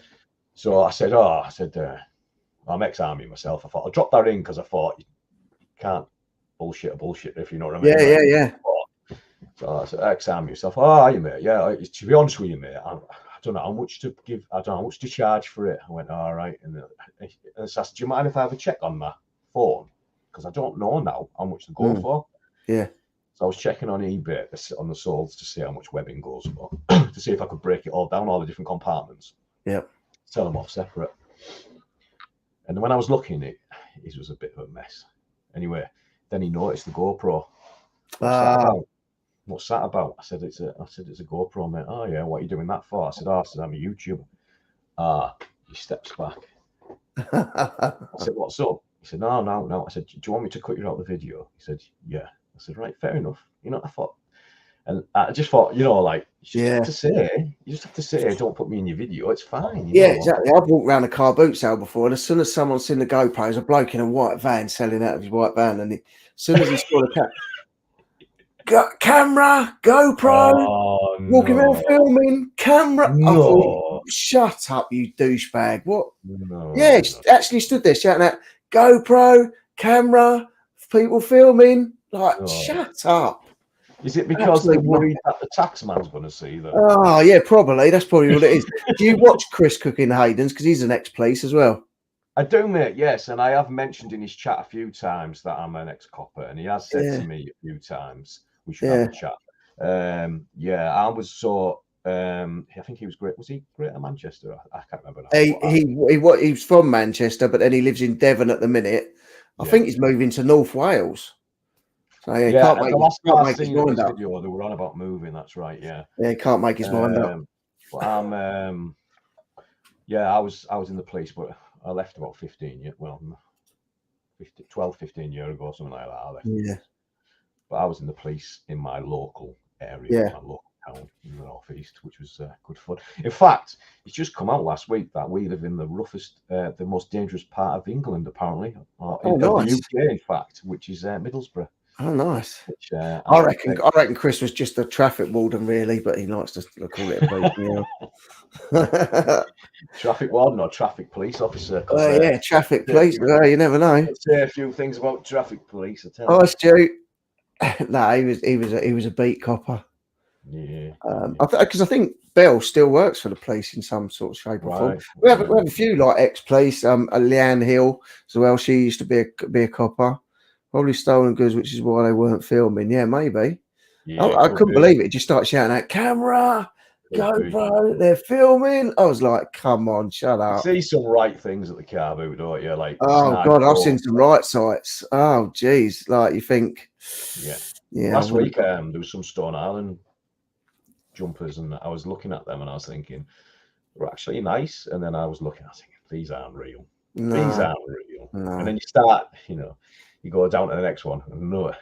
So I said, "I'm ex-army myself." I thought I'll drop that in, because I thought you can't bullshit, if you know what I mean. Yeah. So I said, "Ex-army yourself?" "Oh, you mate, yeah. To be honest with you, mate, I don't know how much to give. I don't know how much to charge for it." I went, "All right." And so I said, "Do you mind if I have a check on my phone? Because I don't know now how much to go for." Yeah. So I was checking on eBay on the solds to see how much webbing goes for, to see if I could break it all down, all the different compartments. Yeah. Sell them off separate. And when I was looking, it was a bit of a mess. Anyway, then he noticed the GoPro. What's that about? I said, it's a GoPro, mate. "Oh yeah, what are you doing that for?" I said, "I'm a YouTuber." He steps back. I said, "What's up?" He said, No. I said, "Do you want me to cut you out the video?" He said, "Yeah." I said, "Right, fair enough." I thought, and I just thought, like, you just have to say, "Don't put me in your video." It's fine. Exactly. I've walked around a car boot sale before, and as soon as someone's seen the GoPro, there's a bloke in a white van selling out of his white van, and as soon as he saw the camera, GoPro, walking around filming, camera. I thought, shut up, you douchebag. What? Actually stood there shouting out, "GoPro, camera, people filming." Like, shut up. Is it because they're worried that the taxman's going to see them? Oh, yeah, probably. That's probably what it is. Do you watch Chris Cooking Hayden's? Because he's an ex-police as well. I do, mate, yes. And I have mentioned in his chat a few times that I'm an ex-copper, and he has said to me a few times, we should have a chat. I was I think he was great. Was he Greater Manchester? I can't remember now. He was from Manchester, but then he lives in Devon at the minute. I think he's moving to North Wales. So can't make his mind up. Video, they were on about moving. That's right. Yeah. Yeah, he can't make his mind up. But I'm I was in the police, but I left about 12, 15 years ago, something like that. I left. Yeah. But I was in the police in my local area, my local town in the northeast, which was good fun. In fact, it's just come out last week that we live in the roughest, the most dangerous part of England, apparently, nice. the UK, in fact, which is Middlesbrough. Oh, nice. Which, I reckon Chris was just a traffic warden, really, but he likes to call it a boot. Yeah. Traffic warden or traffic police officer. Yeah, traffic police. You never know. I'd say a few things about traffic police. I tell Oh, you. Stu. No, he was a beat copper. Yeah. Because I think Bell still works for the police in some sort of shape or form. We have a few like ex-police. Leanne Hill as well. She used to be a copper. Probably stolen goods, which is why they weren't filming. Yeah, maybe. Yeah, I couldn't believe it. He just started shouting out, "Camera, GoPro, they're filming." I was like, "Come on, shut up." You see some right things at the car boot, don't you? Like, Oh God, I've seen some right sites. Oh geez, like you think. Yeah. Last week, there was some Stone Island jumpers, and I was looking at them, and I was thinking, they're actually nice. And then I was looking, I was thinking, these aren't real. No, these aren't real. No. And then you start, you go down to the next one, and no,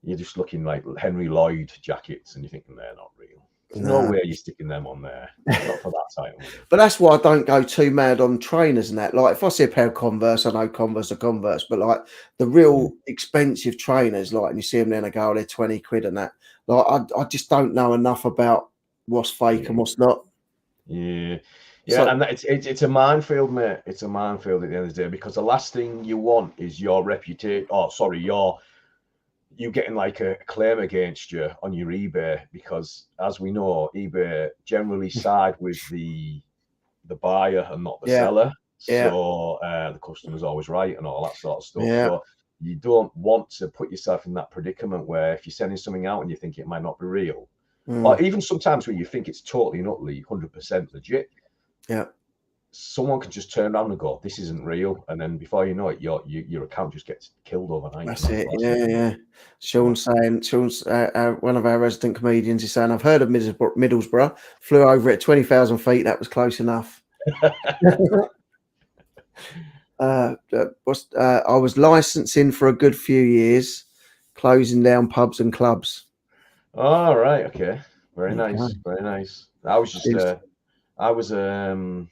you're just looking like Henry Lloyd jackets, and you're thinking they're not real. There's no way you're sticking them on there. Not for that title. But that's why I don't go too mad on trainers and that. Like if I see a pair of Converse, I know Converse are Converse, but like the real expensive trainers, like and you see them then, I go, they're 20 quid and that. Like I just don't know enough about what's fake and what's not. Yeah. Yeah, and it's a minefield, mate. It's a minefield at the end of the day, because the last thing you want is your reputation. Oh, sorry, you getting like a claim against you on your eBay, because as we know, eBay generally side with the buyer and not the seller. So the customer's always right and all that sort of stuff. So you don't want to put yourself in that predicament where if you're sending something out and you think it might not be real, or even sometimes when you think it's totally and utterly 100% legit, someone can just turn around and go, "This isn't real," and then before you know it, your account just gets killed overnight. That's it. Yeah. Sean's one of our resident comedians is saying, "I've heard of Middlesbrough. Flew over at 20,000 feet. That was close enough." I was licensing for a good few years, closing down pubs and clubs. Oh, right. Okay. Very nice. Very nice. I was just so I was on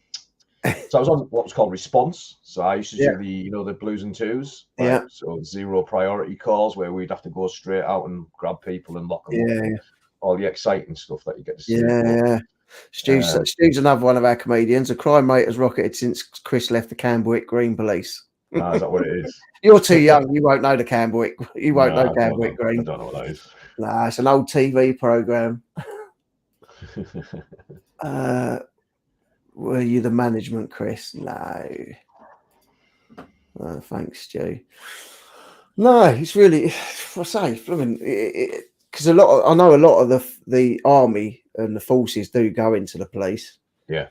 what was called response. So I used to do the blues and twos. So 0 priority calls where we'd have to go straight out and grab people and lock them up. All the exciting stuff that you get to see. Stu's another one of our comedians. The crime rate has rocketed since Chris left the Camberwick Green Police. Is that what it is? You're too young. You won't know the Camberwick. You won't know Camberwick Green. I don't know what that is. Nah, it's an old TV program. Were you the management, Chris? No. Oh, thanks, Stu. No, it's really, I say, because I know a lot of the army and the forces do go into the police. Yeah.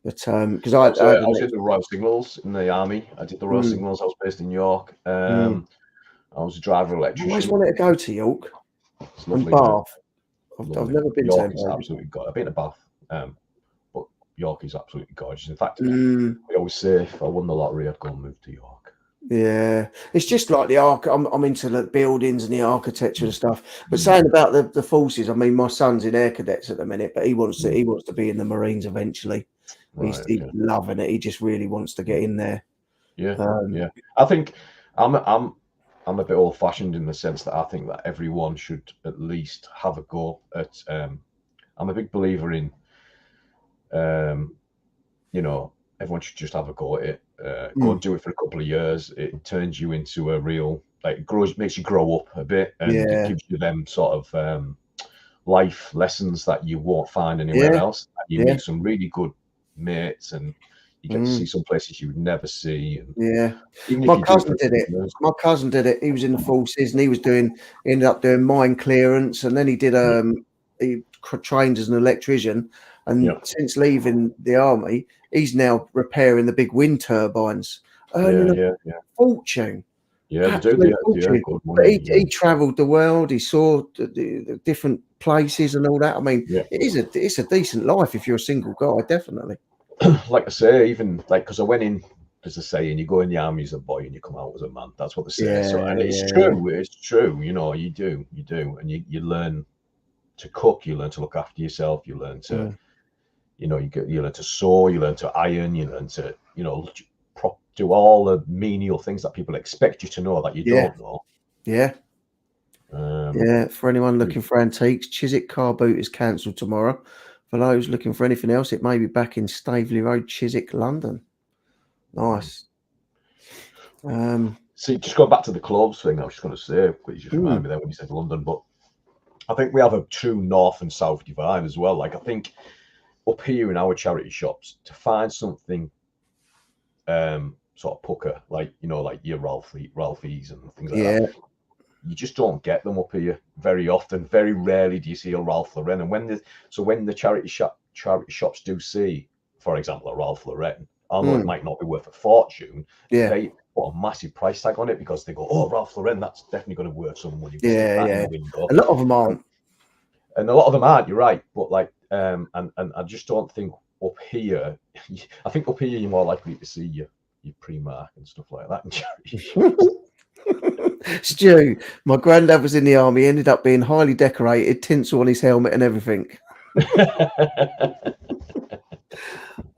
But because I was in the Royal Signals in the army. I did the Royal Signals. I was based in York. I was a driver electrician. I always wanted to go to York. It's lovely. Bath. I've never been York. To Is absolutely gorgeous. I've been to Bath, but York is absolutely gorgeous. In fact, I always say if I won the lottery, I'd go and move to York. Yeah, it's just like the I'm into the buildings and the architecture and stuff. But saying about the forces, I mean, my son's in air cadets at the minute, but he wants to be in the Marines eventually. He's loving it. He just really wants to get in there. Yeah. I think I'm a bit old fashioned in the sense that I think that everyone should at least have a go at. I'm a big believer in, everyone should just have a go at it. Go and do it for a couple of years. It turns you into a real, makes you grow up a bit, and it gives you them sort of life lessons that you won't find anywhere else. You meet some really good mates, and you get to see some places you would never see. And my cousin did it. My cousin did it. He was in the forces, and he ended up doing mine clearance, and then he did he trained as an electrician, and since leaving the army, he's now repairing the big wind turbines, earning a fortune. Yeah, they do. But he travelled the world. He saw the different places and all that. I mean, it's a decent life if you're a single guy, definitely. Like I say, even because I went in, as I say, and you go in the army as a boy and you come out as a man. That's what they say. And it's true. It's true. You do, and you learn to cook. You learn to look after yourself. You learn to, you learn to sew. You learn to iron. You learn to, do all the menial things that people expect you to know that you don't know. Yeah. Yeah, for anyone looking for antiques, Chiswick car boot is cancelled tomorrow. For those looking for anything else, it may be back in Staveley Road, Chiswick, London. Nice. See, just going back to the clothes thing, I was just going to say, but you just reminded me there when you said London, but I think we have a true north and south divide as well. Like, I think up here in our charity shops, to find something sort of pucker, like, you know, like your Ralphie's and things like that, you just don't get them up here very often. Very rarely do you see a Ralph Lauren. And when the charity shops do see, for example, a Ralph Lauren, although it might not be worth a fortune, they put a massive price tag on it because they go, "Oh, Ralph Lauren, that's definitely going to worth some money." Yeah. A lot of them aren't. And a lot of them aren't, you're right. But like, and I just don't think up here, I think up here you're more likely to see your Primark and stuff like that in charity shops. Stu, my granddad was in the army, ended up being highly decorated, tinsel on his helmet and everything.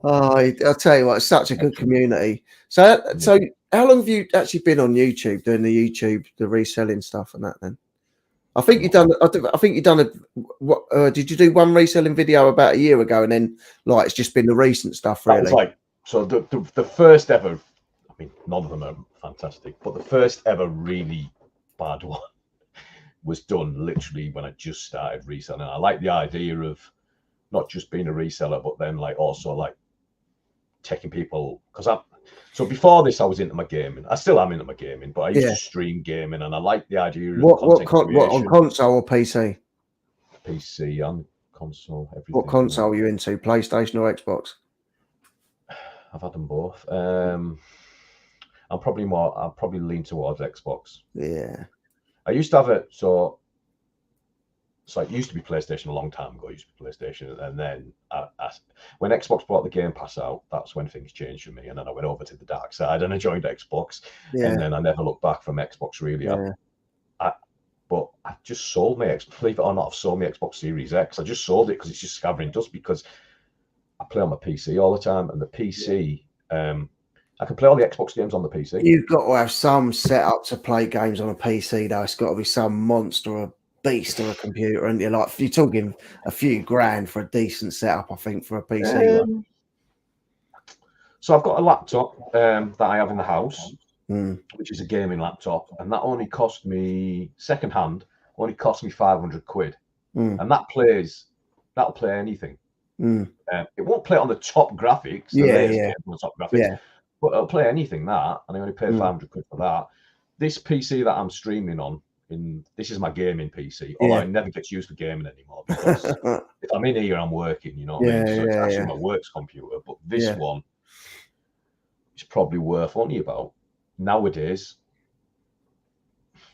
I'll tell you what, it's such a good community. So how long have you actually been on YouTube doing the reselling stuff and that then? I think you've done did you do one reselling video about a year ago and then like it's just been the recent stuff really? That was like, so the first ever, I mean, none of them are fantastic, but the first ever really bad one was done literally when I just started reselling. I like the idea of not just being a reseller, but then like also like taking people, because so before this I was into my gaming. I still am into my gaming, but I used to stream gaming, and I like the idea of what on console or PC? PC and console, everything. What console are you into? PlayStation or Xbox? I've had them both. I'll probably lean towards Xbox. Yeah. I used to have it, so it used to be PlayStation a long time ago. It used to be PlayStation, and then when Xbox brought the Game Pass out, that's when things changed for me. And then I went over to the dark side and I joined Xbox, and then I never looked back from Xbox really. But I've just sold my believe it or not, I've sold my Xbox Series X. I just sold it because it's just scattering dust, because I play on my PC all the time, and the PC, I can play all the Xbox games on the PC. You've got to have some setup to play games on a PC, though. It's got to be some monster or a beast or a computer, and you're talking a few grand for a decent setup, I think, for a PC. So I've got a laptop that I have in the house, which is a gaming laptop, and that only cost me secondhand. Only cost me 500 quid, and that'll play anything. It won't play on the top graphics, the top graphics, but it'll play anything that, and I only paid 500 quid for that. This PC that I'm streaming on, this is my gaming PC, although it never gets used for gaming anymore, because if I'm in here, I'm working, you know what I mean? So it's actually my works computer, but this one is probably worth only about, nowadays,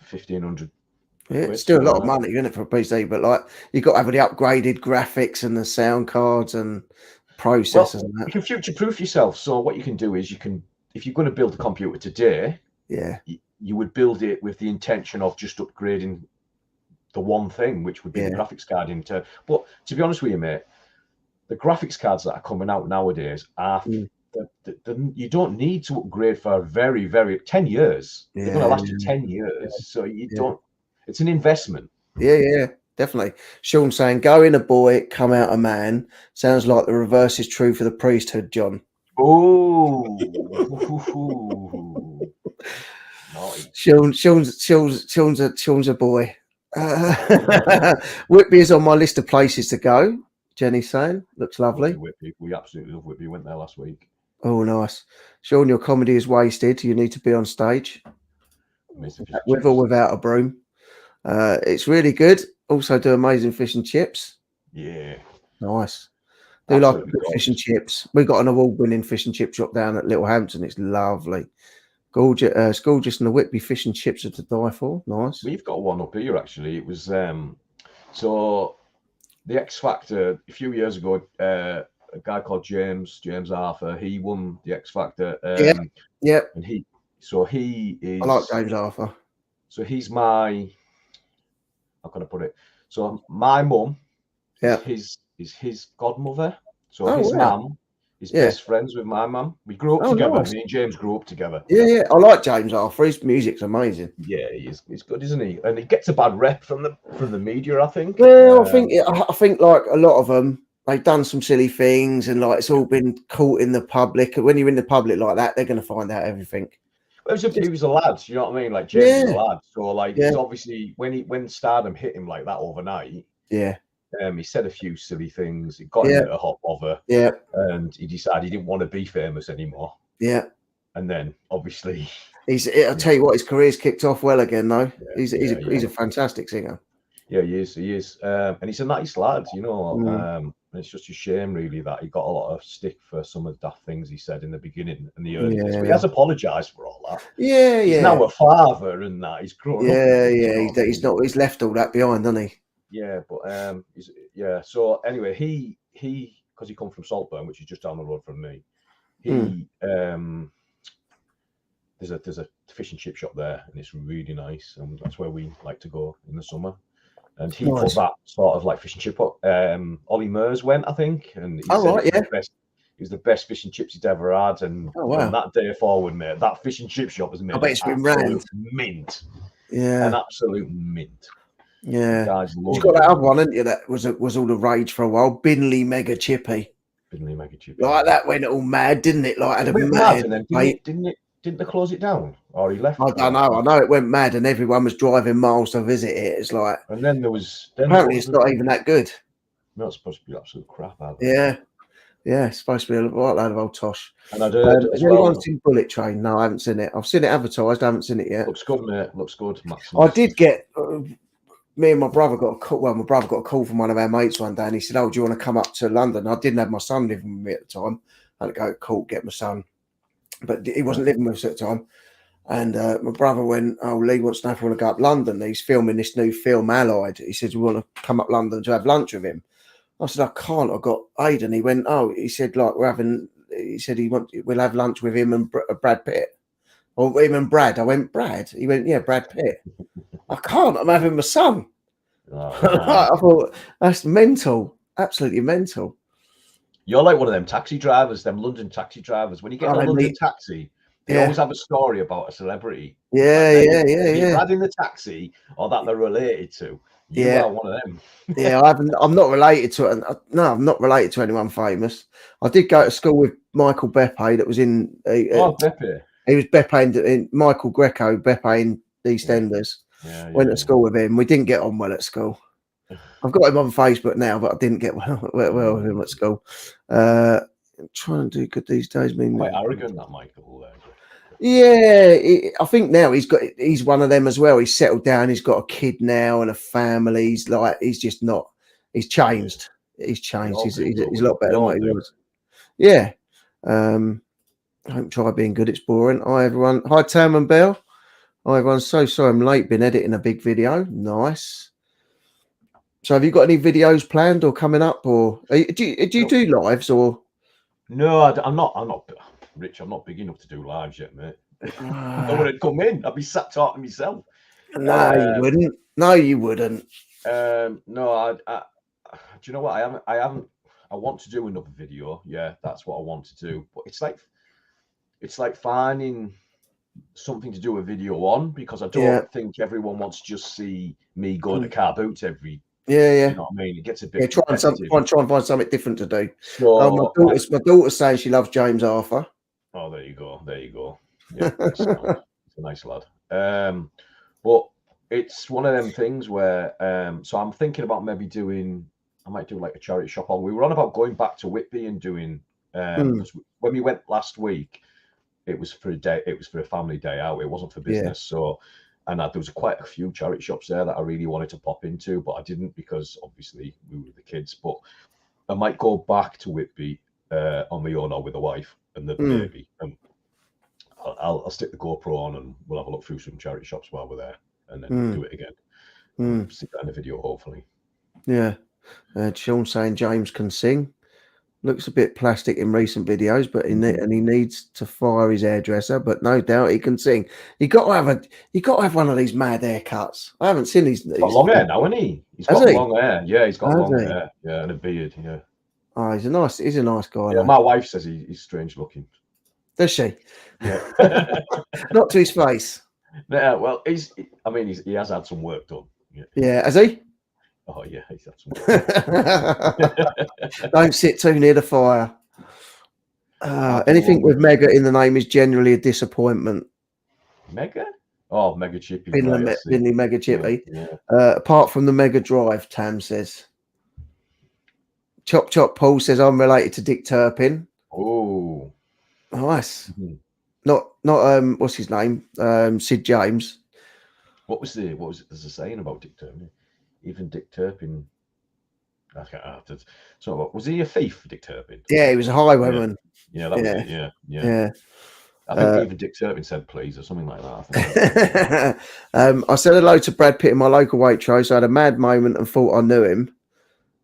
1,500. It's still a lot of money, isn't it, for a PC? But like, you've got to have the upgraded graphics and the sound cards and processors and that. You can future-proof yourself. So what you can do is if you're going to build a computer today, you would build it with the intention of just upgrading the one thing, which would be the graphics card into. But to be honest with you, mate, the graphics cards that are coming out nowadays are you don't need to upgrade for very, very 10 years. They're going to last you 10 years. So you don't. It's an investment. Yeah, definitely. Sean saying, "Go in a boy, come out a man." Sounds like the reverse is true for the priesthood, John. Oh. Sean's a boy. Whitby is on my list of places to go. Jenny's saying, looks lovely. Whitby. We absolutely love Whitby. We went there last week. Oh, nice. Sean, your comedy is wasted. You need to be on stage with or without a broom. It's really good. Also do amazing fish and chips. Yeah. Nice. Do like fish and chips. We got an award-winning fish and chip shop down at Littlehampton. It's lovely. Gorgeous. It's gorgeous, and the Whitby fish and chips are to die for. Nice. We've got one up here, actually. It was so the X Factor a few years ago, a guy called James Arthur, he won the X Factor. Yeah. And he is. I like James Arthur. So he's my. How can I put it? So my mum is his godmother. So his mum He's Yeah. best friends with my man. We grew up Oh, together. nice. Me and James grew up together. Yeah. I like James Arthur. His music's amazing. Yeah, he's good, isn't he? And he gets a bad rep from the media, I think. Well, I think like a lot of them, they've done some silly things, and like it's all been caught in the public. And when you're in the public like that, they're going to find out everything. He was a lad, you know what I mean? Like James is a Yeah. lad. So like Yeah. he's obviously when stardom hit him like that overnight, Yeah. he said a few silly things. It got him Yeah. into a hot bother. Yeah. And he decided he didn't want to be famous anymore. Yeah. And then obviously I'll tell you what, his career's kicked off well again though. Yeah, He's a fantastic singer. Yeah, he is. And he's a nice lad, you know. Mm. And it's just a shame really that he got a lot of stick for some of the daft things he said in the beginning and the early days. But he has apologized for all that. Yeah. He's now a father and that he's grown up. Yeah. He's left all that behind, hasn't he? Yeah, but so anyway, he because he come from Saltburn, which is just down the road from me. There's a fish and chip shop there, and it's really nice, and that's where we like to go in the summer. And he put that sort of like fish and chip up. Ollie Murs went, I think, and he said it was the best fish and chips he'd ever had. And from that day forward, mate, that fish and chip shop has made an absolute mint. Yeah, an absolute mint. Yeah, you've got that other one, haven't you? That was all the rage for a while. Binley Mega Chippy. Binley Mega Chippy. Like that went all mad, didn't it? Like had a mad. And then didn't they close it down, or he left? I don't know. I know it went mad, and everyone was driving miles to visit it. It's like, and then there was. Apparently, it's not even that good. No, it's supposed to be absolute crap. Yeah, it's supposed to be a right load of old tosh. And I heard as well. Anyone seen Bullet Train? No, I haven't seen it. I've seen it advertised. I haven't seen it yet. Looks good, mate. Looks good. I did get. Me and my brother got a call. Well, my brother got a call from one of our mates one day, and he said, "Oh, do you want to come up to London?" I didn't have my son living with me at the time. I had to go to court, get my son, but he wasn't living with us at the time. And my brother went, "Oh, Lee wants to know if we want to go up London. He's filming this new film, Allied." He said, "We want to come up London to have lunch with him." I said, "I can't. I've got Aidan." He went, "Oh," he said, "like we're having." He said, "We'll have lunch with him and Brad Pitt." Or him and Brad. I went, "Brad?" He went, "Yeah, Brad Pitt." I can't. I'm having my son. I thought that's mental. Absolutely mental. You're like one of them taxi drivers, them London taxi drivers. When you get in a London taxi, they always have a story about a celebrity. Yeah. Brad in the taxi, or that they're related to. You are one of them. Yeah, I'm not related to it. No, I'm not related to anyone famous. I did go to school with Michael Beppe. That was in. Beppe. He was Beppe in Michael Greco. Beppe in EastEnders. Went to school with him. We didn't get on well at school. I've got him on Facebook now, but I didn't get well with him at school. I'm trying to do good these days. Quite arrogant, that Michael. Yeah, I think now he's one of them as well. He's settled down. He's got a kid now and a family. He's just not. He's changed. He's changed. He's a lot better than what he was. Yeah. Don't try being good. It's boring. Hi everyone. Hi Tam and Bell. Hi everyone. So sorry I'm late. Been editing a big video. Nice. So have you got any videos planned or coming up, or do you do lives or? No, I'm not, Rich. I'm not big enough to do lives yet, mate. I wouldn't come in. I'd be sat talking to myself. No, you wouldn't. No, you wouldn't. No, do you know what? I haven't. I want to do another video. Yeah, that's what I want to do. But it's like finding something to do a video on, because I don't think everyone wants to just see me going to car boots every. Yeah. You know what I mean? It gets a bit. Try and find something different to do. So, my daughter's saying she loves James Arthur. Oh, there you go. Yeah, it's a nice lad. But it's one of them things where so I'm thinking about maybe I might do like a charity shop haul. We were on about going back to Whitby and doing when we went last week, it was for a day, it was for a family day out, it wasn't for business. So and there was quite a few charity shops there that I really wanted to pop into, but I didn't, because obviously we were the kids. But I might go back to Whitby on my own or with the wife and the baby, and I'll stick the GoPro on and we'll have a look through some charity shops while we're there, and then do it again. Stick that in a video, hopefully. Yeah. Sean saying James can sing. Looks a bit plastic in recent videos, but he needs to fire his hairdresser. But no doubt he can sing. You got to have one of these mad haircuts. I haven't seen these. He's got long hair now, hasn't he? He's got long hair. Yeah, he's got long hair. Yeah, and a beard. Yeah. Oh, he's a nice guy. Yeah, Though. my wife says he's strange looking. Does she? Yeah. Not to his face. Yeah, well, he has had some work done. Yeah, has he? Oh yeah, he's had some work done. Don't sit too near the fire. Anything with Mega in the name is generally a disappointment. Mega? Oh, Mega Chippy. Finley Mega Chippy. Yeah. Apart from the Mega Drive, Tam says. Chop Chop Paul says I'm related to Dick Turpin. Oh, nice. Mm-hmm. Not what's his name? Sid James. What was it? There's a saying about Dick Turpin. Even Dick Turpin. I can't have to. So, was he a thief, Dick Turpin? Yeah, he was a highwayman. Yeah, that was it. Yeah. I think even Dick Turpin said please or something like that. I said hello to Brad Pitt in my local Waitrose. I had a mad moment and thought I knew him.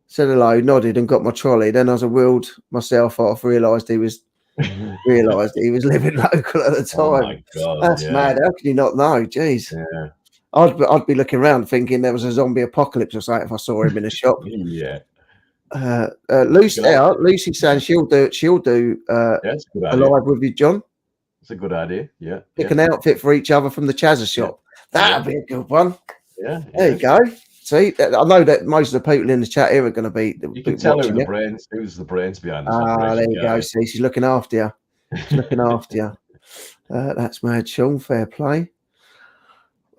Said hello, nodded, and got my trolley. Then, as I wheeled myself off, realised he was living local at the time. Oh my God, that's mad. How can you not know? Jeez. Yeah. I'd be looking around thinking there was a zombie apocalypse or something if I saw him in a shop. Yeah. Lucy's saying she'll do a live with you, John. It's a good idea. Yeah. Pick an outfit for each other from the Chazza shop. That'd be a good one. Yeah. There you go. See, I know that most of the people in the chat here are going to be. You can tell who's the brains behind this. There you go. See, she's looking after you. She's looking after you. That's mad, Sean. Fair play.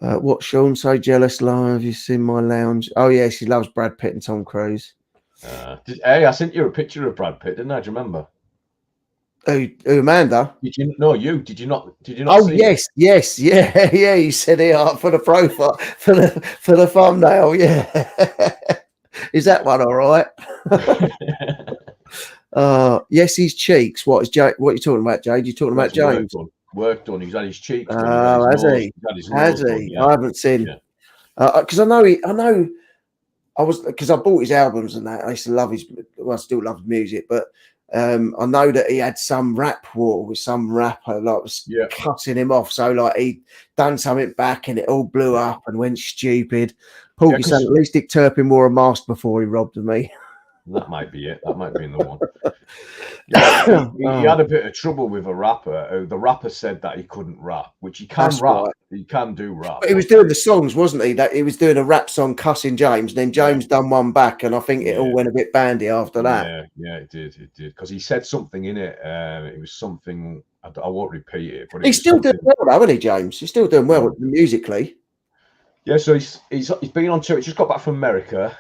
What, Sean? So jealous. Have you seen my lounge? Oh yeah, she loves Brad Pitt and Tom Cruise. Hey, I sent you a picture of Brad Pitt, didn't I? Do you remember? Who, Amanda? Did you? No, you. Did you not? Oh yes, yeah. You said it up for the profile for the thumbnail. Yeah. Is that one all right? Yes, his cheeks. What are you talking about, Jade? You talking about James? Work done. He's had his cheeks. Has he? Has he? Yeah. I haven't seen. Because I know. Because I bought his albums and that. I used to love I still love his music, but I know that he had some rap war with some rapper, was cutting him off. So he done something back and it all blew up and went stupid. Paul said at least Dick Turpin wore a mask before he robbed me. That might be it. That might be in the one. He had a bit of trouble with a rapper. The rapper said that he couldn't rap, which he can rap. Right. He can do rap. But he was doing the songs, wasn't he? That he was doing a rap song cussing James, and then James done one back, and I think it all went a bit bandy after that. Yeah, it did. It did because he said something in it. It was something. I won't repeat it, but he's still doing well, haven't he, James? He's still doing well musically. Yeah, so he's been on tour. He just got back from America.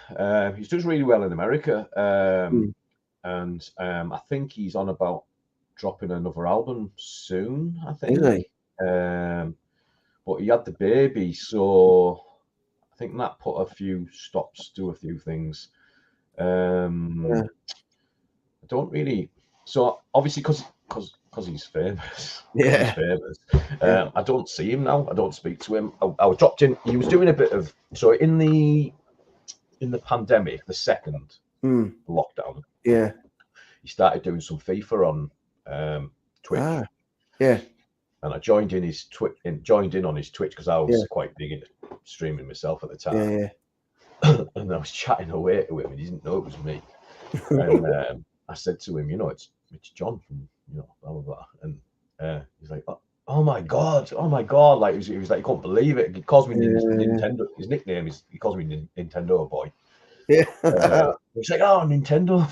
He does really well in America, and I think he's on about dropping another album soon. I think. Is he? But he had the baby, so I think that put a few stops to a few things. I don't really. So obviously, because he's famous. Yeah. He's famous. I don't see him now. I don't speak to him. I was dropped in. He was doing a bit of in the pandemic, the second lockdown. Yeah. He started doing some FIFA on Twitch. Yeah. And I joined in on his Twitch because I was quite big into streaming myself at the time. Yeah. And I was chatting away to him, and he didn't know it was me. And I said to him, it's John from blah blah blah, and he's like, oh my god, like he was like, he couldn't believe it. He calls me Nintendo. His nickname is he calls me Nintendo Boy. Yeah. He's like, oh, Nintendo.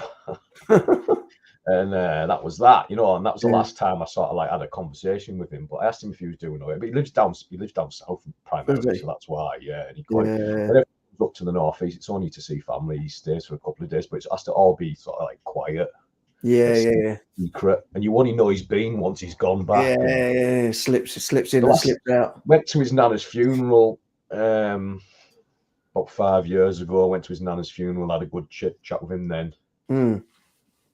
And that was that, and that was the last time I sort of had a conversation with him. But I asked him if he was doing all right. But he lives down south primarily, so that's why. Yeah, and he quite up to the northeast. It's only to see family. He stays for a couple of days, but it has to all be sort of quiet. Yeah. Secret, and you only know he's been once he's gone back. Yeah. Slips in and slips out. Went to his nana's funeral about 5 years ago. Went to his nana's funeral. Had a good chat with him then.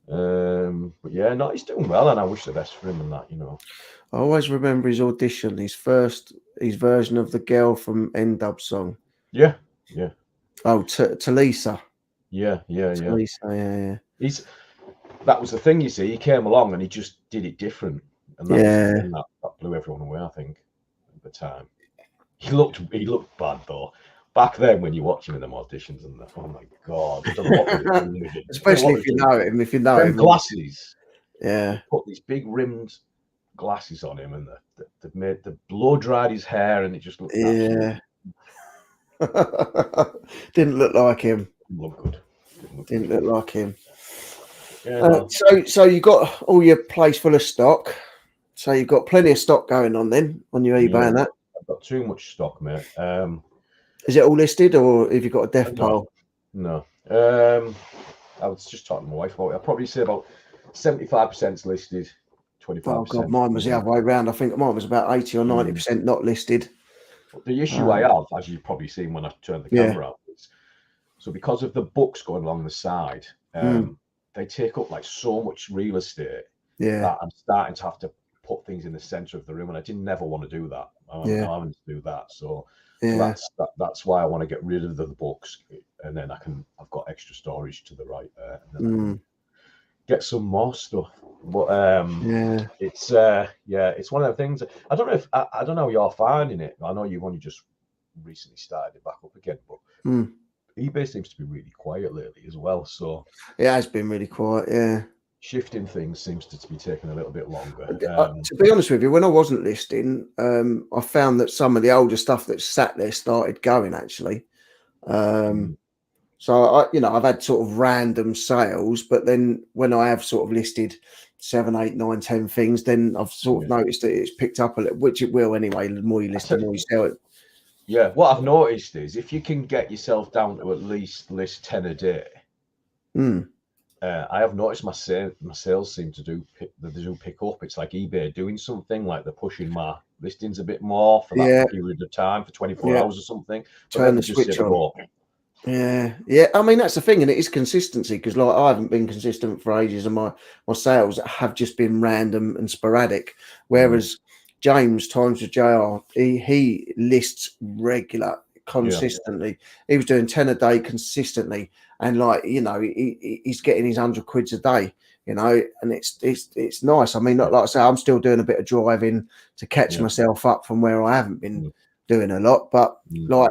But he's doing well, and I wish the best for him and that. I always remember his audition, his version of the girl from N-Dub song. Yeah. Oh, to Lisa. Yeah. Lisa, yeah. That was the thing, you see. He came along and he just did it different, and that blew everyone away. I think at the time he looked bad though. back then when you're watching them auditions and that, oh my God, I don't know what they were doing with it. Especially if you know him. If you know them him, glasses. yeah. They put these big rimmed glasses on him, and they blow dried his hair, and it just looked Yeah. Didn't look like him. Didn't look good. Didn't look like him. Yeah, no. So you got all your place full of stock. So you've got plenty of stock going on then on your eBay and that. I've got too much stock, mate. Is it all listed, or have you got a death pile? No. I was just talking to my wife about it. I'd probably say about 75% listed, 25%. Oh God, mine was the other way around. I think mine was about 80 or 90% not listed. But the issue I have, as you've probably seen when I turned the camera out, is so because of the books going along the side, they take up like so much real estate that I'm starting to have to put things in the center of the room, and I didn't never want to do that. I'm having to do that, so that's why I want to get rid of the books, and then I've got extra storage to the right there, and then I can get some more stuff. But it's one of the things. I don't know if I don't know how you're finding it. I know you've only just recently started it back up again, but eBay seems to be really quiet lately as well. So it has been really quiet. Yeah, shifting things seems to be taking a little bit longer. To be honest with you, when I wasn't listing, I found that some of the older stuff that sat there started going actually. So I've had sort of random sales, but then when I have sort of listed 7, 8, 9, 10 things, then I've sort of noticed that it's picked up a little, which it will anyway. The more you list, the more you sell it. Yeah, what I've noticed is if you can get yourself down to at least list 10 a day, I have noticed my sales seem to pick up. It's like eBay doing something, like they're pushing my listings a bit more for that period of time, for 24 hours or something. Turn the switch on. Yeah. I mean, that's the thing, and it is consistency, because like I haven't been consistent for ages, and my sales have just been random and sporadic. Whereas James, Times with JR, he lists regular, consistently. He was doing 10 a day consistently, and like he's getting his 100 quids a day. And it's nice. I mean, like I say, I'm still doing a bit of driving to catch myself up from where I haven't been doing a lot, but like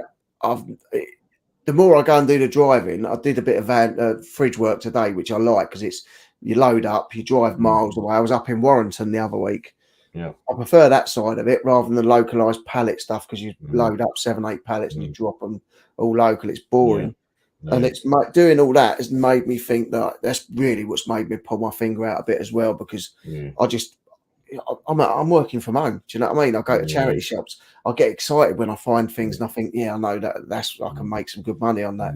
the more I go and do the driving, I did a bit of fridge work today, which I like, because you load up, you drive miles away. I was up in Warrington the other week. Yeah, I prefer that side of it rather than the localized pallet stuff, because you load up 7, 8 pallets and you drop them all local. It's boring. And it's doing all that has made me think that that's really what's made me pull my finger out a bit as well, because I'm working from home. Do you know what I mean? I go to charity shops. I get excited when I find things, and I think, I know that's I can make some good money on that.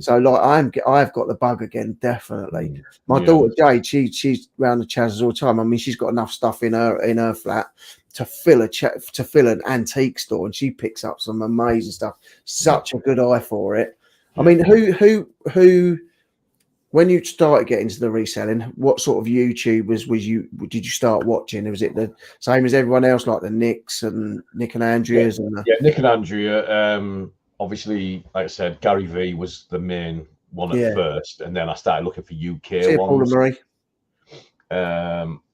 So like I've got the bug again, definitely. My daughter Jade, she's round the Chaz's all the time. I mean, she's got enough stuff in her flat to fill an antique store, and she picks up some amazing stuff. Such a good eye for it. I mean, who when you started getting into the reselling, what sort of YouTubers did you start watching? Was it the same as everyone else, like the Nick and Andreas? Nick and Andrea. Obviously, like I said, Gary V was the main one at first, and then I started looking for UK ones. Paul and Marie.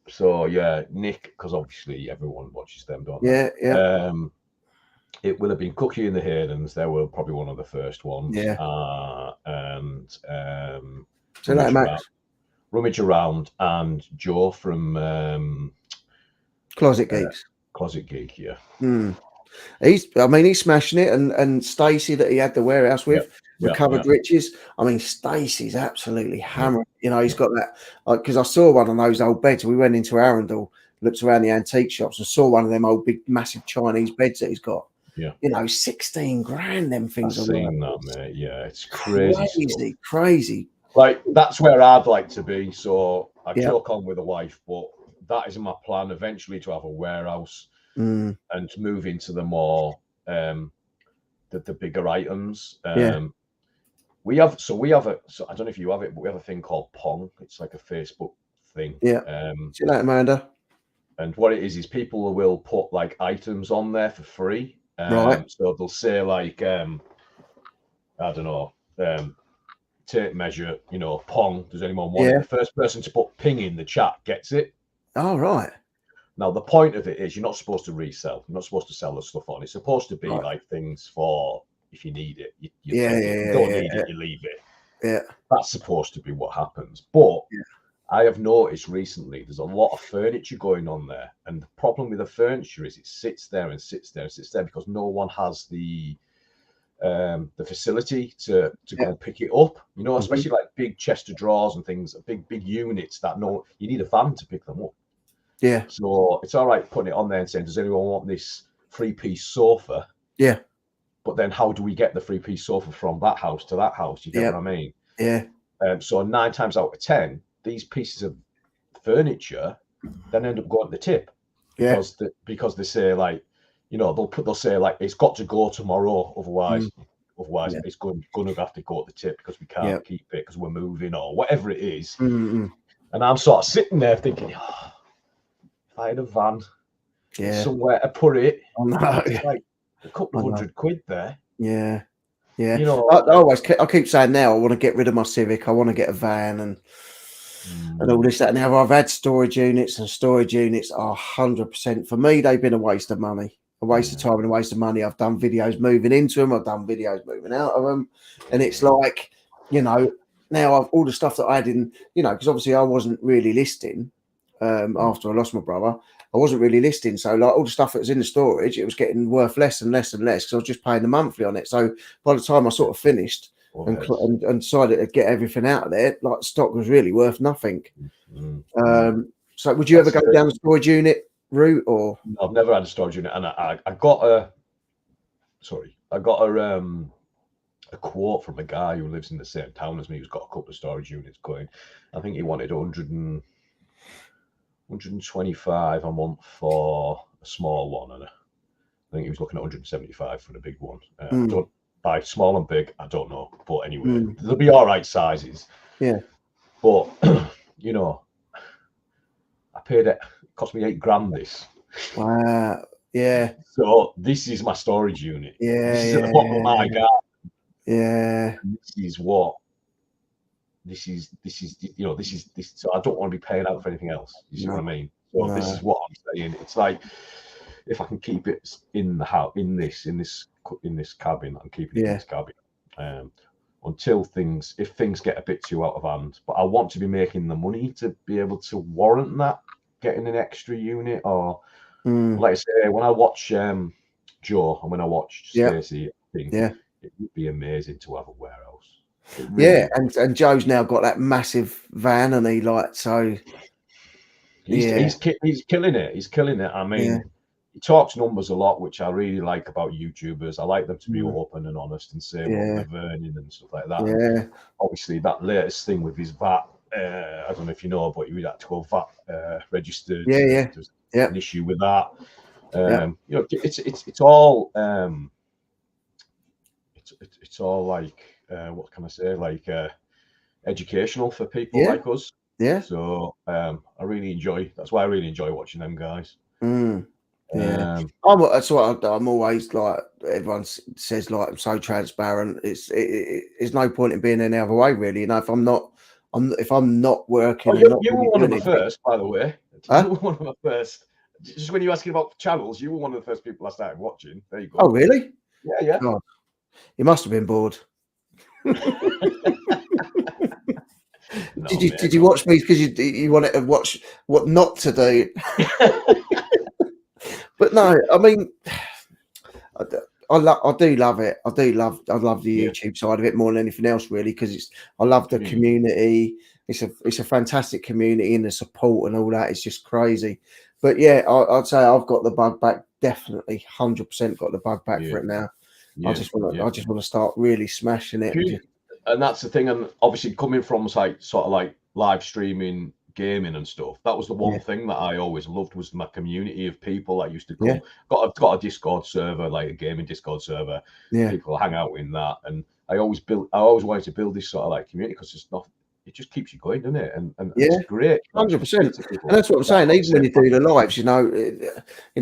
So yeah, Nick, because obviously everyone watches them, don't they? Yeah. It will have been Cookie and the Haydens. They were probably one of the first ones. Rummage Around, and Joe from Closet Geeks. Closet Geek, He's smashing it, and Stacey that he had the warehouse with, Recovered Riches. I mean, Stacey's absolutely hammering. He's got that, because I saw one of those old beds. We went into Arundel, looked around the antique shops, and saw one of them old big massive Chinese beds that he's got. 16 grand, them things. I've seen that, mate. Yeah, it's crazy. Like, that's where I'd like to be. So I joke on with a wife, but that is my plan eventually, to have a warehouse and to move into the more the bigger items. We have I don't know if you have it, but we have a thing called Pong. It's like a Facebook thing. See you later, Amanda. And what it is people will put like items on there for free. So they'll say like I don't know, tape measure, Pong. Does anyone want it? The first person to put ping in the chat gets it. Oh, right. Now the point of it is you're not supposed to resell. You're not supposed to sell the stuff on. It's supposed to be like things for if you need it, you Yeah, take it. If you don't yeah, need it, you leave it. yeah, That's supposed to be what happens. But yeah, I have noticed recently there's a lot of furniture going on there, and the problem with the furniture is it sits there and sits there and sits there because no one has the facility to yeah. go and pick it up. You know, Mhm. especially like big chest of drawers and things, big units that no, you need a van to pick them up. Yeah, So it's all right putting it on there and saying, does anyone want this 3-piece sofa? yeah, But then how do we get the 3-piece sofa from that house to that house? You get yeah, what I mean? yeah, So 9 times out of 10, these pieces of furniture then end up going to the tip yeah. because they say like, you know, they'll say like it's got to go tomorrow, Mm, otherwise yeah, it's going to have to go to the tip because we yeah. can't keep it because we're moving or whatever it is. Mm, And I'm sort of sitting there thinking, oh, if I had a van and yeah. somewhere to put it, I know. it's like a couple I of know. £100 there. Yeah, yeah. You I know, always I keep saying now I want to get rid of my Civic. I want to get a van and all this, that, and the other. I've had storage units, and storage units are 100% for me. They've been a waste of money, a waste of yeah, time, and a waste of money. I've done videos moving into them. I've done videos moving out of them, and it's like, you know, now I've all the stuff that I had in, you know, because obviously I wasn't really listing after I lost my brother. I wasn't really listing, so like all the stuff that was in the storage, it was getting worth less and less and less because I was just paying the monthly on it. So by the time I sort of finished overheads. and decided to get everything out of there, like stock was really worth nothing. So would you ever That's go down the storage unit route or? No, I've never had a storage unit, and I got a a quote from a guy who lives in the same town as me who's got a couple of storage units going. I think he wanted 125 a month for a small one, and I think he was looking at 175 for the big one. I Mm, don't buy small and big, I don't know, but anyway, mm, they'll be all right sizes. yeah. But you know, I paid it. It cost me $8 this. Wow. Yeah. So this is my storage unit. Yeah. This is at the bottom of my Yeah. garden. Yeah. This is what this is you know this. So I don't want to be paying out for anything else. You see what I No. mean? So this No. is what I'm saying. It's like if I can keep it in the house, in this cabin, I'm keeping it in Yeah. this cabin. Until if things get a bit too out of hand. But I want to be making the money to be able to warrant that getting an extra unit. Or Mm, like I say, when I watch Joe and when I watch yeah. Stacey, I think Yeah. it would be amazing to have a warehouse. It Yeah. really And Joe's now got that massive van, and he like so. Yeah. he's killing it. He's killing it. I Yeah. mean, he talks numbers a lot, which I really like about YouTubers. I like them to be Mm, open and honest and say what yeah. they're earning and stuff like that. And Yeah. obviously, that latest thing with his VAT, I don't know if you know, but he had to go VAT registered. Yeah. Yeah. There's Yeah. an issue with that. Yeah. You know, it's all it's all like what can I say, like educational for people Yeah. like us. Yeah. So that's why I really enjoy watching them guys. Mm, yeah. Um, That's what I'm always like. Everyone says like I'm so transparent. It's no point in being any other way, really. You know, if I'm not working and not you really were one of doing the anything, first, by the way. You huh? were one of the first. Just when you were asking about channels, you were one of the first people I started watching. There you Oh, go. really? Yeah. God, you must have been bored. No, Did mate, you no. watch me because you wanted to watch what not to do? But no, I mean, I, I do love it. I love the Yeah, YouTube side of it more than anything else, really, because I love the community. community. It's a fantastic community, and the support and all that is just crazy. But yeah, I'd say I've got the bug back. Definitely, 100% got the bug back Yeah, for it now. yeah, yeah. I just want to start really smashing it. And that's the thing, and obviously coming from like sort of like live streaming gaming and stuff, that was the Yeah, one thing that I always loved was my community of people that used to yeah, come. Got a Discord server, like a gaming Discord server. yeah, People hang out in that, and I always wanted to build this sort of like community because it's not. It just keeps you going, doesn't it? And yeah. it's great to actually speak 100%, to people and that's what I'm that saying. got the Even when same you do the passion. lives, you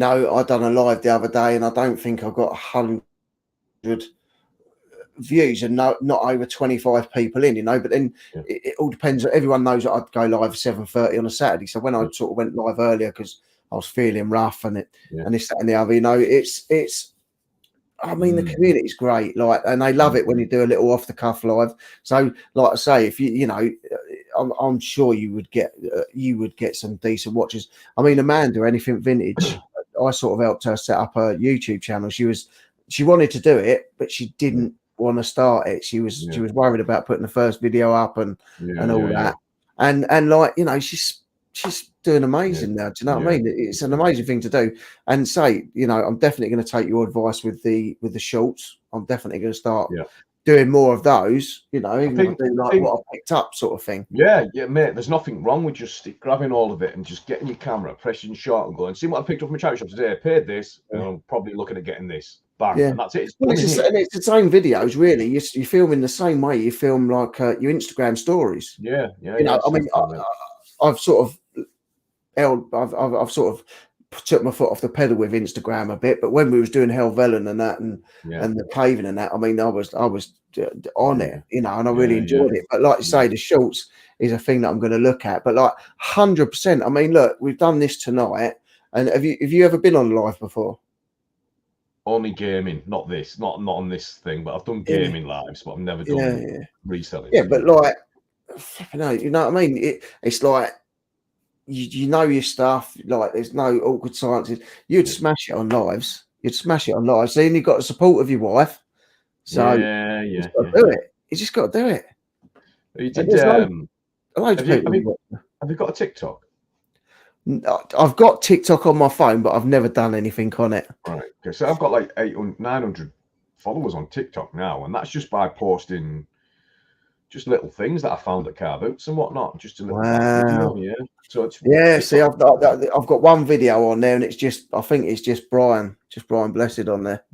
know, I done a live the other day, and I don't think I got 100 views and not over 25 people in, you know. But then Yeah, it all depends. Everyone knows that I'd go live 7:30 on a Saturday. So when I yeah, sort of went live earlier because I was feeling rough yeah, and this, that, and the other, you know, it's I mean, the community's great, like, and they love it when you do a little off the cuff live. So, like I say, if you know, I'm sure you would get some decent watches. I mean, Amanda, Anything Vintage, I sort of helped her set up a YouTube channel. She wanted to do it, but she didn't want to start it. She was worried about putting the first video up and all that. And like, you know, she's doing amazing now. Do you know what I mean? It's an amazing thing to do. And say, you know, I'm definitely going to take your advice with the shorts. I'm definitely going to start doing more of those. You know, even if I do like what I picked up, sort of thing. Yeah, mate. There's nothing wrong with just grabbing all of it and just getting your camera, pressing shot, and going, see what I picked up from my charity shop today. I paid this, and I'm probably looking at getting this. Bang, and that's it. It's the same videos, really. You're filming the same way you film like your Instagram stories. You know, I mean, I've sort of I've sort of took my foot off the pedal with Instagram a bit, but when we was doing Helvellyn and that and the caving and that, I mean, I was on it, you know, and I really enjoyed it. But like you say, the shorts is a thing that I'm going to look at. But like 100%, I mean, look, we've done this tonight, and have you ever been on live before? Only gaming, not on this thing, but I've done gaming lives, but I've never done reselling. Yeah, but like, you know what I mean? It's like you know your stuff. Like, there's no awkward silences. You'd smash it on lives. So then you've got the support of your wife. So you just got to do it. You just got to do it. You did. Have you got a TikTok? I've got TikTok on my phone, but I've never done anything on it. Right. Okay. So I've got like 900 followers on TikTok now, and that's just by posting just little things that I found at car boots and whatnot. Just a little video, So it's see, I've got one video on there, and I think it's just Brian Blessed on there.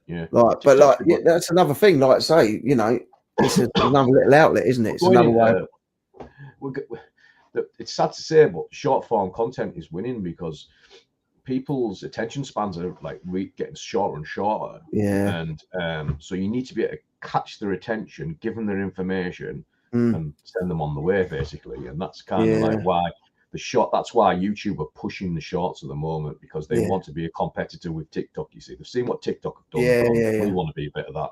Like, but like, that's another thing. Like I say, you know, it's another little outlet, isn't it? It's another way. It's sad to say, but short form content is winning because people's attention spans are like getting shorter and shorter. And so you need to be able to catch their attention, give them their information, and send them on the way, basically. And that's kind of like why that's why YouTube are pushing the shorts at the moment, because they want to be a competitor with TikTok. You see, they've seen what TikTok have done. We want to be a bit of that.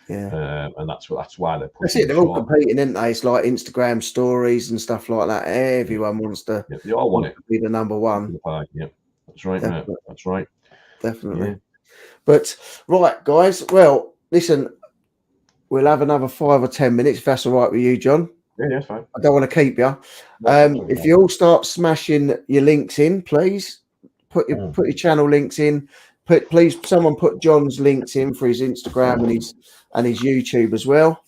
And that's why they're pushing. That's it. They're all competing, aren't they? It's like Instagram stories and stuff like that. Everyone wants to. They all want it. Be the number one. Yeah, that's right, mate. That's right. Definitely. But right, guys. Well, listen, we'll have another 5 or 10 minutes if that's all right with you, John. Yeah, fine. I don't want to keep you. If you all start smashing your links in, please put your channel links in. Please, someone put John's links in for his Instagram and his YouTube as well.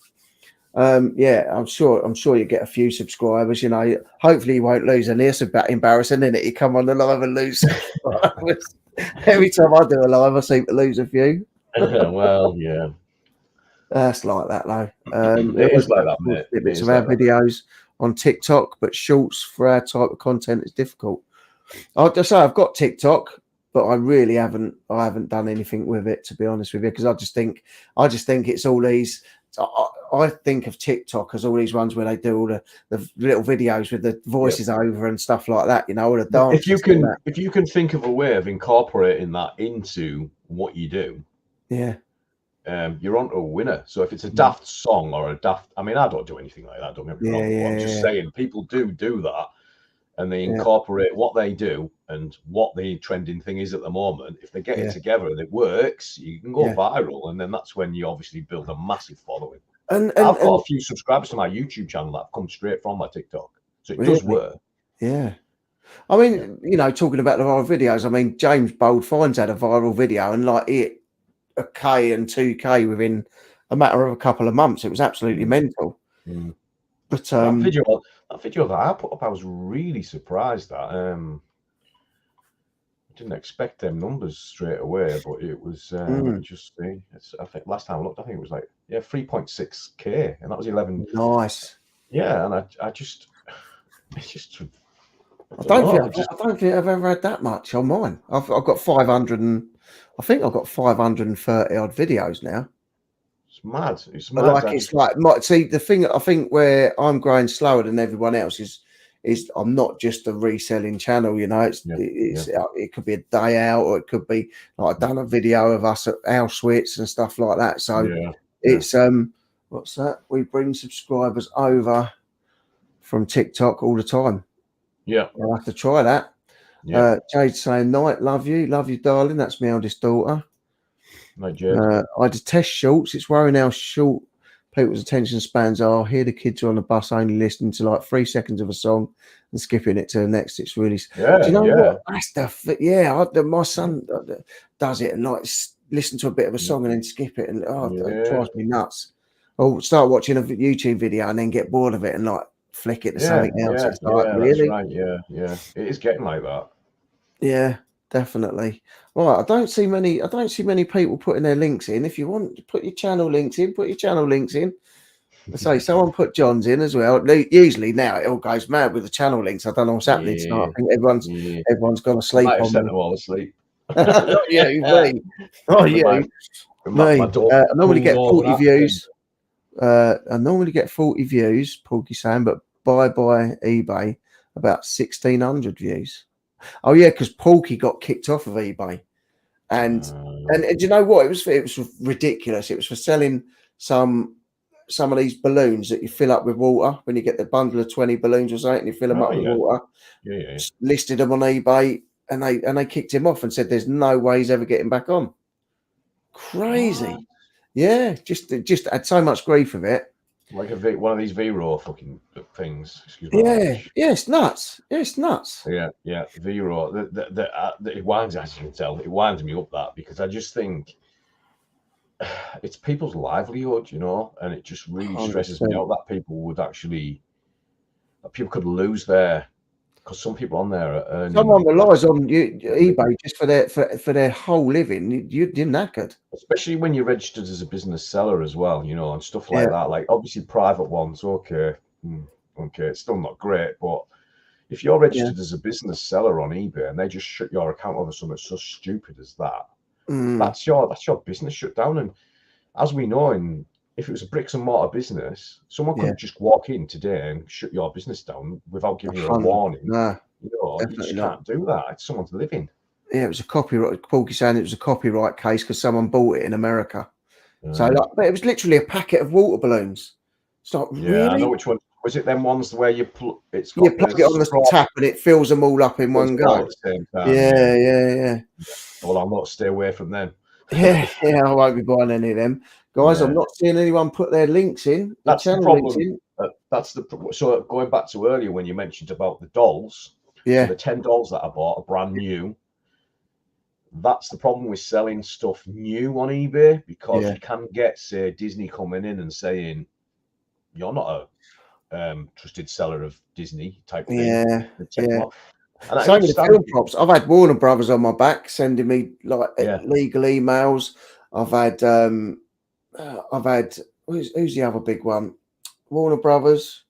I'm sure you get a few subscribers. You know, hopefully you won't lose any. It's a bit embarrassing, isn't it? You come on the live and lose. Every time I do a live, I seem to lose a few. Well, yeah. That's like that, though. It is like that, mate. Bits of our videos on TikTok, but shorts for our type of content is difficult. I'll just say I've got TikTok, but I really haven't done anything with it, to be honest with you, because I just think it's all these. I think of TikTok as all these ones where they do all the little videos with the voices over and stuff like that. You know, all the dances. If you can think of a way of incorporating that into what you do, you're onto a winner. So if it's a daft song or a daft, I mean, I don't do anything like that. Don't get me wrong. I'm just saying, people do that, and they incorporate what they do and what the trending thing is at the moment. If they get it together and it works, you can go viral, and then that's when you obviously build a massive following. And I've got a few subscribers to my YouTube channel that have come straight from my TikTok, so it does work. Yeah. I mean, you know, talking about the viral videos, I mean, James Bold Finds had a viral video and like it 1K and 2K within a matter of a couple of months. It was absolutely mental. But that video that I put up, I was really surprised that. Didn't expect them numbers straight away, but it was just. I think last time I looked, I think it was like 3.6K, and that was 11. Nice. Yeah, and I just. I don't think I've ever had that much on mine. I've got 500 and I think I've got 530 odd videos now. It's mad. See, the thing I think where I'm growing slower than everyone else is is I'm not just a reselling channel, you know. It could be a day out, or it could be like I've done a video of us at Auschwitz and stuff like that. So it's what's that? We bring subscribers over from TikTok all the time. Yeah, I'll have to try that. Jade's saying, "Night, love you, darling." That's my eldest daughter. Night, Jade. I detest shorts. It's worrying how short people's attention spans are. Here, the kids are on the bus only listening to like 3 seconds of a song and skipping it to the next. It's really. Do you know what? That's my son does it and like listen to a bit of a song and then skip it, and it drives me nuts. Or start watching a YouTube video and then get bored of it and like flick it to something else. It's like, really? That's right. Yeah. It is getting like that. Yeah, definitely. Right, I don't see many people putting their links in. If you want to put your channel links in, put your channel links in. I say someone put John's in as well. Usually now it all goes mad with the channel links. I don't know what's happening tonight. I think everyone's gone to sleep. I sent them all to sleep. Not you, me. Not you. Me. I normally get 40 views. Porky saying, but by eBay about 1,600 views. Oh yeah, because Porky got kicked off of eBay, and do you know what? It was ridiculous. It was for selling some of these balloons that you fill up with water when you get the bundle of 20 balloons or something, and you fill them up with water. Listed them on eBay, and they kicked him off and said there's no way he's ever getting back on. Crazy. What? Yeah, just had so much grief of it. Like one of these V-Raw fucking things. Excuse me. Yeah, it's nuts. It's nuts. Yeah, V-Raw. It winds, as you can tell, it winds me up that, because I just think it's people's livelihood, you know, and it just really stresses me out that people could lose because some people on there are earning. Someone relies on eBay just for their whole living. You're knackered. Especially when you're registered as a business seller as well, you know, and stuff like that. Like obviously private ones, okay, it's still not great, but if you're registered as a business seller on eBay and they just shut your account over something so stupid as that, that's your business shut down. And as we know, if it was a bricks and mortar business, someone could just walk in today and shut your business down without giving you a warning. No, you know, you just can't do that. It's someone's living. Yeah, it was a copyright. Porky saying it was a copyright case because someone bought it in America. So, but it was literally a packet of water balloons. It's like, really? I know which one. Was it them ones where you plug it on the tap and it fills them all up in one go? At the same time, yeah. Well, I'll not stay away from them. Yeah, I won't be buying any of them. Guys, I'm not seeing anyone put their links in. That's the problem. So going back to earlier when you mentioned about the dolls, so the 10 dolls that I bought are brand new. That's the problem with selling stuff new on eBay, because you can get, say, Disney coming in and saying you're not a trusted seller of Disney type thing. Yeah. Same with the film props. I've had Warner Brothers on my back sending me like legal emails. I've had who's the other big one? Warner Brothers.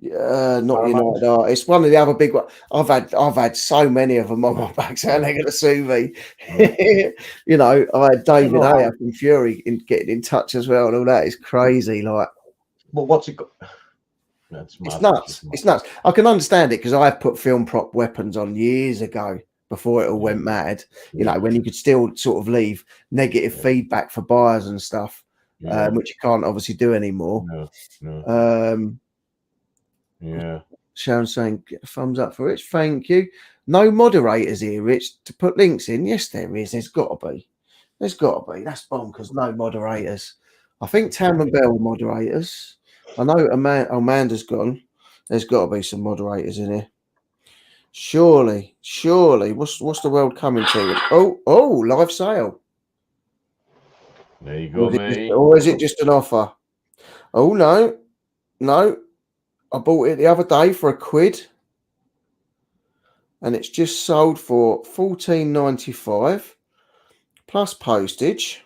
Not United Artists. One of the other big ones. I've had so many of them on my back saying they're going to sue me. You know, I had David A. from Fury getting in touch as well, and all that is crazy. Like, well, what's it got? It's nuts. It's nuts. I can understand it because I put film prop weapons on years ago before it all went mad. You know, when you could still sort of leave negative feedback for buyers and stuff, which you can't obviously do anymore. Sharon saying thumbs up for Rich. Thank you. No moderators here, Rich, to put links in. Yes, there is. There's got to be. That's bonkers. No moderators. I think Tam and Bell moderators. I know Amanda's gone. There's got to be some moderators in here. Surely. What's the world coming to? Oh, live sale. There you go, mate. Or is it just an offer? Oh, no. I bought it the other day for £1, and it's just sold for $14.95 plus postage.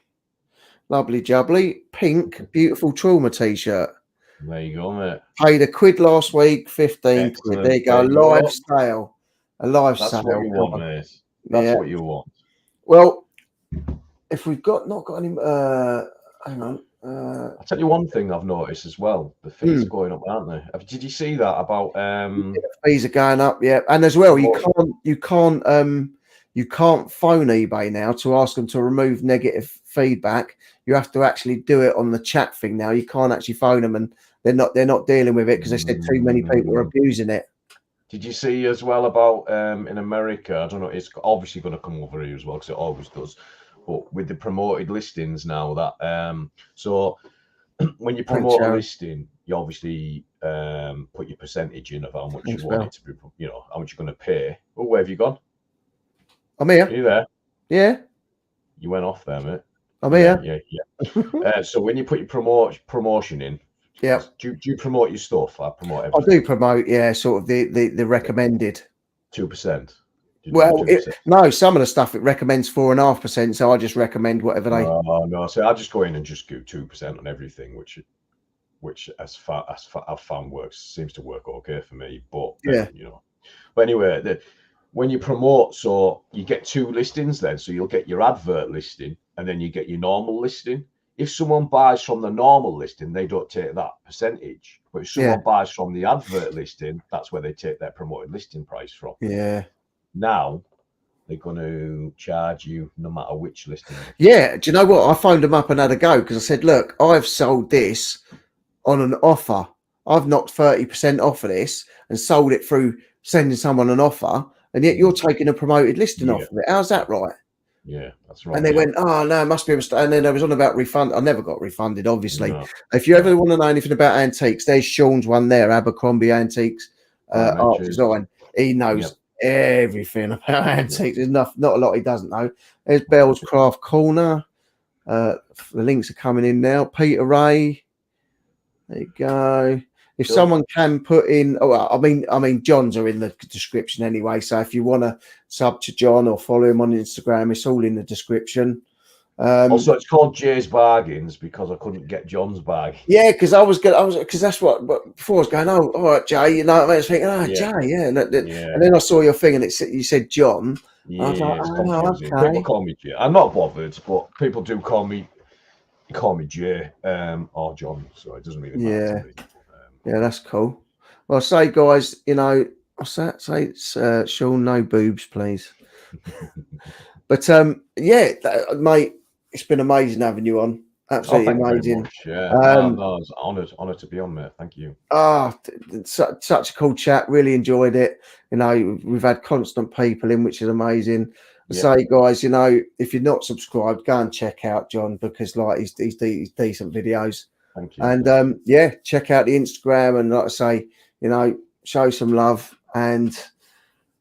Lovely jubbly, pink, beautiful trauma t-shirt. There you go, mate. Paid £1 last week, 15 quid. There you go, live sale. A live sale. That's what you want, mate. That's what you want. Well, if we've not got any, hang on. I'll tell you one thing I've noticed as well. The fees are going up, aren't they? Did you see that about fees are going up, yeah. And as well, you promoting- can't phone eBay now to ask them to remove negative feedback. You have to actually do it on the chat thing now. You can't actually phone them, and they're not dealing with it because they said too many people are abusing it. Did you see as well about in America? I don't know. It's obviously going to come over here as well because it always does. But with the promoted listings now, that so when you promote a listing, you obviously put your percentage in of how much you want it to be. You know how much you're going to pay. Oh, where have you gone? I'm here. Are you there? Yeah. You went off there, mate. I'm here. Yeah. So when you put your promotion in, yeah. Do you promote your stuff? I promote everything. I do promote, yeah, sort of the recommended 2%. Well, no, some of the stuff it recommends 4.5%, so I just recommend whatever they. Oh no, so I just go in and just do 2% on everything, which as far I've found seems to work okay for me. But yeah, you know, but anyway, when you promote, so you get 2 listings then, so you'll get your advert listing and then you get your normal listing. If someone buys from the normal listing, they don't take that percentage. But if someone buys from the advert listing, that's where they take their promoted listing price from. Yeah. Now they're going to charge you no matter which listing. Yeah. Do you know what? I phoned them up and had a go because I said, look, I've sold this on an offer. I've knocked 30% off of this and sold it through sending someone an offer. And yet you're taking a promoted listing off of it. How's that right? Yeah, that's right. And they went, oh, no, it must be a mistake. And then I was on about refund. I never got refunded, obviously. No, if you ever want to know anything about antiques, there's Sean's one there, Abercrombie Antiques, Art Design. He knows everything about antiques. There's not a lot he doesn't know. There's Bell's Craft Corner. The links are coming in now. Peter Ray. There you go. If someone can put in, I mean, John's are in the description anyway. So if you want to sub to John or follow him on Instagram, it's all in the description. Also, it's called Jay's Bargains because I couldn't get John's bag. Yeah, because because that's what. But before I was going, oh, all right, Jay. You know, I was thinking, Jay, yeah. And then I saw your thing, and you said John. Yeah, I was like, it's confusing. Okay. People call me Jay. I'm not bothered, but people do call me Jay or John, so it doesn't really matter to me. Yeah, that's cool. Well, I say, guys, you know, say Sean, no boobs, please. But yeah, mate, it's been amazing having you on. Absolutely amazing. Yeah, I was honoured to be on, mate. Thank you. Such a cool chat. Really enjoyed it. You know, we've had constant people in, which is amazing. Say, guys, you know, if you're not subscribed, go and check out John because like he's decent videos. Thank you. And yeah, check out the Instagram and like I say, you know, show some love. And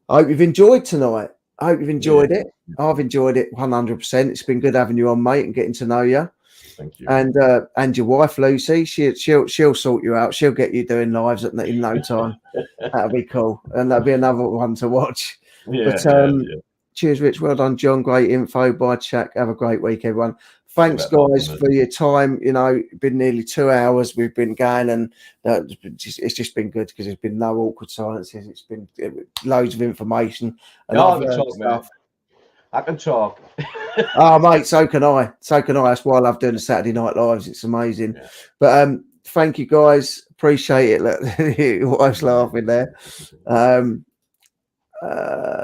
I hope you've enjoyed tonight. I hope you've enjoyed it. I've enjoyed it 100%. It's been good having you on, mate, and getting to know you. Thank you. And your wife Lucy, she'll sort you out. She'll get you doing lives in no time. That'll be cool, and that'll be another one to watch. Cheers, Rich. Well done, John. Great info. Bye, Chuck. Have a great week, everyone. Thanks, guys, for your time. You know, been nearly 2 hours. We've been going, and it's just been good because there's been no awkward silences. It's been loads of information. And I can talk. Oh, mate, so can I. That's why I love doing the Saturday Night Lives. It's amazing. Yeah. But thank you, guys. Appreciate it. Look, your wife's laughing there.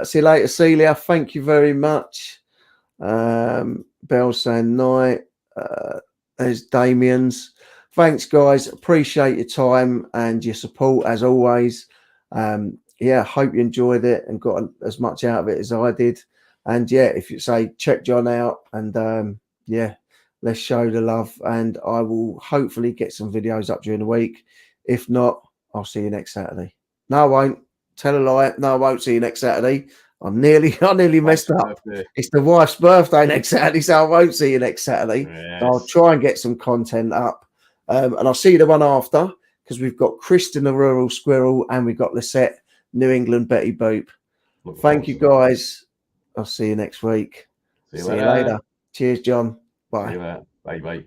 See you later, Celia. Thank you very much. Bell saying night. There's Damien's. Thanks, guys. Appreciate your time and your support as always. Yeah, hope you enjoyed it and got as much out of it as I did. And yeah, if you say check John out and yeah, let's show the love. And I will hopefully get some videos up during the week. If not, I'll see you next Saturday. No, I won't. Tell a lie. No, I won't see you next Saturday. I nearly messed up. It's the wife's birthday next Saturday, so I won't see you next Saturday. Yes. I'll try and get some content up. And I'll see you the one after because we've got Kristen the Rural Squirrel and we've got Lisette, New England Betty Boop. Thank you, guys. I'll see you next week. See you later. Cheers, John. Bye. Bye. Bye.